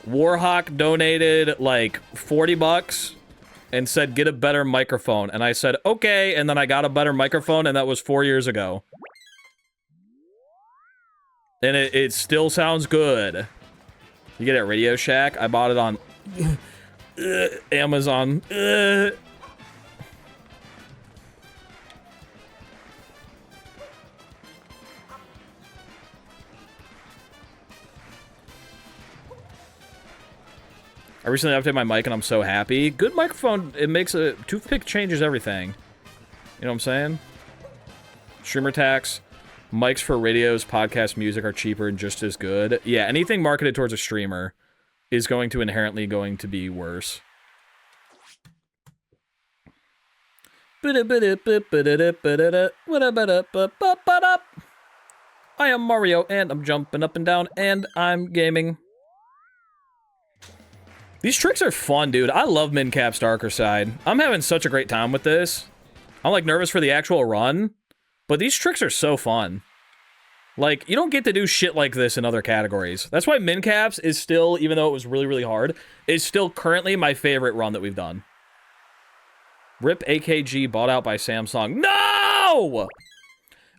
Warhawk donated like 40 bucks and said, get a better microphone. And I said, okay. And then I got a better microphone, and that was 4 years ago. And it still sounds good. You get it at Radio Shack. I bought it on Amazon. I recently updated my mic and I'm so happy. Good microphone, it makes a... Toothpick changes everything. You know what I'm saying? Streamer tax. Mics for radios, podcast, music are cheaper and just as good. Yeah, anything marketed towards a streamer is going to inherently be worse. I am Mario and I'm jumping up and down and I'm gaming. These tricks are fun, dude. I love Mincap's darker side. I'm having such a great time with this. I'm like nervous for the actual run, but these tricks are so fun. Like, you don't get to do shit like this in other categories. That's why Mincaps is still, even though it was really, really hard, is still currently my favorite run that we've done. RIP AKG bought out by Samsung. No!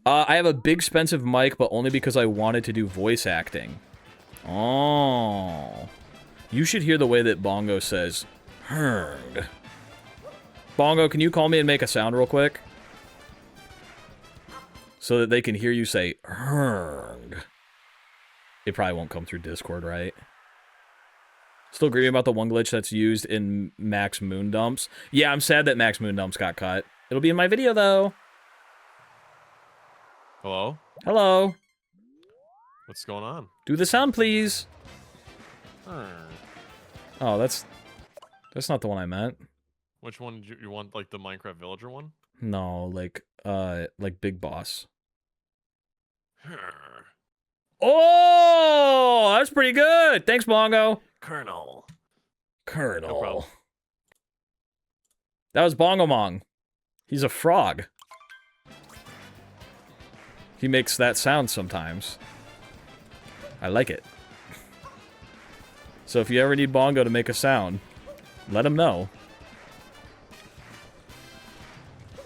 I have a big expensive mic, but only because I wanted to do voice acting. Oh... You should hear the way that Bongo says, "Herg." Bongo, can you call me and make a sound real quick? So that they can hear you say, "Herg." It probably won't come through Discord, right? Still grieving about the one glitch that's used in Max Moon Dumps. Yeah, I'm sad that Max Moon Dumps got cut. It'll be in my video, though. Hello? Hello. What's going on? Do the sound, please. Oh, that's not the one I meant. Which one did you want, like the Minecraft villager one? No, like Big Boss. Oh, that's pretty good. Thanks, Bongo. Colonel. Colonel. No problem. That was Bongo Mong. He's a frog. He makes that sound sometimes. I like it. So if you ever need Bongo to make a sound, let him know.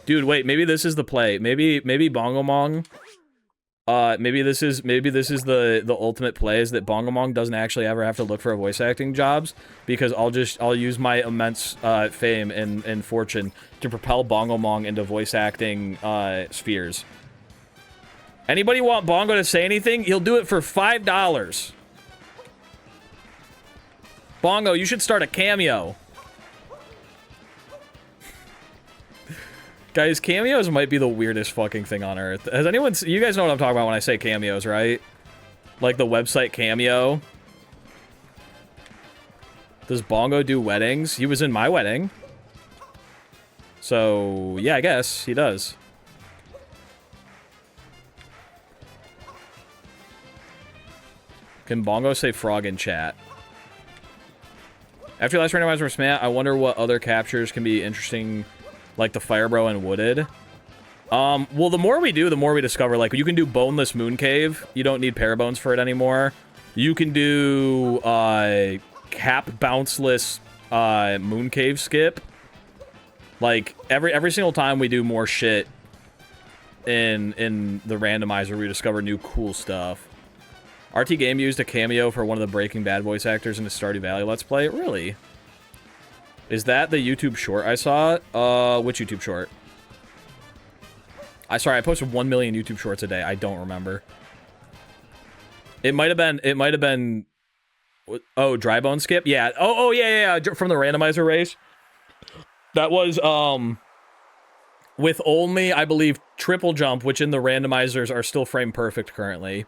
Dude, wait, maybe this is the play. Maybe Bongo Mong. Maybe this is the ultimate play, is that Bongo Mong doesn't actually ever have to look for voice acting jobs, because I'll use my immense fame and fortune to propel Bongo Mong into voice acting spheres. Anybody want Bongo to say anything? He'll do it for $5. Bongo, you should start a cameo. Guys, cameos might be the weirdest fucking thing on earth. Has anyone... You guys know what I'm talking about when I say cameos, right? Like the website Cameo. Does Bongo do weddings? He was in my wedding. So, yeah, I guess he does. Can Bongo say frog in chat? After your last randomizer from Smat, I wonder what other captures can be interesting, like the Firebro and Wooded. Well, the more we do, the more we discover. Like, you can do Boneless Moon Cave. You don't need Parabones for it anymore. You can do, Cap Bounceless, Moon Cave Skip. Like, every single time we do more shit in the randomizer, we discover new cool stuff. RT Game used a cameo for one of the Breaking Bad voice actors in the Stardew Valley Let's Play. Really? Is that the YouTube short I saw? Which YouTube short? Sorry, I posted 1 million YouTube shorts a day. I don't remember. It might have been... Oh, Dry Bone Skip? Yeah. Oh, yeah. From the randomizer race. That was, with only, I believe, triple jump, which in the randomizers are still frame perfect currently.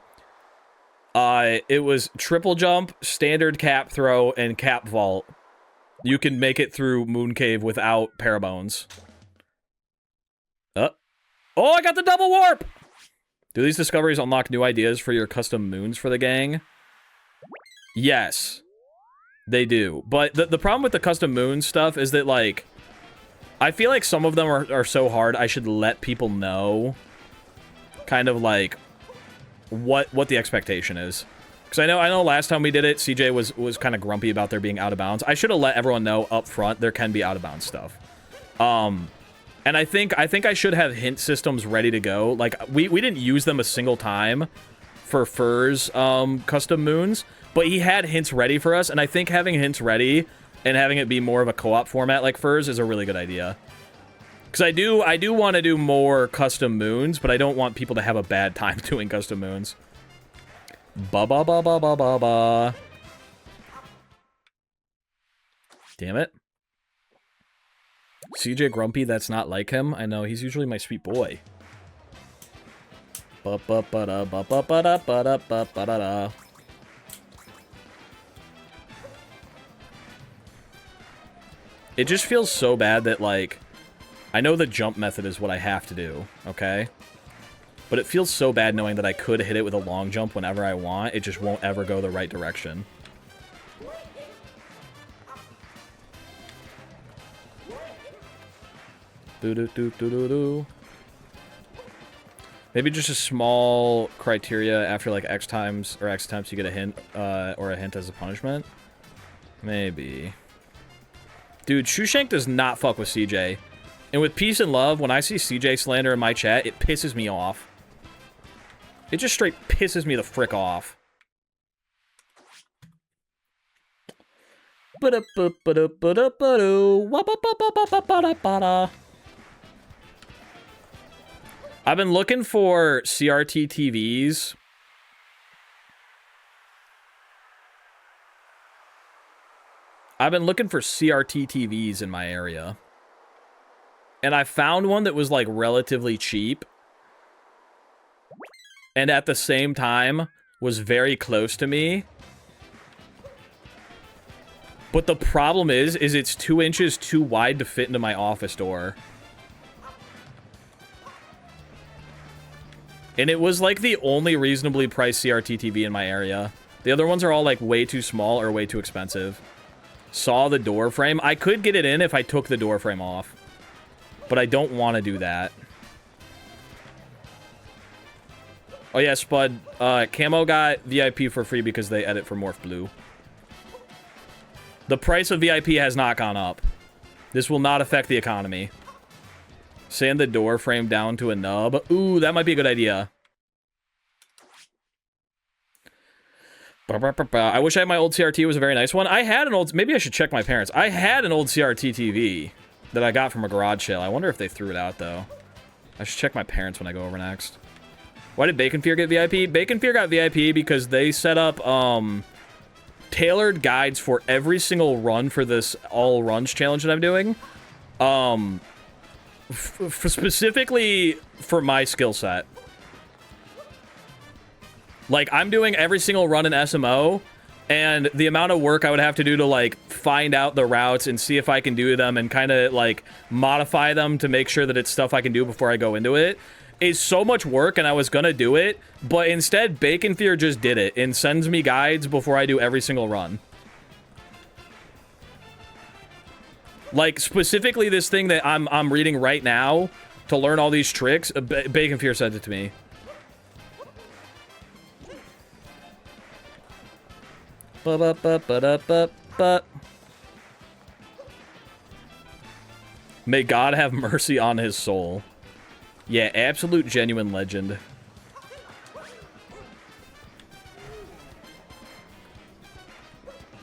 It was triple jump, standard cap throw, and cap vault. You can make it through Moon Cave without Parabones. Oh, I got the double warp! Do these discoveries unlock new ideas for your custom moons for the gang? Yes. They do. But the problem with the custom moon stuff is that, like, I feel like some of them are so hard, I should let people know kind of, like, what the expectation is. Because I know last time we did it, CJ was kind of grumpy about there being out of bounds. I should have let everyone know up front there can be out of bounds stuff. And I think I should have hint systems ready to go. Like, we didn't use them a single time for Fur's custom moons, but he had hints ready for us, and I think having hints ready and having it be more of a co-op format like Fur's is a really good idea. Because I do want to do more custom moons, but I don't want people to have a bad time doing custom moons. Ba-ba-ba-ba-ba-ba-ba. Damn it. CJ Grumpy, that's not like him. I know, he's usually my sweet boy. Ba-ba-ba-da-ba-ba-ba-da-ba-da-ba-da-da. It just feels so bad that, like, I know the jump method is what I have to do, okay? But it feels so bad knowing that I could hit it with a long jump whenever I want. It just won't ever go the right direction. Do-do-do-do-do-do. Maybe just a small criteria after, like, X times you get a hint, or a hint as a punishment. Maybe. Dude, Shoeshank does not fuck with CJ. And with peace and love, when I see CJ slander in my chat, it pisses me off. It just straight pisses me the frick off. I've been looking for CRT TVs. I've been looking for CRT TVs in my area. And I found one that was, like, relatively cheap. And at the same time, was very close to me. But the problem is it's 2 inches too wide to fit into my office door. And it was, like, the only reasonably priced CRT TV in my area. The other ones are all, like, way too small or way too expensive. Saw the door frame. I could get it in if I took the door frame off. But I don't want to do that. Oh, yeah, Spud. Camo got VIP for free because they edit for Morph Blue. The price of VIP has not gone up. This will not affect the economy. Sand the door frame down to a nub. Ooh, that might be a good idea. I wish I had my old CRT. It was a very nice one. I had an old... Maybe I should check my parents. I had an old CRT TV that I got from a garage sale. I wonder if they threw it out, though. I should check my parents when I go over next. Why did Bacon Fear get VIP? Bacon Fear got VIP because they set up tailored guides for every single run for this all runs challenge that I'm doing. Specifically for my skill set. Like, I'm doing every single run in SMO, and the amount of work I would have to do to, like, find out the routes and see if I can do them and kind of, like, modify them to make sure that it's stuff I can do before I go into it is so much work, and I was gonna do it, but instead, Bacon Fear just did it and sends me guides before I do every single run. Like, specifically this thing that I'm reading right now to learn all these tricks, Bacon Fear sent it to me. May God have mercy on his soul. Yeah, absolute genuine legend.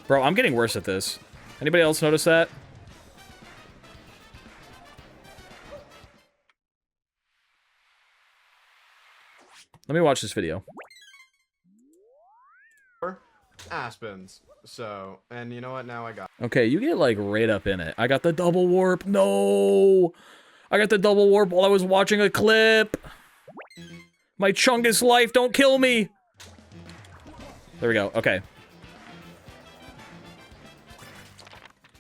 Bro, I'm getting worse at this. Anybody else notice that? Let me watch this video. Aspens. So, and you know what? Now I got... Okay, you get, like, right up in it. I got the double warp. No! I got the double warp while I was watching a clip. My Chungus life, don't kill me! There we go. Okay.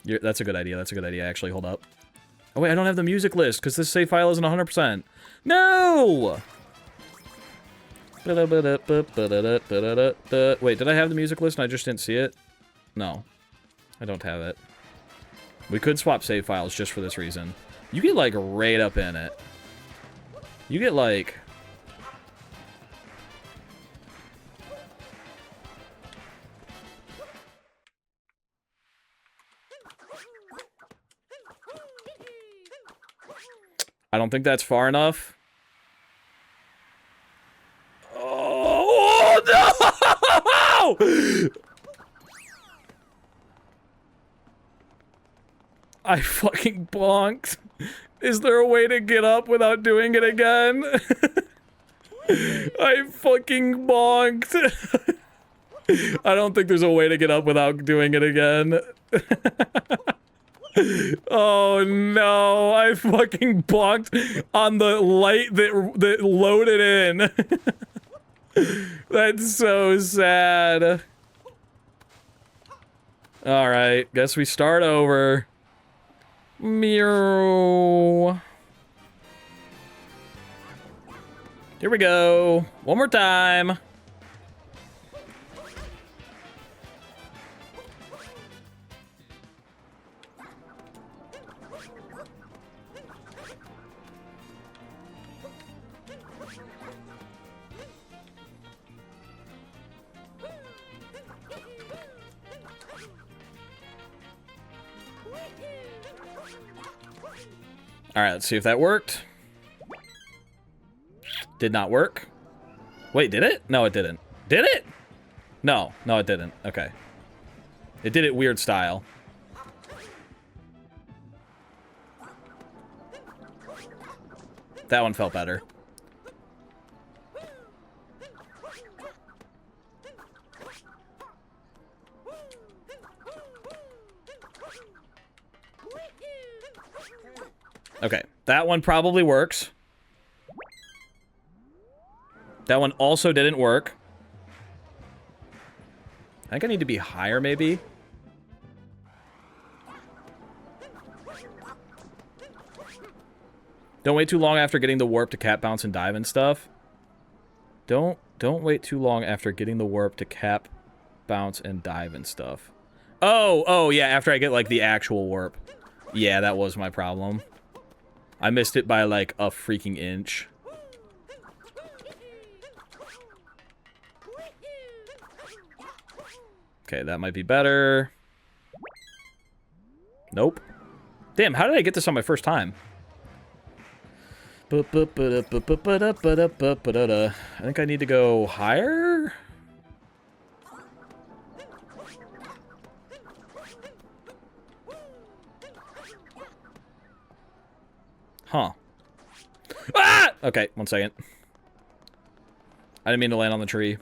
That's a good idea. That's a good idea, actually. Hold up. Oh, wait, I don't have the music list, because this save file isn't 100%. No! Wait, did I have the music list and I just didn't see it? No. I don't have it. We could swap save files just for this reason. You get, like, right up in it. You get, like... I don't think that's far enough. Oh, no! I fucking bonked. Is there a way to get up without doing it again? I fucking bonked. I don't think there's a way to get up without doing it again. Oh no, I fucking bonked on the light that loaded in. That's so sad. Alright, guess we start over. Meow. Here we go. One more time. Alright, let's see if that worked. Did not work. Wait, did it? No, it didn't. Did it? No, it didn't. Okay. It did it weird style. That one felt better. Okay, that one probably works. That one also didn't work. I think I need to be higher, maybe. Don't wait too long after getting the warp to cap, bounce, and dive and stuff. Don't wait too long after getting the warp to cap, bounce, and dive and stuff. Oh, yeah, after I get, like, the actual warp. Yeah, that was my problem. I missed it by, like, a freaking inch. Okay, that might be better. Nope. Damn, how did I get this on my first time? I think I need to go higher? Huh. Ah! Okay, 1 second. I didn't mean to land on the tree.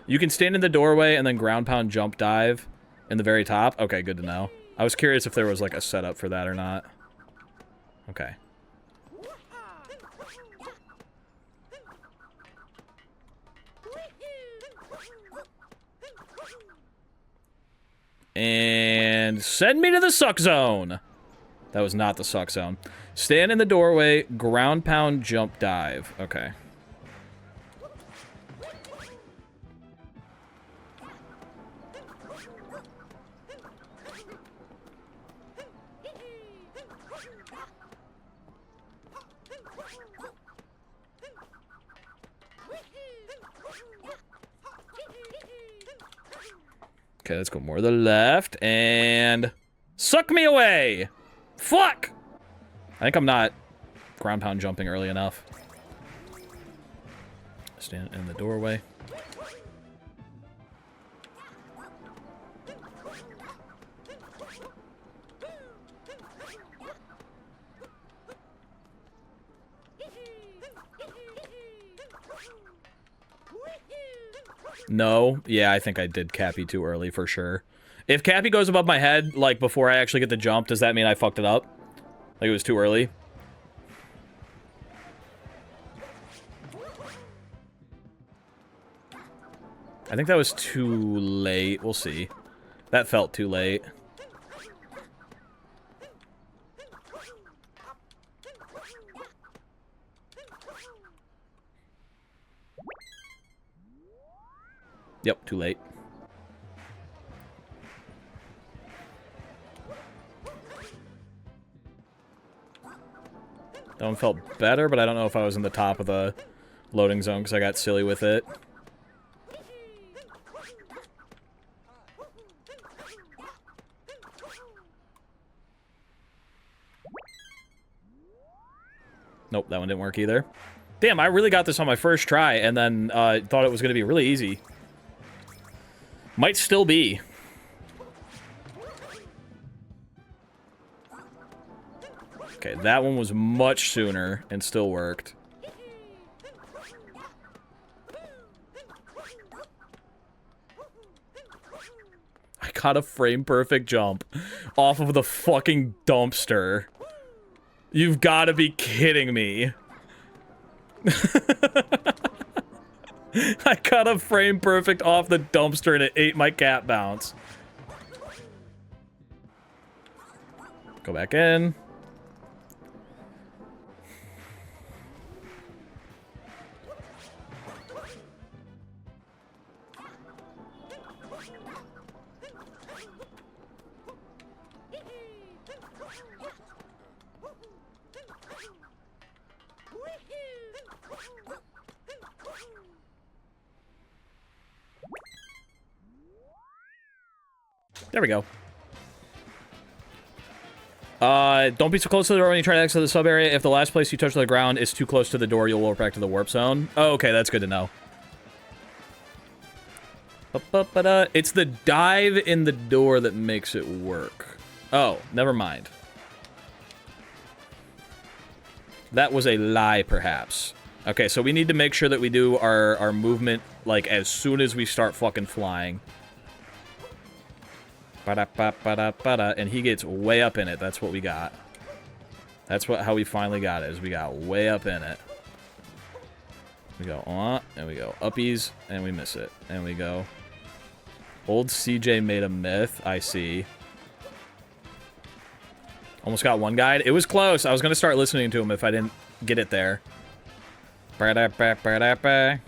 You can stand in the doorway and then ground pound jump dive in the very top. Okay, good to know. I was curious if there was like a setup for that or not. Okay. And send me to the suck zone. That was not the suck zone. Stand in the doorway, ground pound, jump, dive. Okay. Okay, let's go more to the left, and suck me away! Fuck! I think I'm not ground pound jumping early enough. Stand in the doorway. No. Yeah, I think I did Cappy too early for sure. If Cappy goes above my head, like, before I actually get the jump, does that mean I fucked it up? Like, it was too early? I think that was too late. We'll see. That felt too late. Yep, too late. That one felt better, but I don't know if I was in the top of the loading zone because I got silly with it. Nope, that one didn't work either. Damn, I really got this on my first try and then thought it was going to be really easy. Might still be. Okay, that one was much sooner and still worked. I got a frame perfect jump off of the fucking dumpster. You've got to be kidding me. I got a frame perfect off the dumpster and it ate my cat bounce. Go back in. There we go. Don't be so close to the door when you try to exit the sub area. If the last place you touch the ground is too close to the door, you'll warp back to the warp zone. Oh, okay, that's good to know. It's the dive in the door that makes it work. Oh, never mind. That was a lie, perhaps. Okay, so we need to make sure that we do our movement, like, as soon as we start fucking flying. Ba-da-ba-ba-da-ba-da, and he gets way up in it. That's what we got. That's how we finally got it, is we got way up in it. We go, and we go uppies, and we miss it. And we go. Old CJ made a myth, I see. Almost got one guide. It was close. I was going to start listening to him if I didn't get it there. Ba-da-ba-ba-da-ba.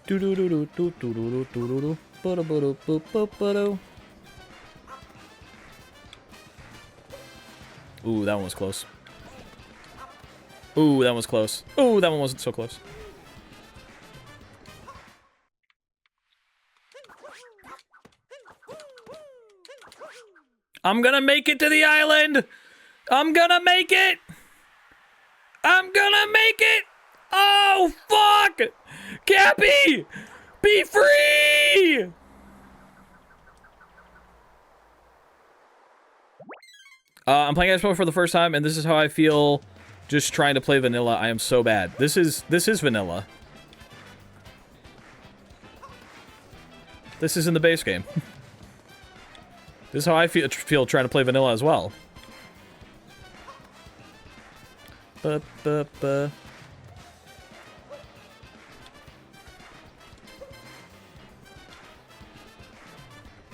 Do-do-do-do-do-do-do-do-do-do. Ba-da-ba-da-ba-ba-ba-da. Ooh, that one was close. Ooh, that one was close. Ooh, that one wasn't so close. I'm gonna make it to the island! I'm gonna make it! I'm gonna make it! Oh, fuck! Cappy! Be free! I'm playing Xbox for the first time, and this is how I feel just trying to play vanilla. I am so bad. This is vanilla. This is in the base game. This is how I feel trying to play vanilla as well. Ba-ba-ba.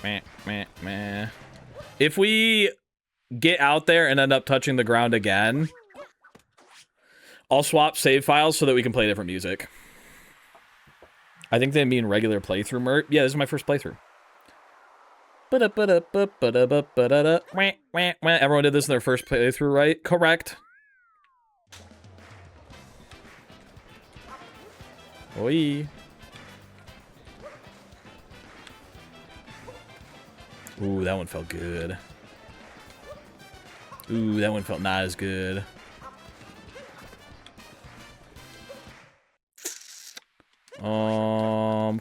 Meh, meh, meh. If we get out there and end up touching the ground again, I'll swap save files so that we can play different music. I think they mean regular playthrough, Mert. Yeah, this is my first playthrough. Everyone did this in their first playthrough, right? Correct. Oi. Ooh, that one felt good. Ooh, that one felt not as good.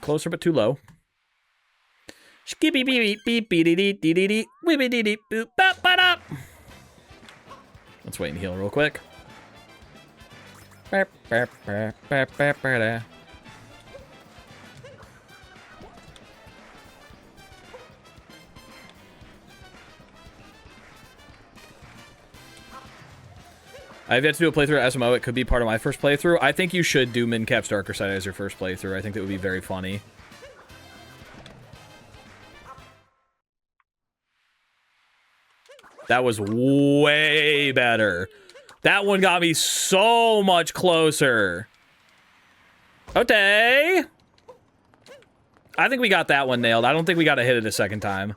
Closer but too low. Let's wait and heal real quick. I've yet to do a playthrough at SMO. It could be part of my first playthrough. I think you should do Mincap's Darker Side as your first playthrough. I think that would be very funny. That was way better. That one got me so much closer. Okay. I think we got that one nailed. I don't think we got to hit it a second time.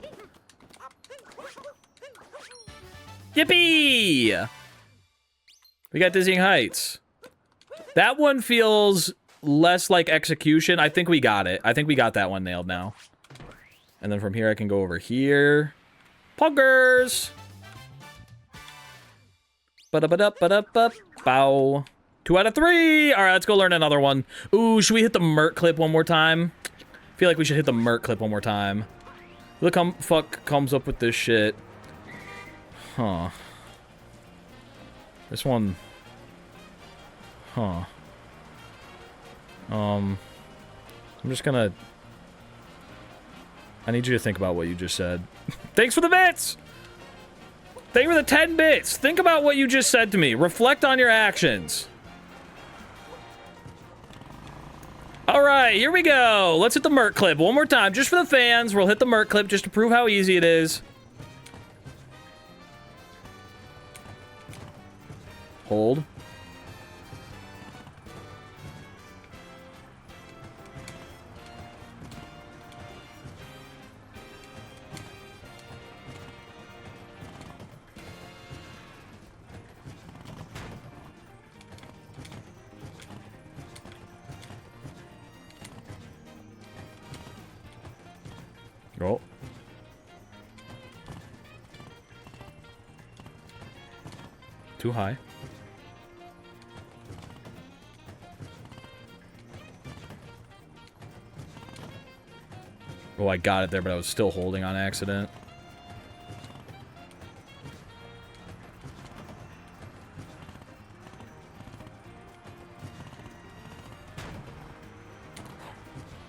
Yippee! We got Dizzying Heights. That one feels less like execution. I think we got it. I think we got that one nailed now. And then from here, I can go over here. Puggers! Ba-da-ba-da-ba-da-ba-bow. 2 out of 3! Alright, let's go learn another one. Ooh, should we hit the mert clip one more time? I feel like we should hit the mert clip one more time. Look how fuck comes up with this shit. Huh. This one... Huh. I'm just gonna... I need you to think about what you just said. Thanks for the bits! Thank you for the 10 bits! Think about what you just said to me. Reflect on your actions. Alright, here we go. Let's hit the mert clip one more time. Just for the fans, we'll hit the mert clip just to prove how easy it is. Hold. Roll. Too high. Oh, I got it there, but I was still holding on accident.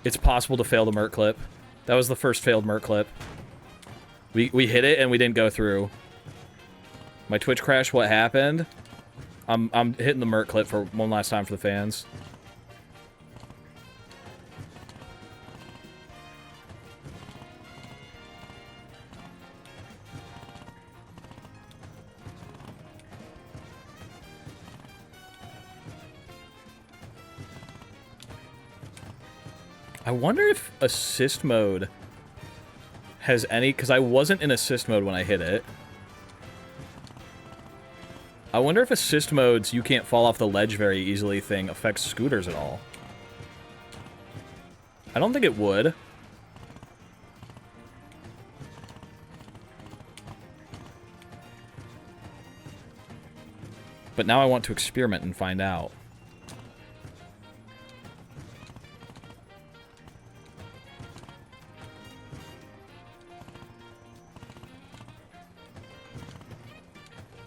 It's possible to fail the mert clip. That was the first failed mert clip. We hit it and we didn't go through. My Twitch crashed. What happened? I'm hitting the mert clip for one last time for the fans. I wonder if assist mode has any, because I wasn't in assist mode when I hit it. I wonder if assist mode's you can't fall off the ledge very easily thing affects scooters at all. I don't think it would. But now I want to experiment and find out.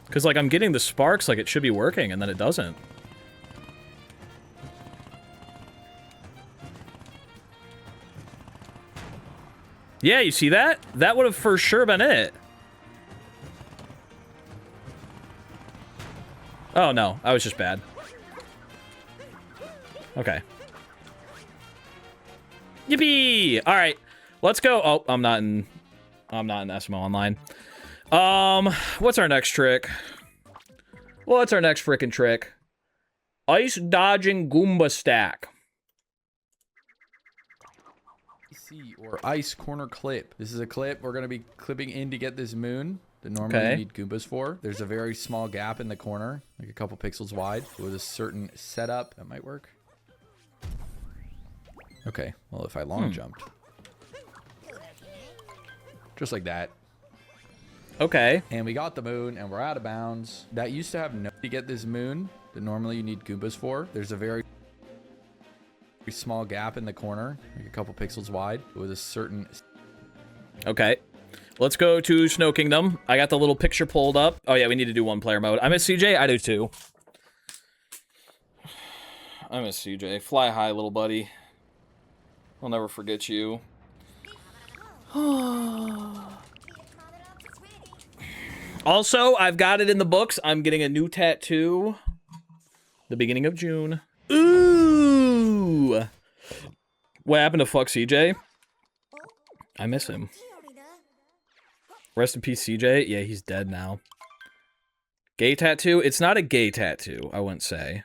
Because, like, I'm getting the sparks like it should be working, and then it doesn't. Yeah, you see that? That would have for sure been it. Oh, no. I was just bad. Okay. Yippee! Alright. Let's go. Oh, I'm not in SMO Online. What's our next trick? What's our next frickin' trick? Ice dodging Goomba stack. Or ice corner clip. This is a clip we're going to be clipping in to get this moon that normally you need Goombas for. There's a very small gap in the corner, like a couple pixels wide, with a certain setup. That might work. Okay, well, if I long jumped. Just like that. Okay. And we got the moon, and we're out of bounds. That used to have no... To get this moon that normally you need Goombas for, there's a very small gap in the corner, like a couple pixels wide, with a certain... Okay. Let's go to Snow Kingdom. I got the little picture pulled up. Oh, yeah, we need to do one player mode. I miss CJ. I do, too. I miss CJ. Fly high, little buddy. I'll never forget you. Also, I've got it in the books. I'm getting a new tattoo the beginning of June. Ooh! What happened to fuck CJ? I miss him. Rest in peace, CJ. Yeah, he's dead now. Gay tattoo? It's not a gay tattoo, I wouldn't say.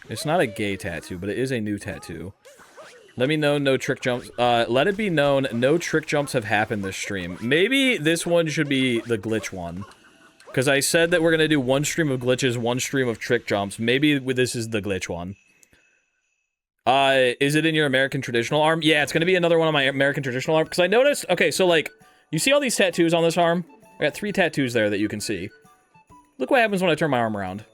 It's not a gay tattoo, but it is a new tattoo. Let me know no trick jumps. Let it be known no trick jumps have happened this stream. Maybe this one should be the glitch one. Because I said that we're going to do one stream of glitches, one stream of trick jumps. Maybe this is the glitch one. Is it in your American traditional arm? Yeah, it's going to be another one on my American traditional arm. Because I noticed... Okay, so, like, you see all these tattoos on this arm? I got 3 tattoos there that you can see. Look what happens when I turn my arm around.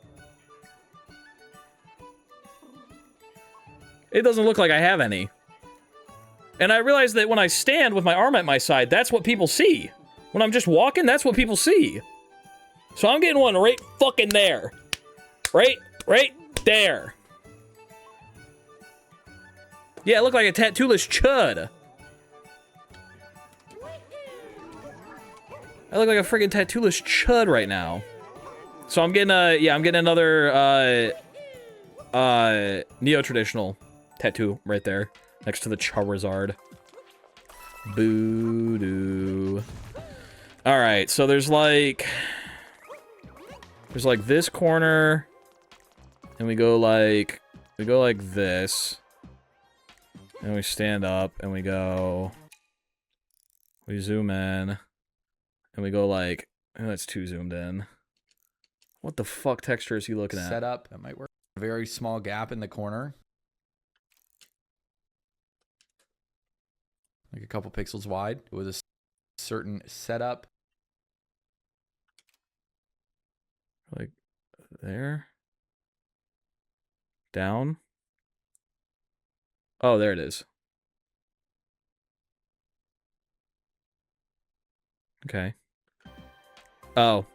It doesn't look like I have any. And I realized that when I stand with my arm at my side, that's what people see. When I'm just walking, that's what people see. So I'm getting one right fucking there. Right there. Yeah, I look like a tattooless chud. I look like a friggin' tattooless chud right now. So I'm getting I'm getting another neo-traditional tattoo right there next to the Charizard. Boo-doo. Alright, so there's like this corner, and we go like this, and we stand up, and we zoom in, and we go like, oh, that's too zoomed in. What the fuck texture is he looking at? Setup, that might work. A very small gap in the corner. Like a couple pixels wide, with a certain setup. Like there. Down. Oh, there it is. Okay. Oh.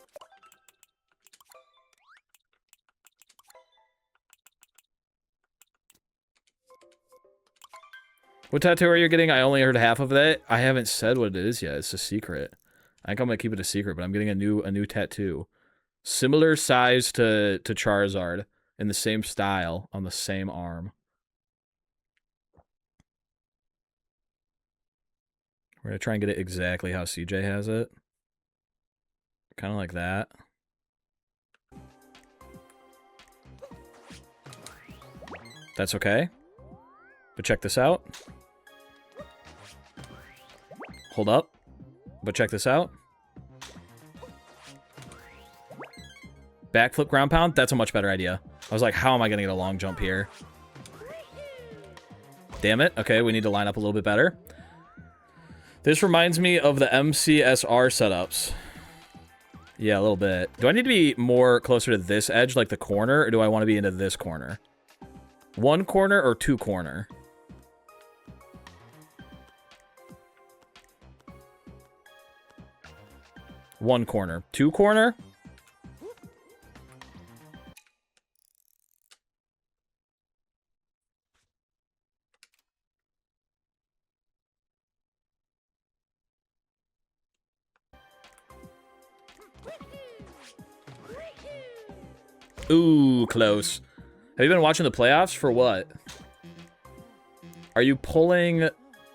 What tattoo are you getting? I only heard half of that. I haven't said what it is yet. It's a secret. I think I'm gonna keep it a secret, but I'm getting a new tattoo. Similar size to Charizard, in the same style, on the same arm. We're gonna try and get it exactly how CJ has it. Kind of like that. That's okay. But check this out. Hold up. But check this out. Backflip ground pound? That's a much better idea. I was like, how am I going to get a long jump here? Damn it. Okay, we need to line up a little bit better. This reminds me of the MCSR setups. Yeah, a little bit. Do I need to be more closer to this edge, like the corner, or do I want to be into this corner? One corner or two corner? One corner. Two corner? Ooh, close. Have you been watching the playoffs for what? Are you pulling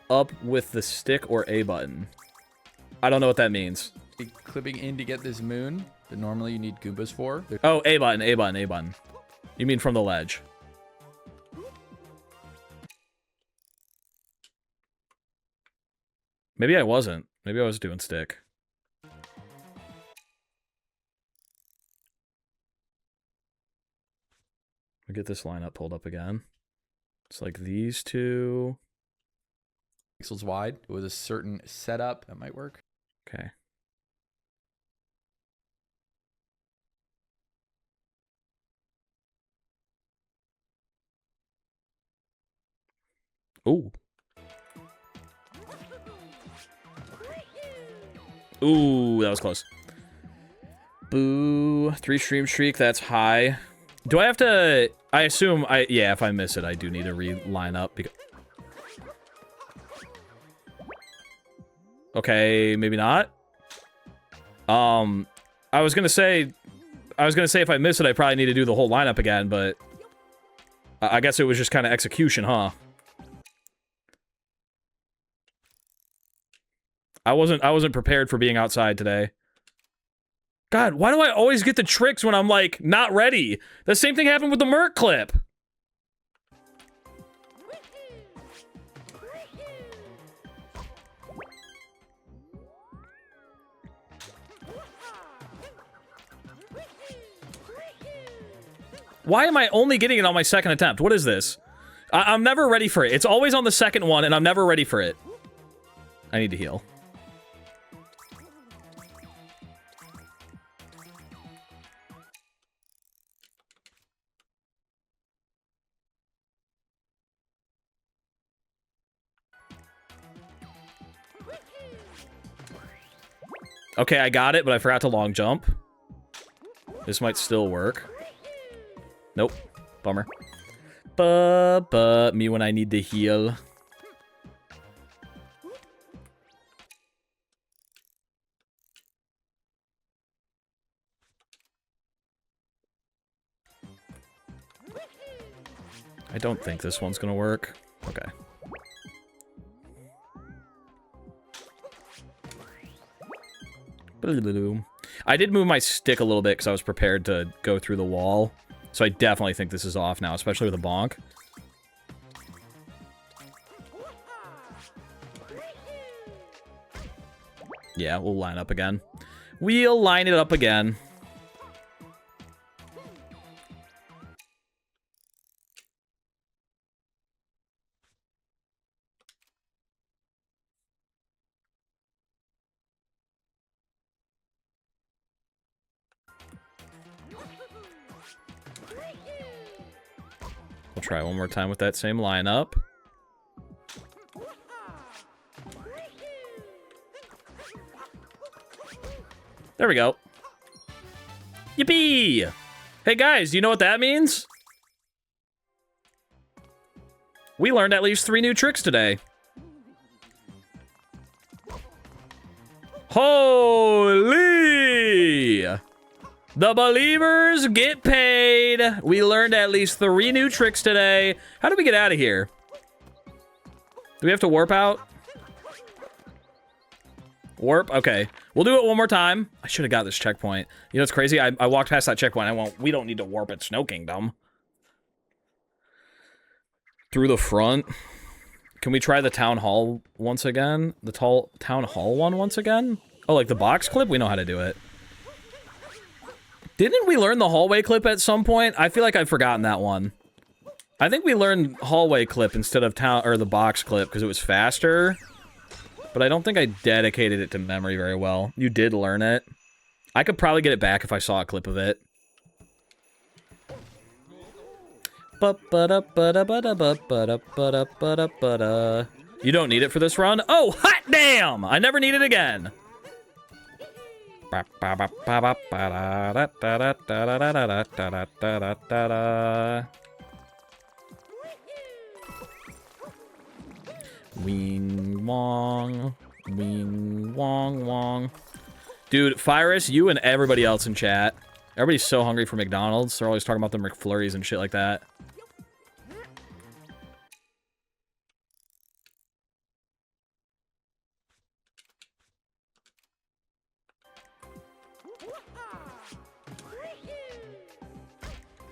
up with the stick or A button? I don't know what that means. Clipping in to get this moon that normally you need Goombas for. Oh, A button, A button, A button. You mean from the ledge. Maybe I wasn't. Maybe I was doing stick. I'll get this lineup pulled up again. It's like these two. Pixels wide with a certain setup. That might work. Okay. Ooh. Ooh, that was close. Boo. 3 stream streak, that's high. Do I have to... I assume yeah, if I miss it, I do need to re-line up. Because... Okay, maybe not. I was gonna say if I miss it, I probably need to do the whole lineup again, but... I guess it was just kind of execution, huh? I wasn't prepared for being outside today. God, why do I always get the tricks when I'm, like, not ready? The same thing happened with the Mert clip. Why am I only getting it on my second attempt? What is this? I'm never ready for it. It's always on the second one, and I'm never ready for it. I need to heal. Okay, I got it, but I forgot to long jump. This might still work. Nope. Bummer. Me when I need to heal. I don't think this one's gonna work. Okay. I did move my stick a little bit because I was prepared to go through the wall. So I definitely think this is off now, especially with a bonk. Yeah, we'll line up again. We'll line it up again. We'll try one more time with that same lineup. There we go. Yippee! Hey guys, do you know what that means? We learned at least 3 new tricks today. Holy! The believers get paid. We learned at least 3 new tricks today. How do we get out of here? Do we have to warp out? Warp? Okay. We'll do it one more time. I should have got this checkpoint. You know what's crazy? I walked past that checkpoint. We don't need to warp at Snow Kingdom. Through the front. Can we try the town hall once again? The town hall one once again? Oh, like the box clip? We know how to do it. Didn't we learn the hallway clip at some point? I feel like I've forgotten that one. I think we learned hallway clip instead of the box clip because it was faster. But I don't think I dedicated it to memory very well. You did learn it. I could probably get it back if I saw a clip of it. You don't need it for this run? Oh, hot damn! I never need it again. Wing wong. Wing wong wong. Dude, Fyrus, you and everybody else in chat. Everybody's so hungry for McDonald's. They're always talking about the McFlurries and shit like that.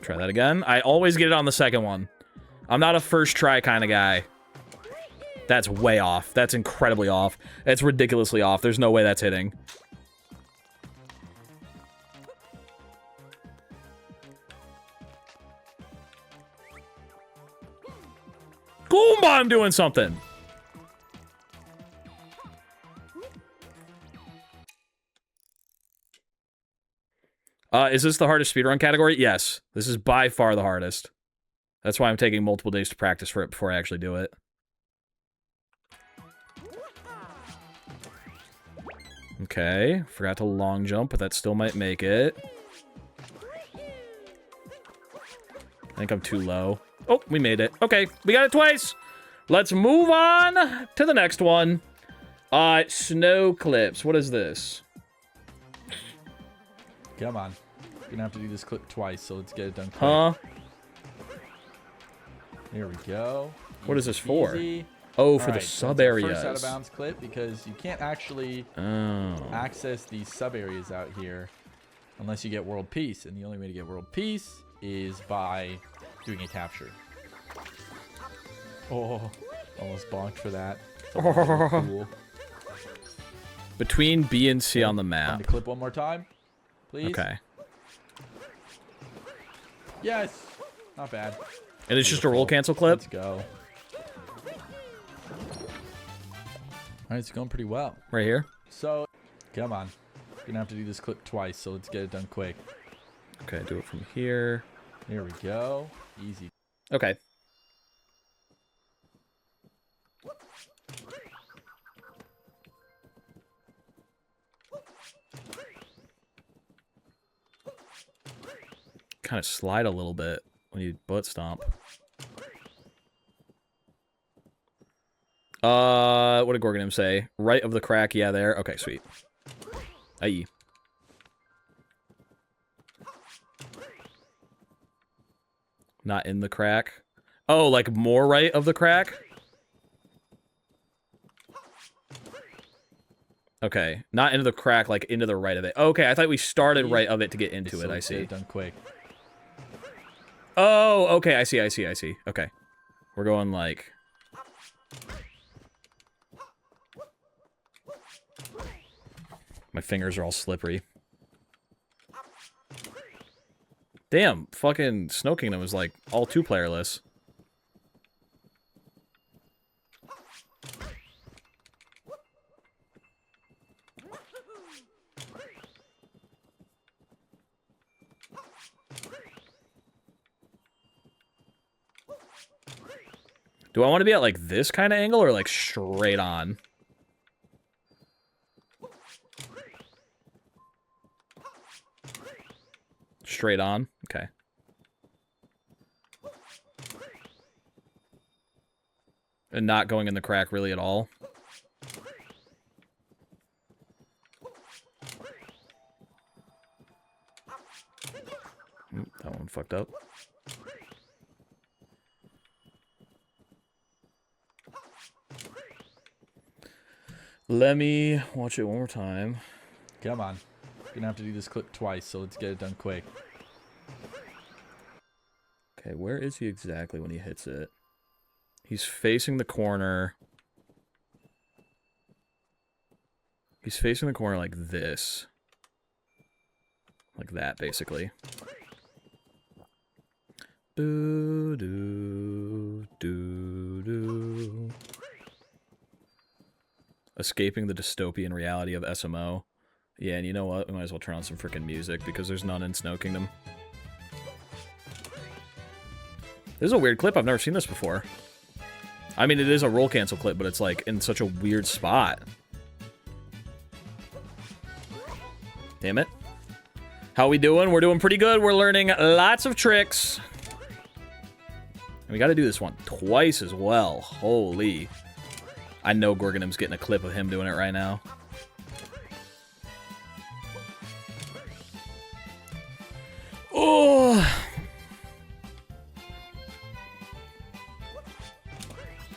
Try that again. I always get it on the second one. I'm not a first try kind of guy. That's way off. That's incredibly off. It's ridiculously off. There's no way that's hitting. Goomba, I'm doing something. Is this the hardest speedrun category? Yes. This is by far the hardest. That's why I'm taking multiple days to practice for it before I actually do it. Okay. Forgot to long jump, but that still might make it. I think I'm too low. Oh, we made it. Okay, we got it twice. Let's move on to the next one. Snow clips. What is this? Come on. You're gonna have to do this clip twice, so let's get it done quick. Huh? Here we go. What is this for? Easy. Oh, for All the right, sub that's our areas. First out of bounds clip because you can't actually access these sub areas out here unless you get world peace, and the only way to get world peace is by doing a capture. Oh, almost bonked for that. Cool. Between B and C on the Find map. the clip one more time, please. Okay. Yes, not bad. And it's just a roll cancel clip? Let's go. All right, it's going pretty well. Right here? So, come on. You're gonna have to do this clip twice, so let's get it done quick. Okay, do it from here. Here we go. Easy. Okay. Kind of slide a little bit when you butt stomp. What did Gorgonim say? Right of the crack, yeah, there. Okay, sweet. Aye. Not in the crack. Oh, like more right of the crack? Okay, not into the crack, like into the right of it. Okay, I thought we started right of it to get into it. I see. Get it done quick. Oh, okay, I see. Okay. We're going like... My fingers are all slippery. Damn, fucking Snow Kingdom is like all two-playerless. Do I want to be at like this kind of angle or like straight on? Straight on? Okay. And not going in the crack really at all. That one fucked up. Let me watch it one more time. Come on. We're gonna have to do this clip twice, so let's get it done quick. Okay, where is he exactly when he hits it? He's facing the corner. He's facing the corner like this. Like that, basically. Doo doo doo doo. Escaping the dystopian reality of SMO. Yeah, and you know what? We might as well turn on some freaking music because there's none in Snow Kingdom. This is a weird clip. I've never seen this before. I mean, it is a roll cancel clip, but it's like in such a weird spot. Damn it. How we doing? We're doing pretty good. We're learning lots of tricks. And we got to do this one twice as well. Holy. I know Gorgonim's getting a clip of him doing it right now. Oh.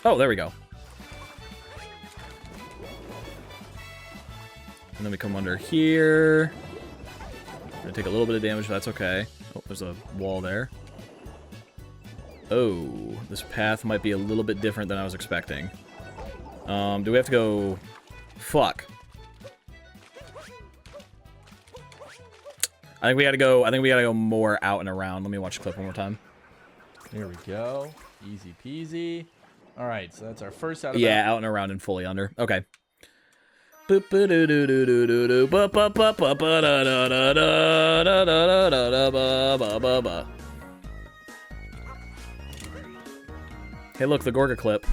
Oh, there we go. And then we come under here. We're gonna take a little bit of damage, but that's okay. Oh, there's a wall there. Oh, this path might be a little bit different than I was expecting. Do we have to go... Fuck. I think we gotta go more out and around. Let me watch the clip one more time. Here we go. Easy peasy. All right, so that's our first out of Yeah, out and around and fully under. Okay. Hey, look, the Gorga clip.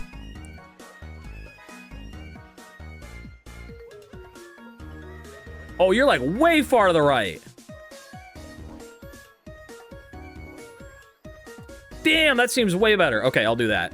Oh, you're like way far to the right. Damn, that seems way better. Okay, I'll do that.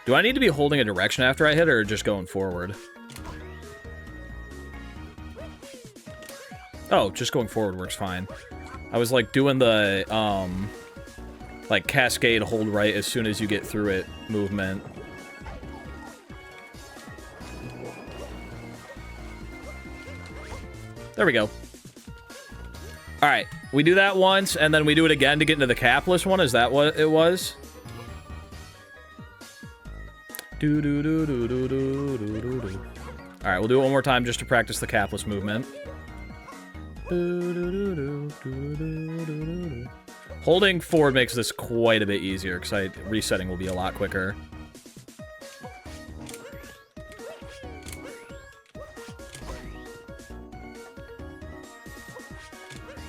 Do I need to be holding a direction after I hit, or just going forward? Oh, just going forward works fine. I was like doing the, like cascade hold right as soon as you get through it movement. There we go. Alright, we do that once, and then we do it again to get into the capless one? Is that what it was? Alright, we'll do it one more time just to practice the capless movement. Holding forward makes this quite a bit easier, because resetting will be a lot quicker.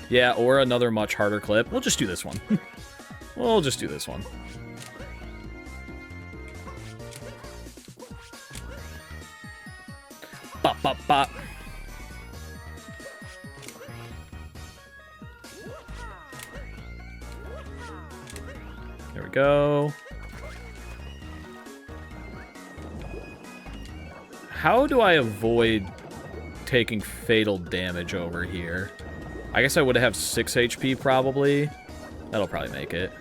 Yeah, or another much harder clip. We'll just do this one. We'll just do this one. Bop, bop, bop. There we go. How do I avoid taking fatal damage over here? I guess I would have 6 HP probably. That'll probably make it.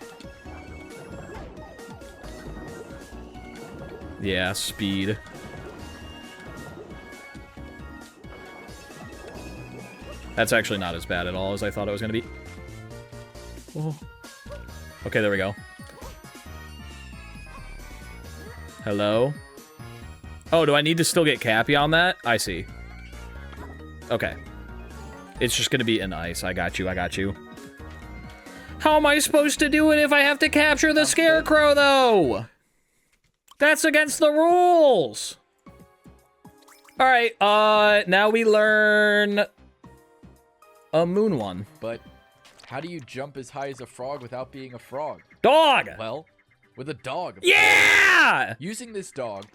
Yeah, speed. That's actually not as bad at all as I thought it was going to be. Oh. Okay, there we go. Hello? Oh, do I need to still get Cappy on that? I see. Okay. It's just going to be in ice. I got you. I got you. How am I supposed to do it if I have to capture the scarecrow, though? That's against the rules. All right, now we learn a moon one. But how do you jump as high as a frog without being a frog? Dog! Well, with a dog. Yeah! Using this dog,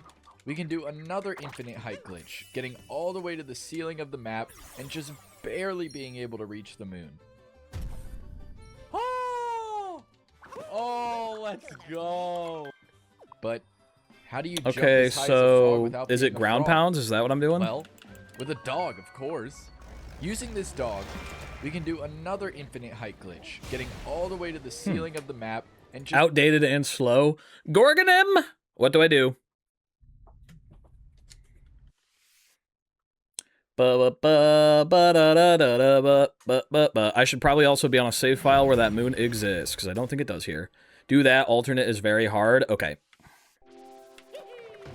we can do another infinite height glitch, getting all the way to the ceiling of the map and just barely being able to reach the moon. Oh, let's go. But how do you jump Okay, as high as a frog so without is being it a ground frog? pounds? Is that what I'm doing? Well, with a dog, of course. Using this dog, we can do another infinite height glitch, getting all the way to the ceiling of the map and just Outdated and slow. Gorgonim! What do I do? I should probably also be on a save file where that moon exists, because I don't think it does here. Do that. Alternate is very hard. Okay.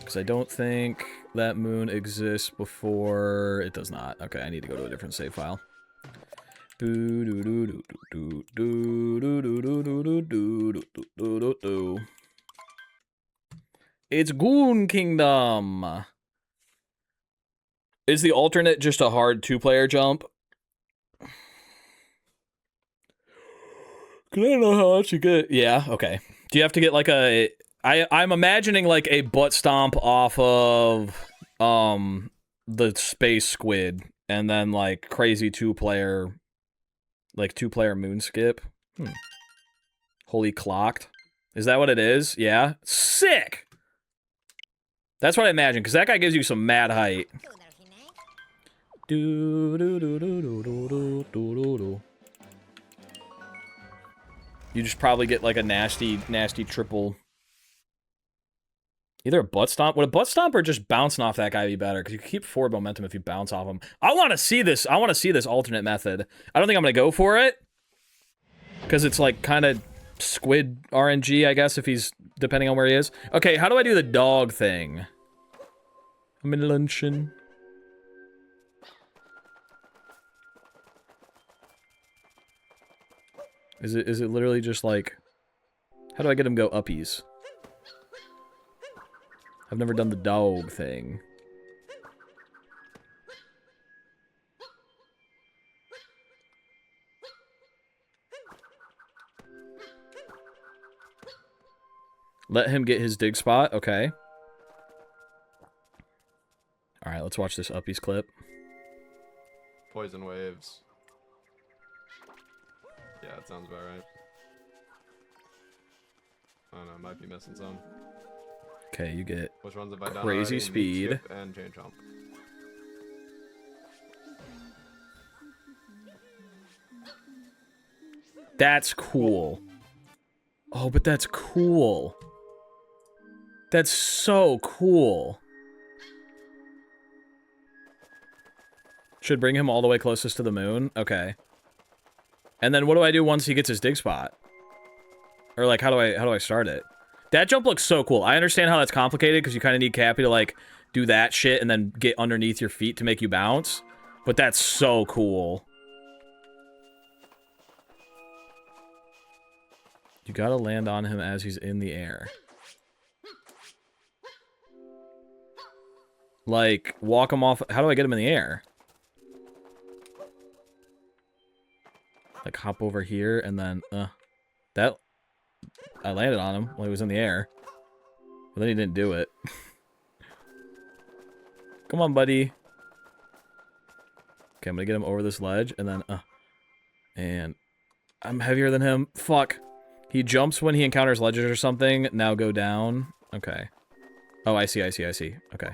Because I don't think that moon exists before... It does not. Okay, I need to go to a different save file. It's Goon Kingdom. Is the alternate just a hard two-player jump? Cause I don't know how else you get. Yeah, okay. Do you have to get like a... I'm imagining like a butt stomp off of the space squid and then like crazy two-player moon skip. Holy clocked. Is that what it is? Yeah. Sick! That's what I imagine, because that guy gives you some mad height. You just probably get like a nasty triple. Either a butt stomp. Would a butt stomp or just bouncing off that guy be better? Because you can keep forward momentum if you bounce off him. I want to see this. I want to see this alternate method. I don't think I'm going to go for it. Because it's like kind of squid RNG, I guess, if he's depending on where he is. Okay, how do I do the dog thing? I'm in luncheon. Is it literally just like... How do I get him go uppies? I've never done the dog thing. Let him get his dig spot. Okay. Alright, let's watch this uppies clip. Poison waves. Yeah, it sounds about right. I don't know, might be missing some. Okay, you get Which ones have I done crazy already? speed. Skip and chain jump. That's cool. Oh, but that's cool. That's so cool. Should bring him all the way closest to the moon? Okay. And then what do I do once he gets his dig spot? Or like, how do I start it? That jump looks so cool. I understand how that's complicated because you kind of need Cappy to like do that shit and then get underneath your feet to make you bounce. But that's so cool. You gotta land on him as he's in the air. Like, walk him off. How do I get him in the air? Like, hop over here and then, that... I landed on him while he was in the air. But then he didn't do it. Come on, buddy. Okay, I'm gonna get him over this ledge and then, and I'm heavier than him. Fuck. He jumps when he encounters ledges or something. Now go down. Okay. Oh, I see. Okay.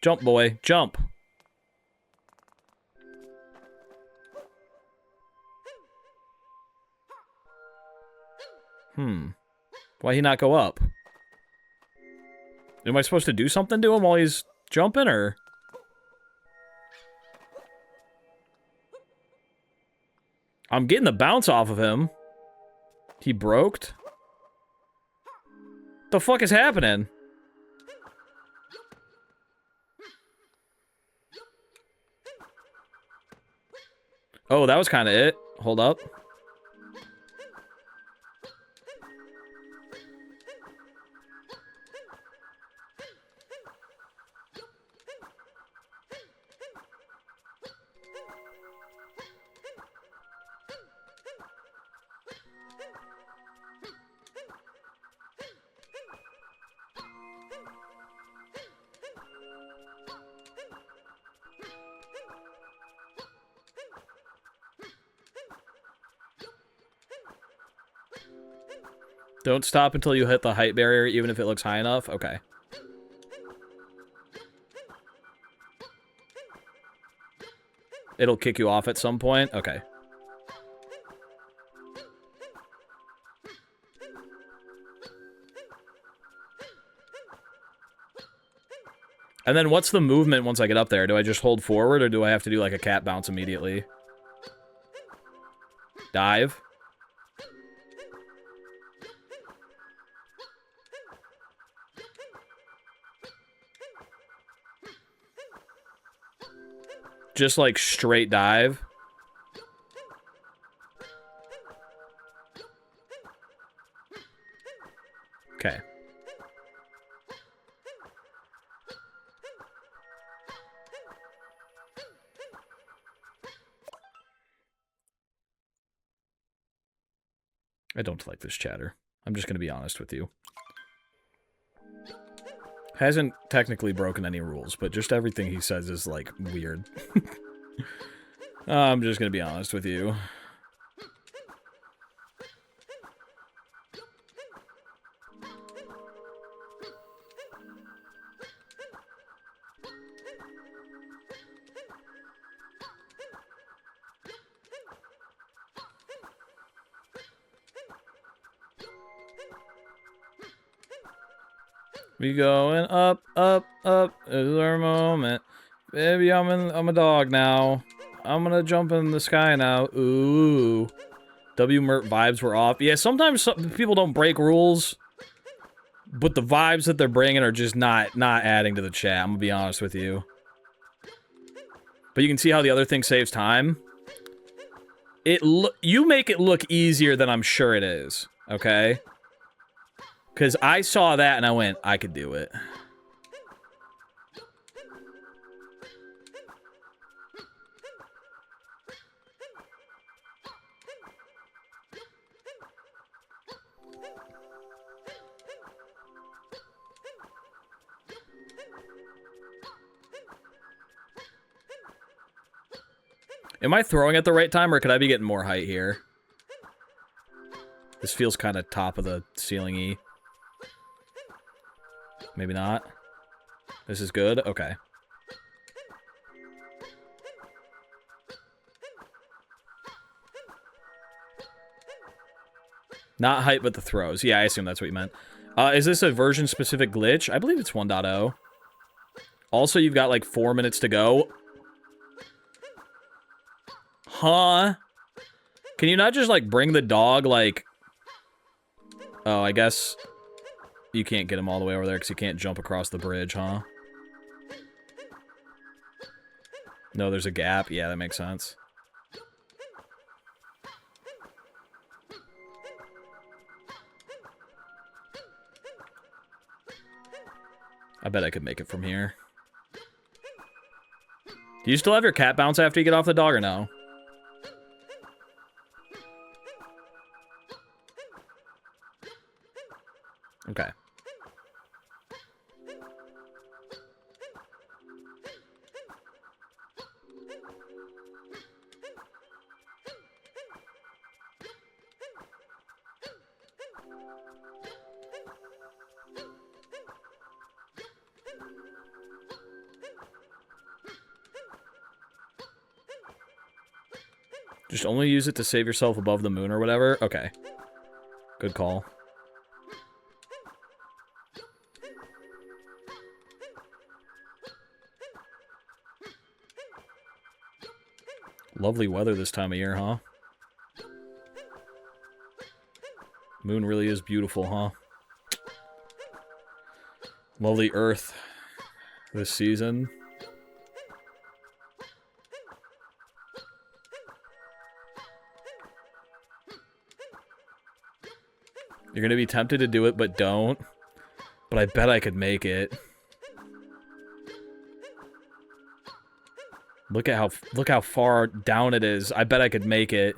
Jump, boy. Jump. Why he not go up? Am I supposed to do something to him while he's jumping, or? I'm getting the bounce off of him. He broked? The fuck is happening? Oh, that was kind of it. Hold up. Don't stop until you hit the height barrier, even if it looks high enough. Okay. It'll kick you off at some point. Okay. And then what's the movement once I get up there? Do I just hold forward, or do I have to do like a cat bounce immediately? Dive. Just like straight dive. Okay. I don't like this chatter. I'm just going to be honest with you. Hasn't technically broken any rules, but just everything he says is, like, weird. I'm just going to be honest with you. We going up, up, up. This is our moment. Baby, I'm a dog now. I'm gonna jump in the sky now. Ooh. Mert vibes were off. Yeah, sometimes people don't break rules, but the vibes that they're bringing are just not adding to the chat. I'm gonna be honest with you. But you can see how the other thing saves time. You make it look easier than I'm sure it is. Okay? Because I saw that and I went, I could do it. Am I throwing at the right time, or could I be getting more height here? This feels kind of top of the ceiling-y. Maybe not. This is good? Okay. Not height, but the throws. Yeah, I assume that's what you meant. Is this a version-specific glitch? I believe it's 1.0. Also, you've got like 4 minutes to go. Huh? Can you not just, like, bring the dog, like... Oh, I guess... You can't get him all the way over there because you can't jump across the bridge, huh? No, there's a gap. Yeah, that makes sense. I bet I could make it from here. Do you still have your cat bounce after you get off the dog or no? Okay. Just only use it to save yourself above the moon or whatever? Okay. Good call. Lovely weather this time of year, huh? Moon really is beautiful, huh? Lovely Earth this season. You're gonna be tempted to do it, but don't. But I bet I could make it. Look how far down it is. I bet I could make it.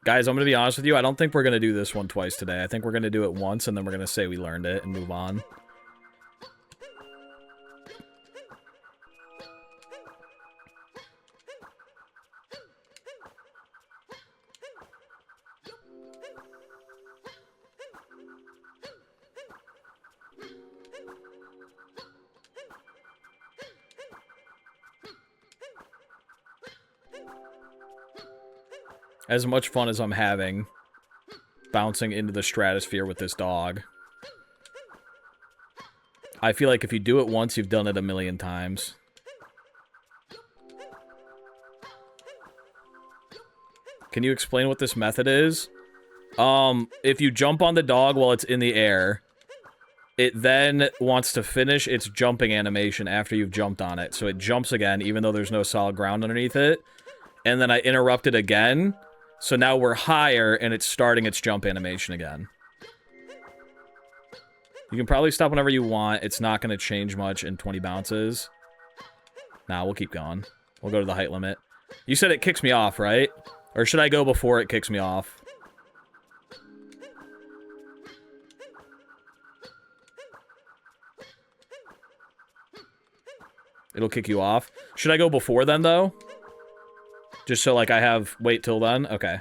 Guys, I'm going to be honest with you. I don't think we're going to do this one twice today. I think we're going to do it once, and then we're going to say we learned it and move on. As much fun as I'm having bouncing into the stratosphere with this dog, I feel like if you do it once, you've done it a million times. Can you explain what this method is? If you jump on the dog while it's in the air, it then wants to finish its jumping animation after you've jumped on it. So it jumps again, even though there's no solid ground underneath it. And then I interrupt it again. So now we're higher, and it's starting its jump animation again. You can probably stop whenever you want. It's not going to change much in 20 bounces. Nah, we'll keep going. We'll go to the height limit. You said it kicks me off, right? Or should I go before it kicks me off? It'll kick you off. Should I go before then, though? Just so, like, I have... Wait till then? Okay.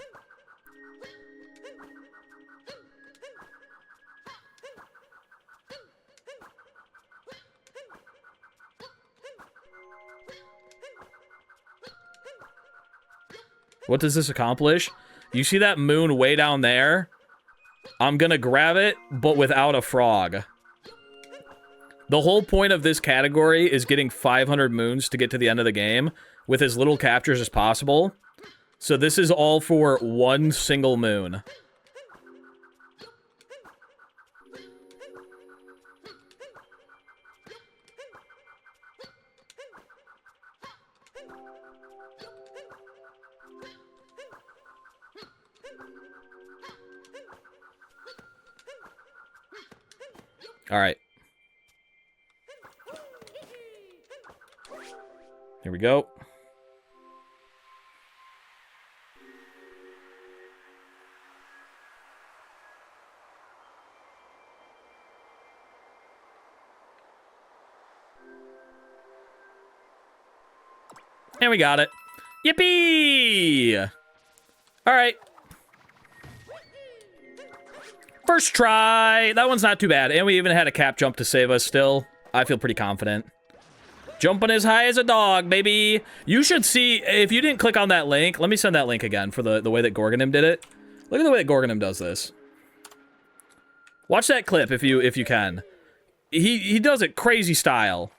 What does this accomplish? You see that moon way down there? I'm gonna grab it, but without a frog. The whole point of this category is getting 500 moons to get to the end of the game with as little captures as possible. So this is all for one single moon. All right. Here we go. And we got it. Yippee! All right. First try. That one's not too bad. And we even had a cap jump to save us still. I feel pretty confident. Jumping as high as a dog, baby. You should see, if you didn't click on that link, let me send that link again for the way that Gorgonim did it. Look at the way that Gorgonim does this. Watch that clip if you can. He does it crazy style.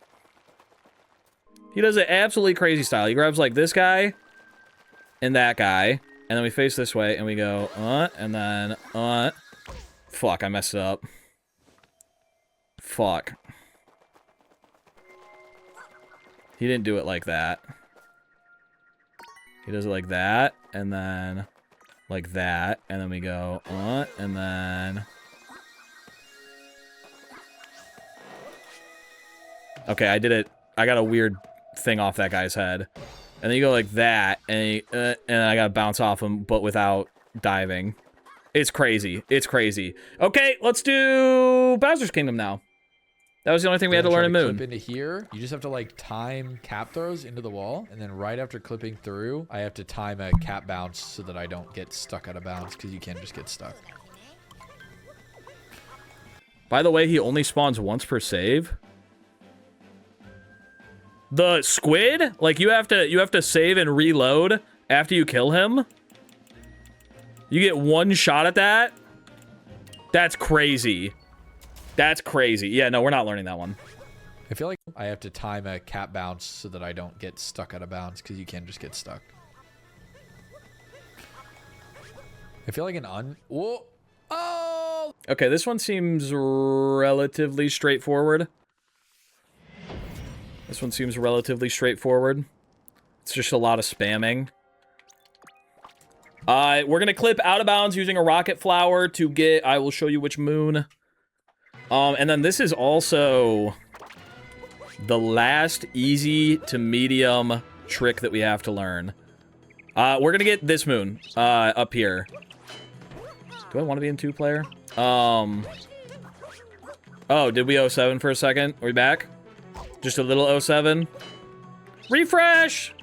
He does it absolutely crazy style. He grabs like this guy and that guy, and then we face this way and we go, and then, fuck, I messed it up. Fuck. He didn't do it like that. He does it like that, and then like that, and then we go, and then... Okay, I did it. I got a weird thing off that guy's head. And then you go like that, and I gotta bounce off him, but without diving. It's crazy. It's crazy. Okay, let's do Bowser's Kingdom now. That was the only thing we had to learn in Moon. Clip into here. You just have to like time cap throws into the wall, and then right after clipping through, I have to time a cap bounce so that I don't get stuck out of bounds, because you can just get stuck. By the way, he only spawns once per save. The squid, like you have to save and reload after you kill him. You get one shot at that. That's crazy. That's crazy. Yeah, no, we're not learning that one. I feel like I have to time a cap bounce so that I don't get stuck out of bounds, because you can just get stuck. I feel like an Whoa! Oh! Okay, this one seems relatively straightforward. This one seems relatively straightforward. It's just a lot of spamming. We're gonna clip out of bounds using a rocket flower to get... I will show you which moon. And then this is also the last easy to medium trick that we have to learn. We're gonna get this moon up here. Do I want to be in 2-player? Oh, did we 07 for a second? Are we back? Just a little 07. Refresh!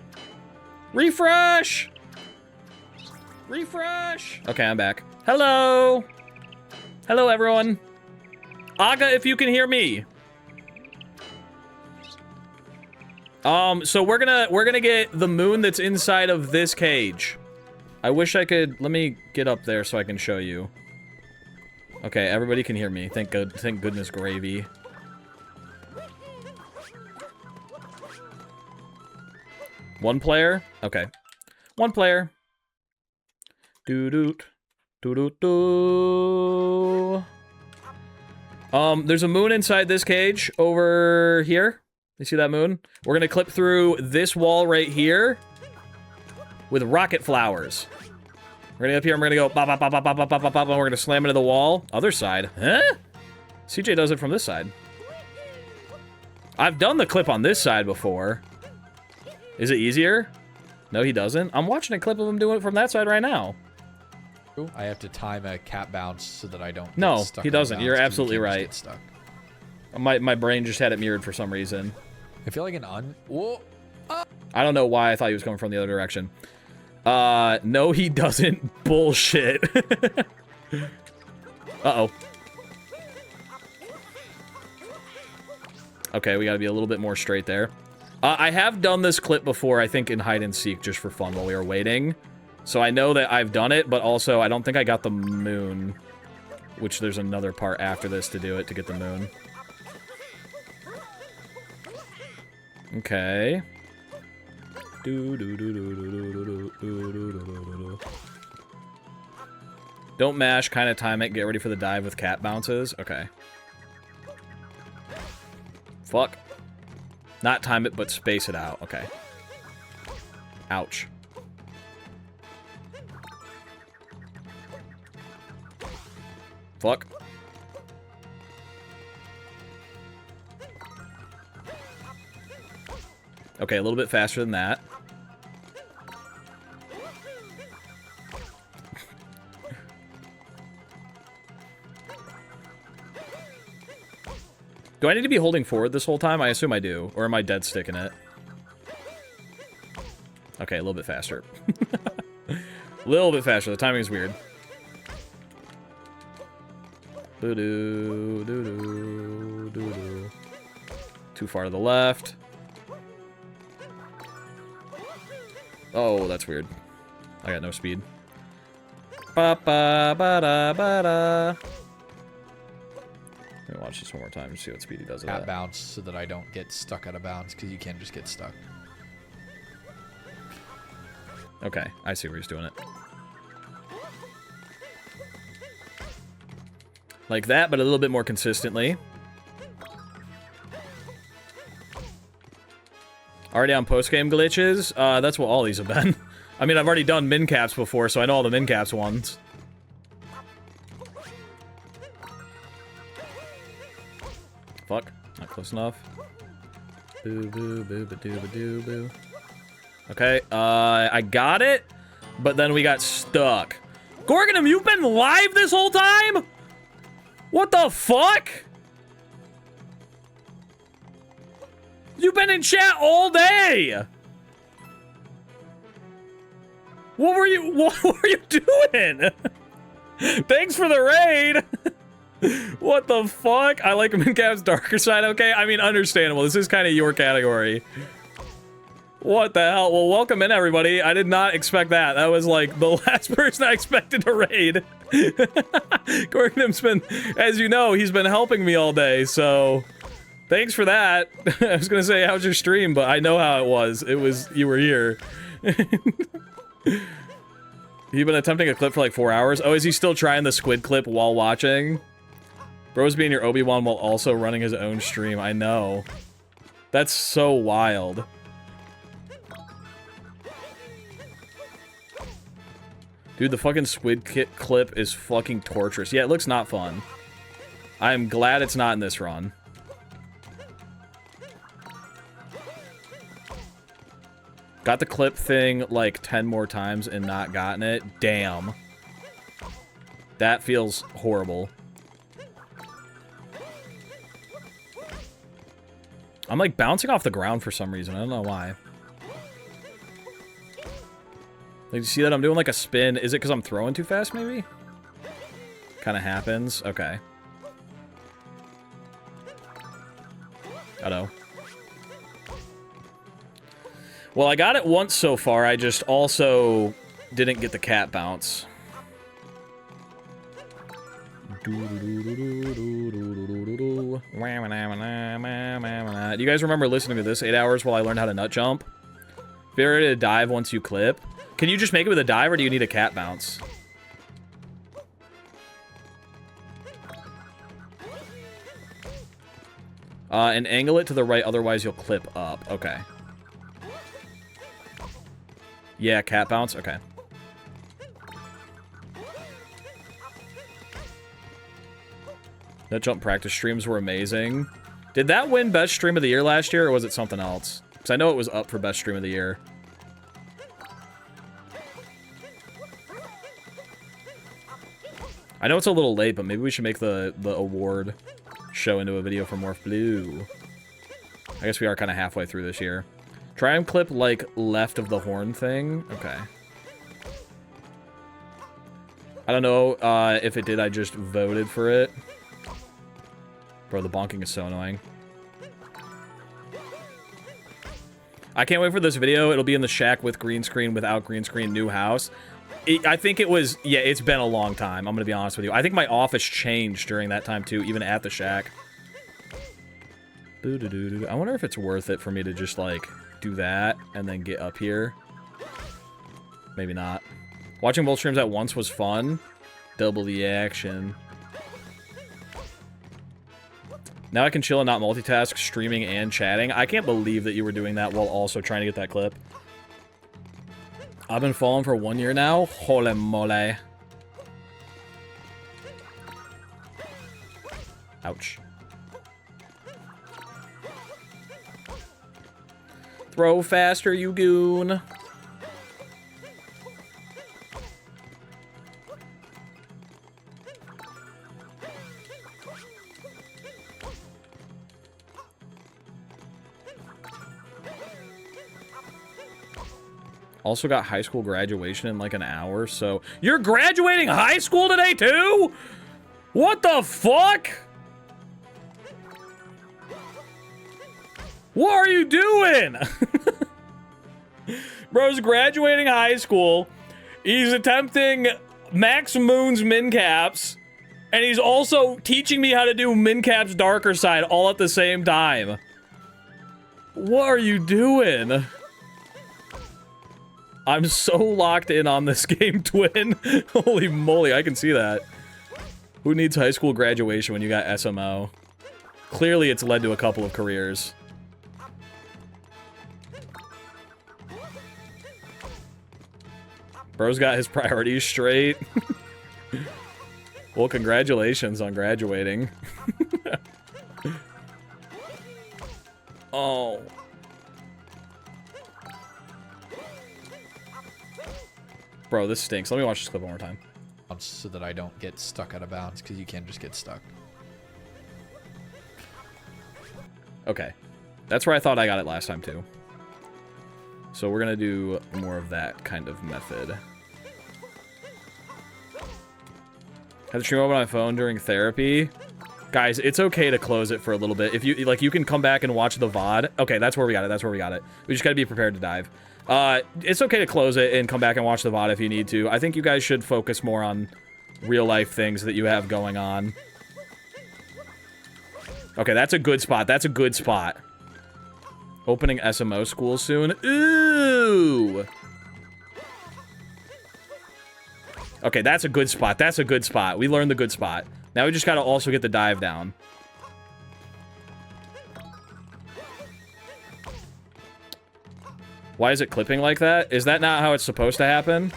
Refresh! Refresh! Okay, I'm back. Hello! Hello, everyone. Aga, if you can hear me. So we're gonna get the moon that's inside of this cage. I wish I could... Let me get up there so I can show you. Okay, everybody can hear me. Thank goodness gravy. One player? Okay. One player. Doo-doot. Doo-doot-doo. There's a moon inside this cage over here. You see that moon? We're gonna clip through this wall right here with rocket flowers. We're gonna get up here and we're gonna go bop, bop, bop, bop, bop, bop, bop, bop, and we're gonna slam into the wall. Other side. Huh? CJ does it from this side. I've done the clip on this side before. Is it easier? No, he doesn't. I'm watching a clip of him doing it from that side right now. I have to time a cat bounce so that I don't get No, stuck he on the doesn't. bounce, You're 'cause you absolutely can't just right. get stuck. My brain just had it mirrored for some reason. I feel like an Whoa! I don't know why I thought he was coming from the other direction. No, he doesn't. Bullshit. Uh-oh. Okay, we gotta be a little bit more straight there. I have done this clip before, I think in hide and seek, just for fun while we were waiting. So I know that I've done it, but also I don't think I got the moon. Which there's another part after this to do it, to get the moon. Okay. Don't mash, kind of time it, get ready for the dive with cat bounces. Okay. Fuck. Not time it, but space it out. Okay. Ouch. Fuck. Okay, a little bit faster than that. Do I need to be holding forward this whole time? I assume I do. Or am I dead sticking it? Okay, a little bit faster. A little bit faster. The timing is weird. Doo-doo, doo-doo, doo-doo. Too far to the left. Oh, that's weird. I got no speed. Ba-ba-ba-da-ba-da. Let me watch this one more time to see what speed he does with Cat that. bounce so that I don't get stuck out of bounds, because you can just get stuck. Okay, I see where he's doing it. Like that, but a little bit more consistently. Already on post-game glitches? That's what all these have been. I mean, I've already done min caps before, so I know all the min caps ones. Fuck, not close enough. Boo boo boo ba doo ba doo boo. Okay, I got it, but then we got stuck. Gorgonum, you've been live this whole time? What the fuck? You've been in chat all day. What were you doing? Thanks for the raid. What the fuck? I like Mincap's darker side. Okay, I mean, understandable. This is kind of your category. What the hell? Well, welcome in, everybody. I did not expect that. That was like the last person I expected to raid. Gorgonum's been, as you know, he's been helping me all day, so thanks for that. I was gonna say, how's your stream? But I know how it was. It was, you were here. You've been attempting a clip for like 4 hours. Oh, is he still trying the squid clip while watching? Bro's being your Obi-Wan while also running his own stream. I know. That's so wild. Dude, the fucking squid clip is fucking torturous. Yeah, it looks not fun. I'm glad it's not in this run. Got the clip thing like 10 more times and not gotten it. Damn. That feels horrible. I'm like bouncing off the ground for some reason. I don't know why. Like, you see that I'm doing like a spin? Is it because I'm throwing too fast, maybe? Kind of happens. Okay. I know. Well, I got it once so far. I just also didn't get the cat bounce. Do you guys remember listening to this 8 hours while I learned how to nut jump? If you're ready to dive once you clip, can you just make it with a dive or do you need a cat bounce? And angle it to the right, otherwise you'll clip up. Okay. Yeah, cat bounce? Okay. That jump practice streams were amazing. Did that win best stream of the year last year, or was it something else? Because I know it was up for best stream of the year. I know it's a little late, but maybe we should make the award show into a video for Morph Blue. I guess we are kind of halfway through this year. Try and clip, like, left of the horn thing. Okay. I don't know if it did. I just voted for it. Bro, the bonking is so annoying. I can't wait for this video. It'll be in the shack with green screen, without green screen, new house. I think it was... Yeah, it's been a long time. I'm going to be honest with you. I think my office changed during that time, too, even at the shack. I wonder if it's worth it for me to just, like... do that and then get up here. Maybe not. Watching both streams at once was fun. Double the action. Now I can chill and not multitask streaming and chatting. I can't believe that you were doing that while also trying to get that clip. I've been following for 1 year now. Holy moly. Ouch. Throw faster, you goon. Also got high school graduation in like an hour, so... You're graduating high school today, too? What the fuck? What are you doing? Bro's graduating high school. He's attempting Max Moon's min caps. And he's also teaching me how to do min caps darker side all at the same time. What are you doing? I'm so locked in on this game, twin. Holy moly, I can see that. Who needs high school graduation when you got SMO? Clearly it's led to a couple of careers. Bro's got his priorities straight. Well, congratulations on graduating. Oh. Bro, this stinks. Let me watch this clip one more time. So that I don't get stuck out of bounds, because you can just get stuck. Okay. That's where I thought I got it last time, too. So we're going to do more of that kind of method. Had to stream over my phone during therapy. Guys, it's okay to close it for a little bit. If you, like, you can come back and watch the VOD. Okay, that's where we got it. That's where we got it. We just got to be prepared to dive. It's okay to close it and come back and watch the VOD if you need to. I think you guys should focus more on real-life things that you have going on. Okay, that's a good spot. That's a good spot. Opening SMO school soon. Ooh! Okay, that's a good spot. That's a good spot. We learned the good spot. Now we just gotta also get the dive down. Why is it clipping like that? Is that not how it's supposed to happen?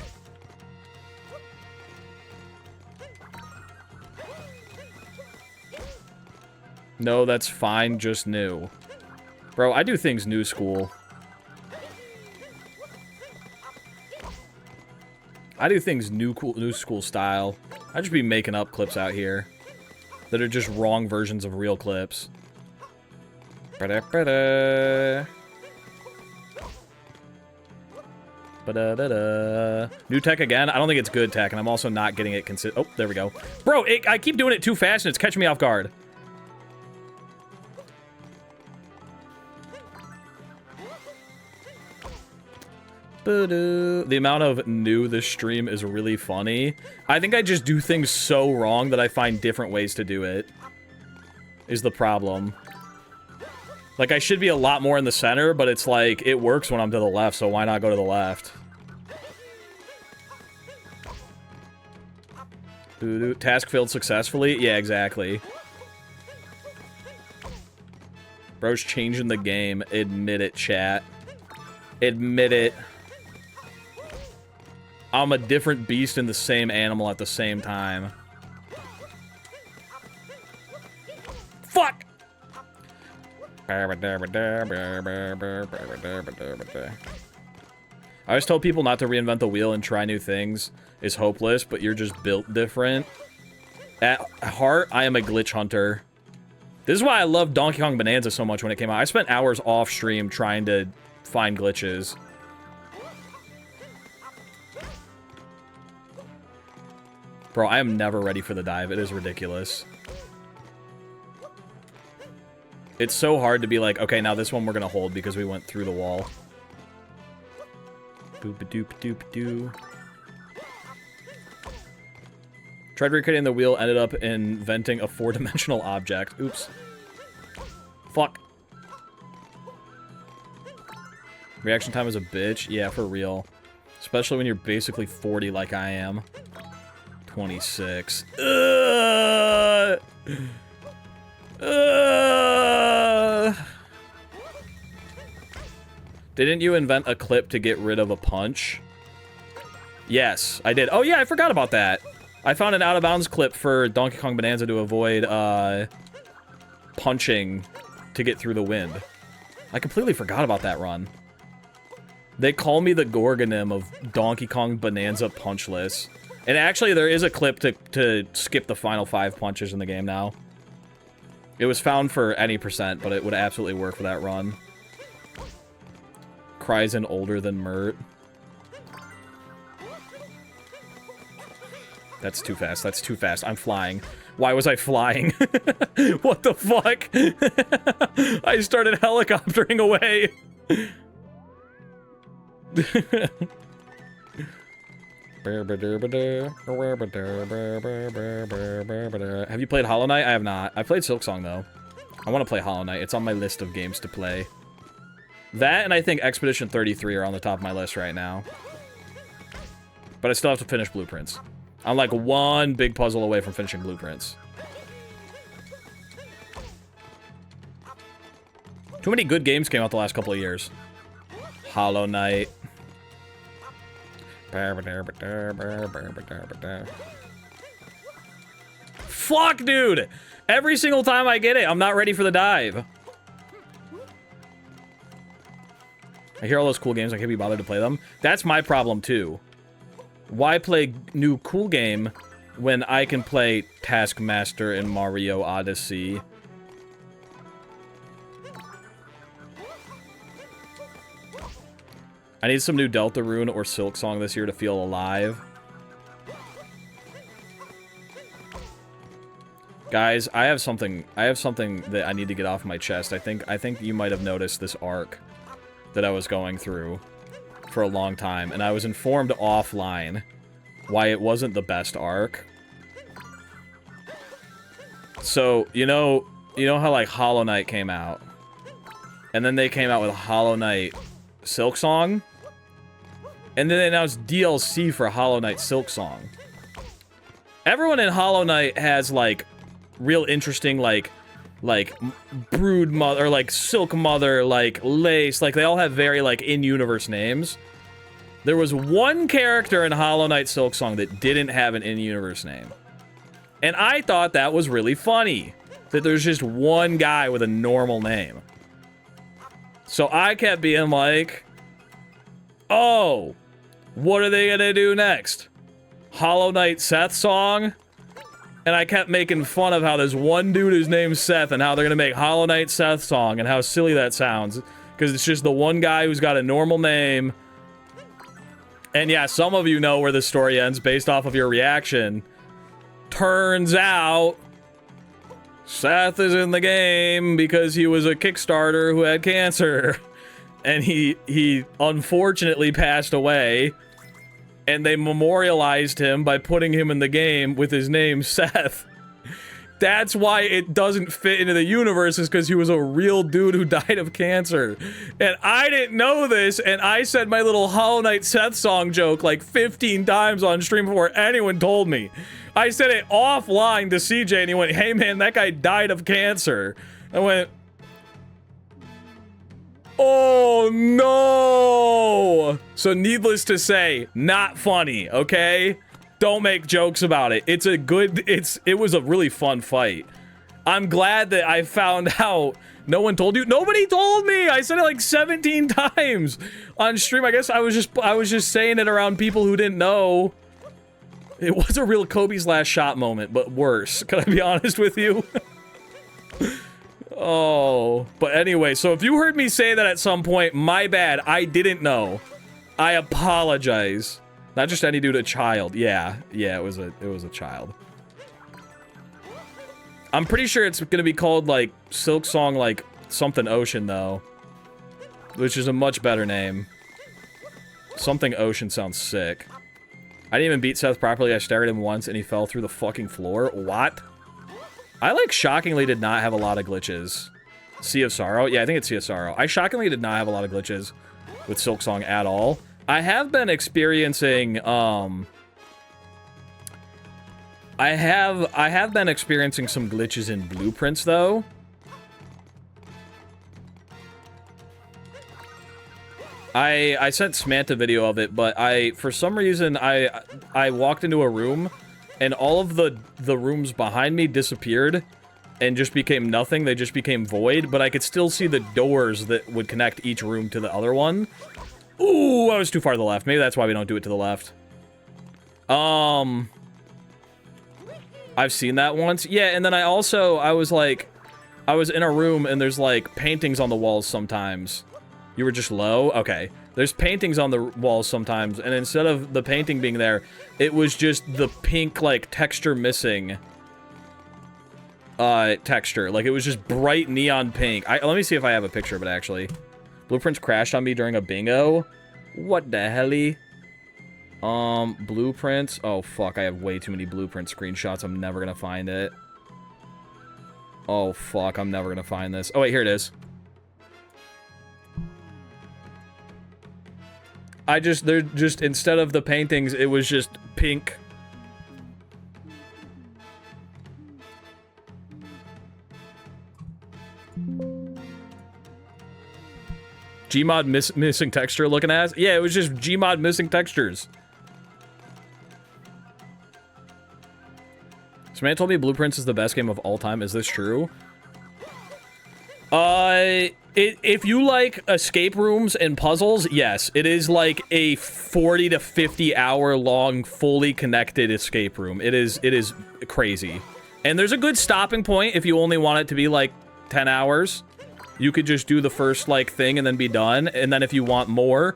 No, that's fine, just new. Bro, I do things new school. I do things new school style. I just be making up clips out here that are just wrong versions of real clips. Ba-da-ba-da. Ba-da-da-da. New tech again? I don't think it's good tech, and I'm also not getting it Oh, there we go. Bro, I keep doing it too fast, and it's catching me off guard. The amount of new this stream is really funny. I think I just do things so wrong that I find different ways to do it. Is the problem. Like, I should be a lot more in the center, but it's like, it works when I'm to the left, so why not go to the left? Task failed successfully? Yeah, exactly. Bro's changing the game. Admit it, chat. Admit it. I'm a different beast and the same animal at the same time. Fuck! I always tell people not to reinvent the wheel and try new things is hopeless, but you're just built different. At heart, I am a glitch hunter. This is why I love Donkey Kong Bonanza so much when it came out. I spent hours off stream trying to find glitches. Bro, I am never ready for the dive. It is ridiculous. It's so hard to be like, okay, now this one we're gonna hold because we went through the wall. Boop-a-doop-a-doop-a-doo. Tried recreating the wheel, ended up inventing a 4-dimensional object. Oops. Fuck. Reaction time is a bitch. Yeah, for real. Especially when you're basically 40 like I am. 26. Didn't you invent a clip to get rid of a punch? Yes, I did. Oh yeah, I forgot about that. I found an out-of-bounds clip for Donkey Kong Bonanza to avoid punching to get through the wind. I completely forgot about that run. They call me the Gorgonim of Donkey Kong Bonanza punch lists. And actually, there is a clip to skip the final 5 punches in the game now. It was found for any percent, but it would absolutely work for that run. Cries older than Mert. That's too fast. That's too fast. I'm flying. Why was I flying? What the fuck? I started helicoptering away. Have you played Hollow Knight? I have not. I played Silksong, though. I want to play Hollow Knight. It's on my list of games to play. That and I think Expedition 33 are on the top of my list right now. But I still have to finish Blueprints. I'm like one big puzzle away from finishing Blueprints. Too many good games came out the last couple of years. Hollow Knight. Fuck, dude! Every single time I get it, I'm not ready for the dive. I hear all those cool games, I can't be bothered to play them. That's my problem, too. Why play new cool game when I can play Taskmaster and Mario Odyssey? I need some new Deltarune or Silksong this year to feel alive. Guys, I have something that I need to get off my chest. I think you might have noticed this arc that I was going through for a long time, and I was informed offline why it wasn't the best arc. So, you know how like Hollow Knight came out, and then they came out with Hollow Knight Silksong, and then they announced DLC for Hollow Knight Silksong. Everyone in Hollow Knight has like real interesting like Brood Mother, or like Silk Mother, like Lace, like they all have very like in-universe names. There was one character in Hollow Knight Silksong that didn't have an in-universe name. And I thought that was really funny, that there's just one guy with a normal name. So I kept being like, oh, what are they gonna do next? Hollow Knight Seth song? And I kept making fun of how there's one dude whose name's Seth and how they're gonna make Hollow Knight Seth song and how silly that sounds. Because it's just the one guy who's got a normal name. And yeah, some of you know where the story ends based off of your reaction. Turns out, Seth is in the game because he was a Kickstarter who had cancer. And he unfortunately passed away. And they memorialized him by putting him in the game with his name, Seth. That's why it doesn't fit into the universe, is because he was a real dude who died of cancer. And I didn't know this, and I said my little Hollow Knight Seth song joke like 15 times on stream before anyone told me. I said it offline to CJ, and he went, hey man, that guy died of cancer. I went, oh no! So needless to say, not funny, okay? Don't make jokes about it. It was a really fun fight. I'm glad that I found out. No one told you? Nobody told me! I said it like 17 times on stream. I guess I was just saying it around people who didn't know. It was a real Kobe's last shot moment, but worse. Can I be honest with you? Oh, but anyway, so if you heard me say that at some point, my bad. I didn't know. I apologize. Not just any dude, a child. Yeah, it was a child. I'm pretty sure it's gonna be called like Silksong like something Ocean though, which is a much better name. Something Ocean sounds sick. I didn't even beat Seth properly. I stared at him once and he fell through the fucking floor. What? I like shockingly did not have a lot of glitches. Sea of Sorrow? Yeah, I think it's Sea of Sorrow. I shockingly did not have a lot of glitches with Silksong at all. I have been experiencing, I have been experiencing some glitches in Blueprints, though. I sent Smant a video of it, but for some reason, I walked into a room, and all of the rooms behind me disappeared, and just became nothing. They just became void, but I could still see the doors that would connect each room to the other one. Ooh, I was too far to the left. Maybe that's why we don't do it to the left. I've seen that once. Yeah, and then I was in a room and there's like paintings on the walls sometimes. You were just low? Okay. There's paintings on the walls sometimes, and instead of the painting being there, it was just the pink, like, texture missing. Texture. Like, it was just bright neon pink. Let me see if I have a picture of it, actually. Blueprints crashed on me during a bingo. What the helly? Blueprints. Oh, fuck. I have way too many blueprint screenshots. I'm never gonna find it. Oh, fuck. I'm never gonna find this. Oh, wait. Here it is. They're just, instead of the paintings, it was just pink. Gmod missing texture looking ass? Yeah, it was just Gmod missing textures. This man told me Blueprints is the best game of all time. Is this true? If you like escape rooms and puzzles, yes. It is like a 40 to 50 hour long, fully connected escape room. It is crazy. And there's a good stopping point if you only want it to be like 10 hours. You could just do the first, like, thing and then be done. And then if you want more,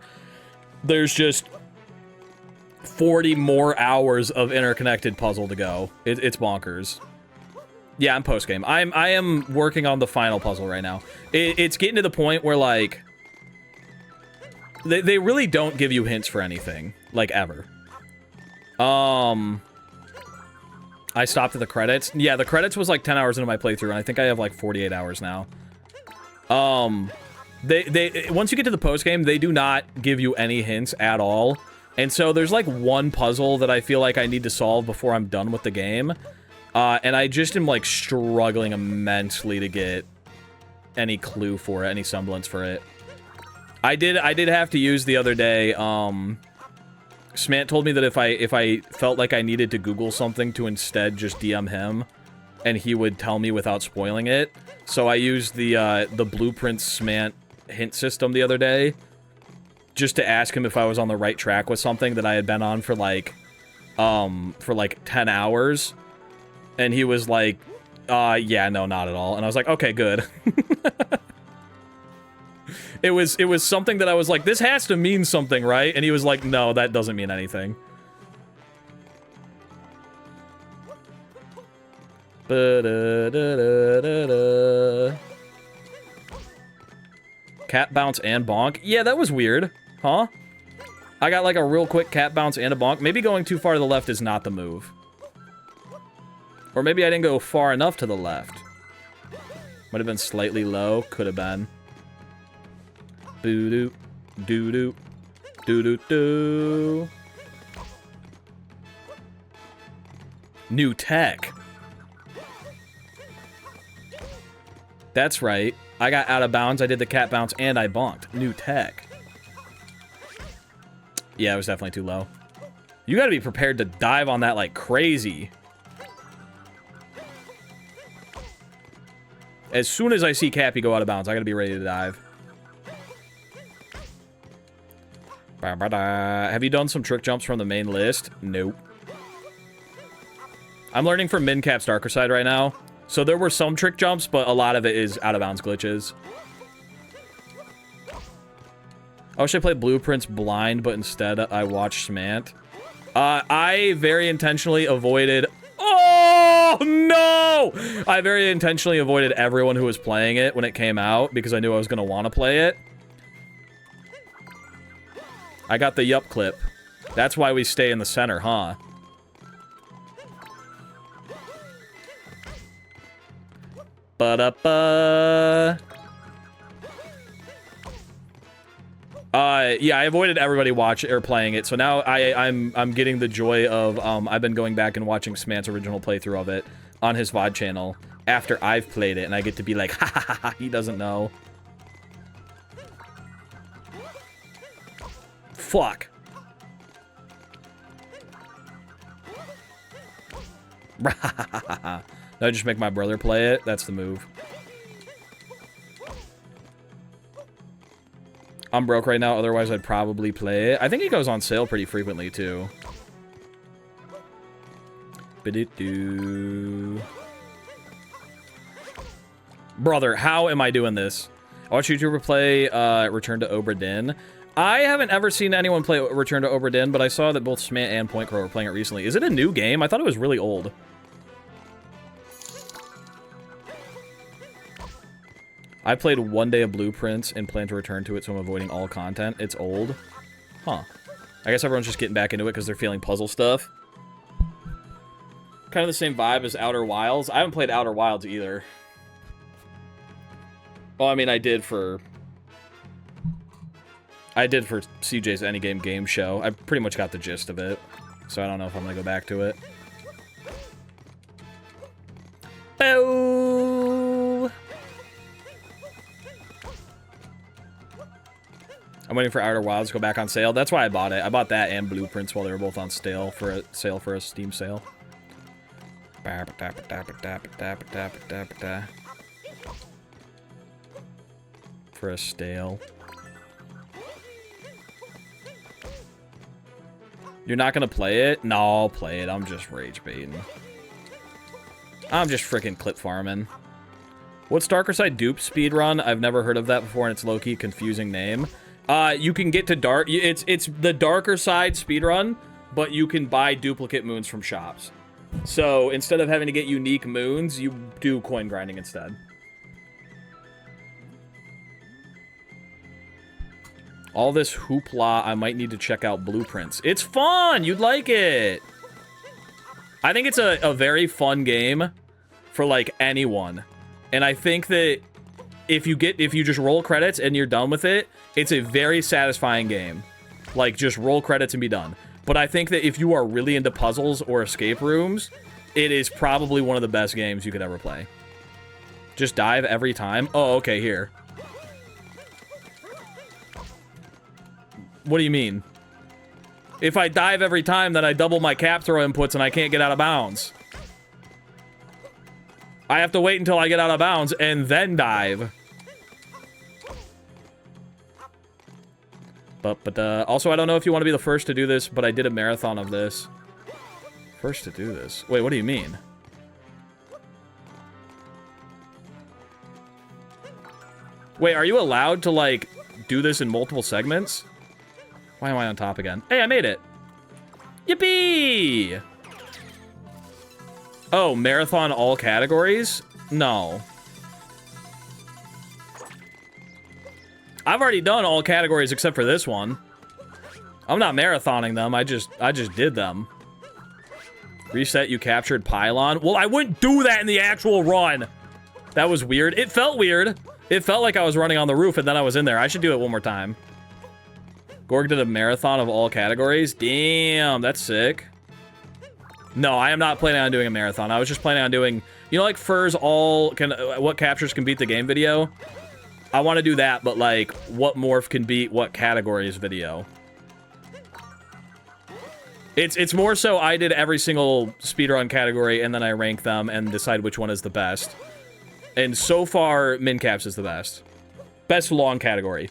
there's just 40 more hours of interconnected puzzle to go. It's bonkers. Yeah, I'm post-game. I am working on the final puzzle right now. It's getting to the point where, like, they really don't give you hints for anything. Like, ever. I stopped at the credits. Yeah, the credits was, like, 10 hours into my playthrough, and I think I have, like, 48 hours now. Once you get to the post game, they do not give you any hints at all. And so there's like one puzzle that I feel like I need to solve before I'm done with the game. And I just am like struggling immensely to get any clue for it, any semblance for it. I did have to use the other day, Smant told me that if I felt like I needed to Google something to instead just DM him, and he would tell me without spoiling it. So I used the Blueprints Smant hint system the other day, just to ask him if I was on the right track with something that I had been on for like 10 hours. And he was like, yeah, no, not at all. And I was like, okay, good. It was something that I was like, this has to mean something, right? And he was like, no, that doesn't mean anything. Cat bounce and bonk. Yeah, that was weird. Huh? I got like a real quick cat bounce and a bonk. Maybe going too far to the left is not the move. Or maybe I didn't go far enough to the left. Might have been slightly low. Could have been. Boo-doo. Doo-doo. Doo-doo-doo. New tech. That's right. I got out of bounds, I did the cat bounce, and I bonked. New tech. Yeah, it was definitely too low. You gotta be prepared to dive on that like crazy. As soon as I see Cappy go out of bounds, I gotta be ready to dive. Have you done some trick jumps from the main list? Nope. I'm learning from Mincap's Darker Side right now. So there were some trick jumps, but a lot of it is out of bounds glitches. I wish I played Blueprints blind, but instead I watched Smant. I very intentionally avoided... Oh, no! I very intentionally avoided everyone who was playing it when it came out, because I knew I was going to want to play it. I got the yup clip. That's why we stay in the center, huh? Ba-da-ba. Yeah, I avoided everybody playing it, so now I'm getting the joy of I've been going back and watching Smant's original playthrough of it on his VOD channel after I've played it, and I get to be like, ha ha ha, ha, he doesn't know. Fuck. No, just make my brother play it. That's the move. I'm broke right now, otherwise I'd probably play it. I think it goes on sale pretty frequently, too. Ba-do-do. Brother, how am I doing this? I watched YouTuber play Return to Obra Dinn. I haven't ever seen anyone play Return to Obra Dinn, but I saw that both Smant and Point Crow were playing it recently. Is it a new game? I thought it was really old. I played one day of Blueprints and plan to return to it, so I'm avoiding all content. It's old. Huh. I guess everyone's just getting back into it because they're feeling puzzle stuff. Kind of the same vibe as Outer Wilds. I haven't played Outer Wilds either. Well, I mean, I did for CJ's Anygame game show. I pretty much got the gist of it, so I don't know if I'm going to go back to it. Boo! I'm waiting for Outer Wilds to go back on sale. That's why I bought it. I bought that and Blueprints while they were both on sale for a Steam sale. For a stale. You're not gonna play it? No, I'll play it. I'm just rage baiting. I'm just freaking clip farming. What's Darker Side Dupe speedrun? I've never heard of that before, and it's low-key confusing name. You can get to dark. It's the Darker Side speedrun, but you can buy duplicate moons from shops. So instead of having to get unique moons, you do coin grinding instead. All this hoopla, I might need to check out Blueprints. It's fun! You'd like it! I think it's a very fun game for, like, anyone. And I think that if you just roll credits and you're done with it, it's a very satisfying game. Like, just roll credits and be done. But I think that if you are really into puzzles or escape rooms, it is probably one of the best games you could ever play. Just dive every time. Oh, okay, here. What do you mean? If I dive every time, then I double my cap throw inputs and I can't get out of bounds. I have to wait until I get out of bounds and then dive. But also, I don't know if you want to be the first to do this, but I did a marathon of this. First to do this? Wait, what do you mean? Wait, are you allowed to, like, do this in multiple segments? Why am I on top again? Hey, I made it! Yippee! Oh, marathon all categories? No. I've already done all categories except for this one. I'm not marathoning them, I just did them. Reset, you captured pylon. Well, I wouldn't do that in the actual run. That was weird. It felt weird. It felt like I was running on the roof and then I was in there. I should do it one more time. Gorg did a marathon of all categories. Damn, that's sick. No, I am not planning on doing a marathon. I was just planning on doing, you know, like Fur's what captures can beat the game video? I want to do that, but like, what morph can beat what categories video? It's more so I did every single speedrun category and then I rank them and decide which one is the best. And so far, Mincaps is the best. Best long category.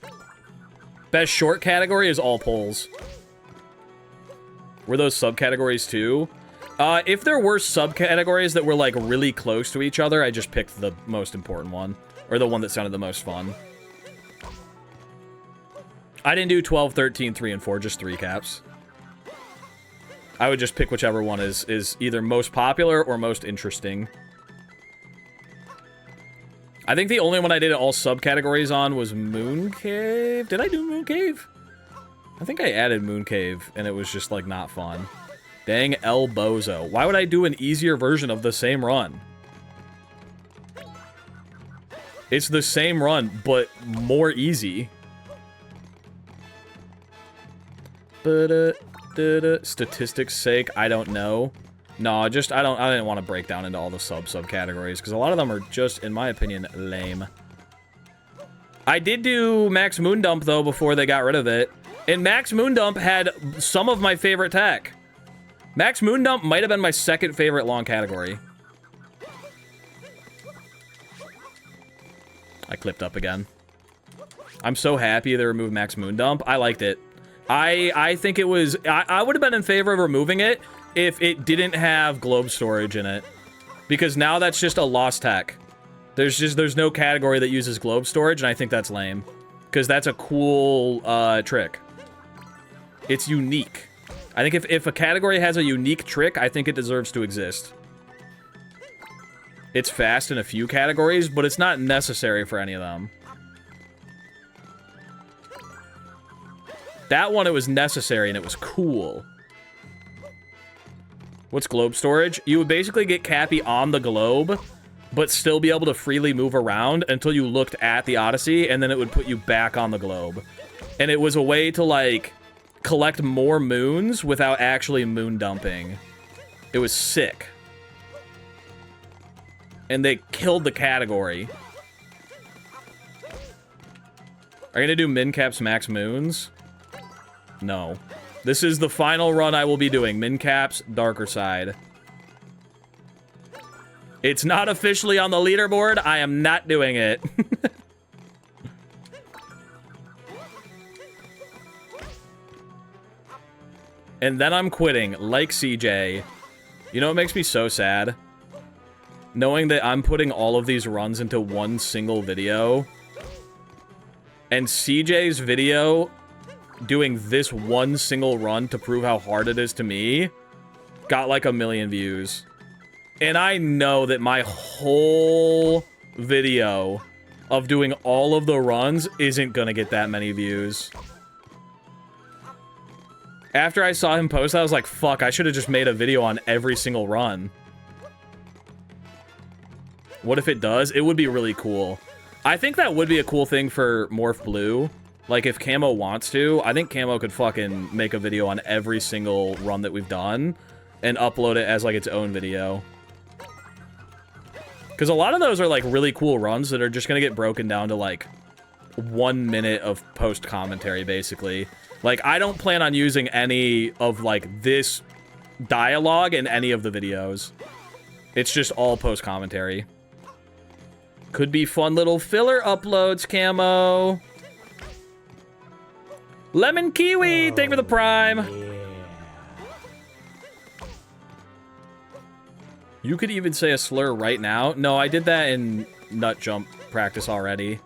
Best short category is all polls. Were those subcategories too? If there were subcategories that were like really close to each other, I just picked the most important one. Or the one that sounded the most fun. I didn't do 12, 13, 3, and 4, just 3 caps. I would just pick whichever one is either most popular or most interesting. I think the only one I did all subcategories on was Moon Cave. Did I do Moon Cave? I think I added Moon Cave, and it was just, like, not fun. Dang El Bozo. Why would I do an easier version of the same run? It's the same run, but more easy. Statistics sake, I don't know. No, I didn't want to break down into all the subcategories, because a lot of them are just, in my opinion, lame. I did do Max Moondump, though, before they got rid of it. And Max Moondump had some of my favorite tech. Max Moondump might have been my second favorite long category. I clipped up again. I'm so happy they removed Max Moondump. I liked it. I think it was... I would have been in favor of removing it if it didn't have globe storage in it. Because now that's just a lost tech. There's no category that uses globe storage, and I think that's lame. Because that's a cool trick. It's unique. I think if a category has a unique trick, I think it deserves to exist. It's fast in a few categories, but it's not necessary for any of them. That one, it was necessary, and it was cool. What's globe storage? You would basically get Cappy on the globe, but still be able to freely move around until you looked at the Odyssey, and then it would put you back on the globe. And it was a way to, like, collect more moons without actually moon dumping. It was sick. And they killed the category. Are you gonna do Mincaps Max Moons? No. This is the final run I will be doing. Mincaps Darker Side. It's not officially on the leaderboard. I am not doing it. And then I'm quitting, like CJ. You know what makes me so sad? Knowing that I'm putting all of these runs into one single video. And CJ's video doing this one single run to prove how hard it is to me got like 1 million views. And I know that my whole video of doing all of the runs isn't gonna get that many views. After I saw him post, I was like, fuck, I should have just made a video on every single run. What if it does? It would be really cool. I think that would be a cool thing for Morph Blue, Like, if Camo wants to, I think Camo could fucking make a video on every single run that we've done and upload it as, like, its own video. Because a lot of those are, like, really cool runs that are just gonna get broken down to, like, 1 minute of post-commentary, basically. Like, I don't plan on using any of, like, this dialogue in any of the videos. It's just all post-commentary. Could be fun little filler uploads, Camo. Lemon Kiwi, thank you for the prime. Yeah. You could even say a slur right now. No, I did that in nut jump practice already.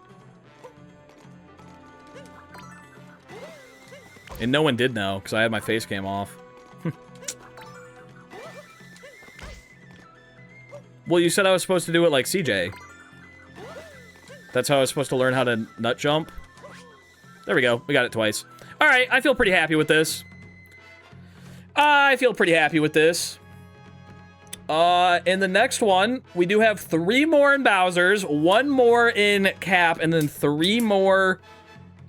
And no one did know, because I had my face cam off. Well, you said I was supposed to do it like CJ. That's how I was supposed to learn how to nut jump. There we go. We got it twice. All right, I feel pretty happy with this. In the next one, we do have 3 more in Bowser's, 1 more in Cap, and then 3 more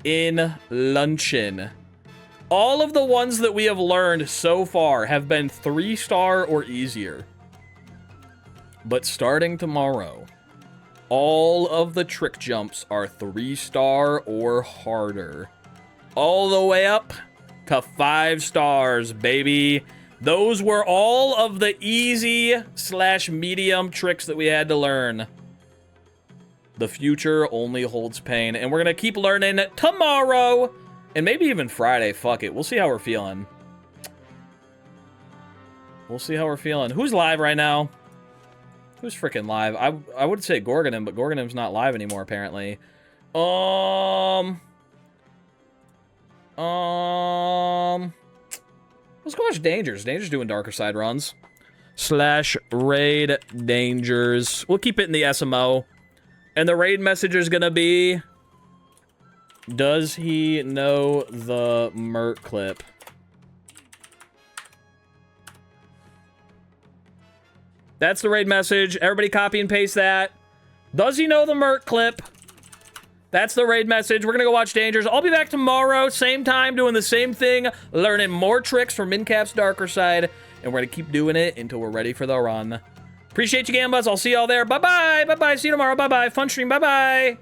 in Luncheon. All of the ones that we have learned so far have been 3-star or easier. But starting tomorrow, all of the trick jumps are 3-star or harder. All the way up to 5 stars, baby. Those were all of the easy/medium tricks that we had to learn. The future only holds pain, and we're gonna keep learning tomorrow, and maybe even Friday. Fuck it. We'll see how we're feeling. Who's live right now? Who's freaking live? I would say Gorgonim, but Gorgonim's not live anymore, apparently. Let's go watch Dangers. Dangers doing darker side runs. /raid Dangers. We'll keep it in the SMO. And the raid message is gonna be... Does he know the mert clip? That's the raid message. Everybody copy and paste that. Does he know the mert clip? That's the raid message. We're gonna go watch Dangers. I'll be back tomorrow, same time, doing the same thing, learning more tricks from Mincap's darker side, and we're gonna keep doing it until we're ready for the run. Appreciate you, Gambas. I'll see y'all there. Bye-bye. Bye-bye. See you tomorrow. Bye-bye. Fun stream. Bye-bye.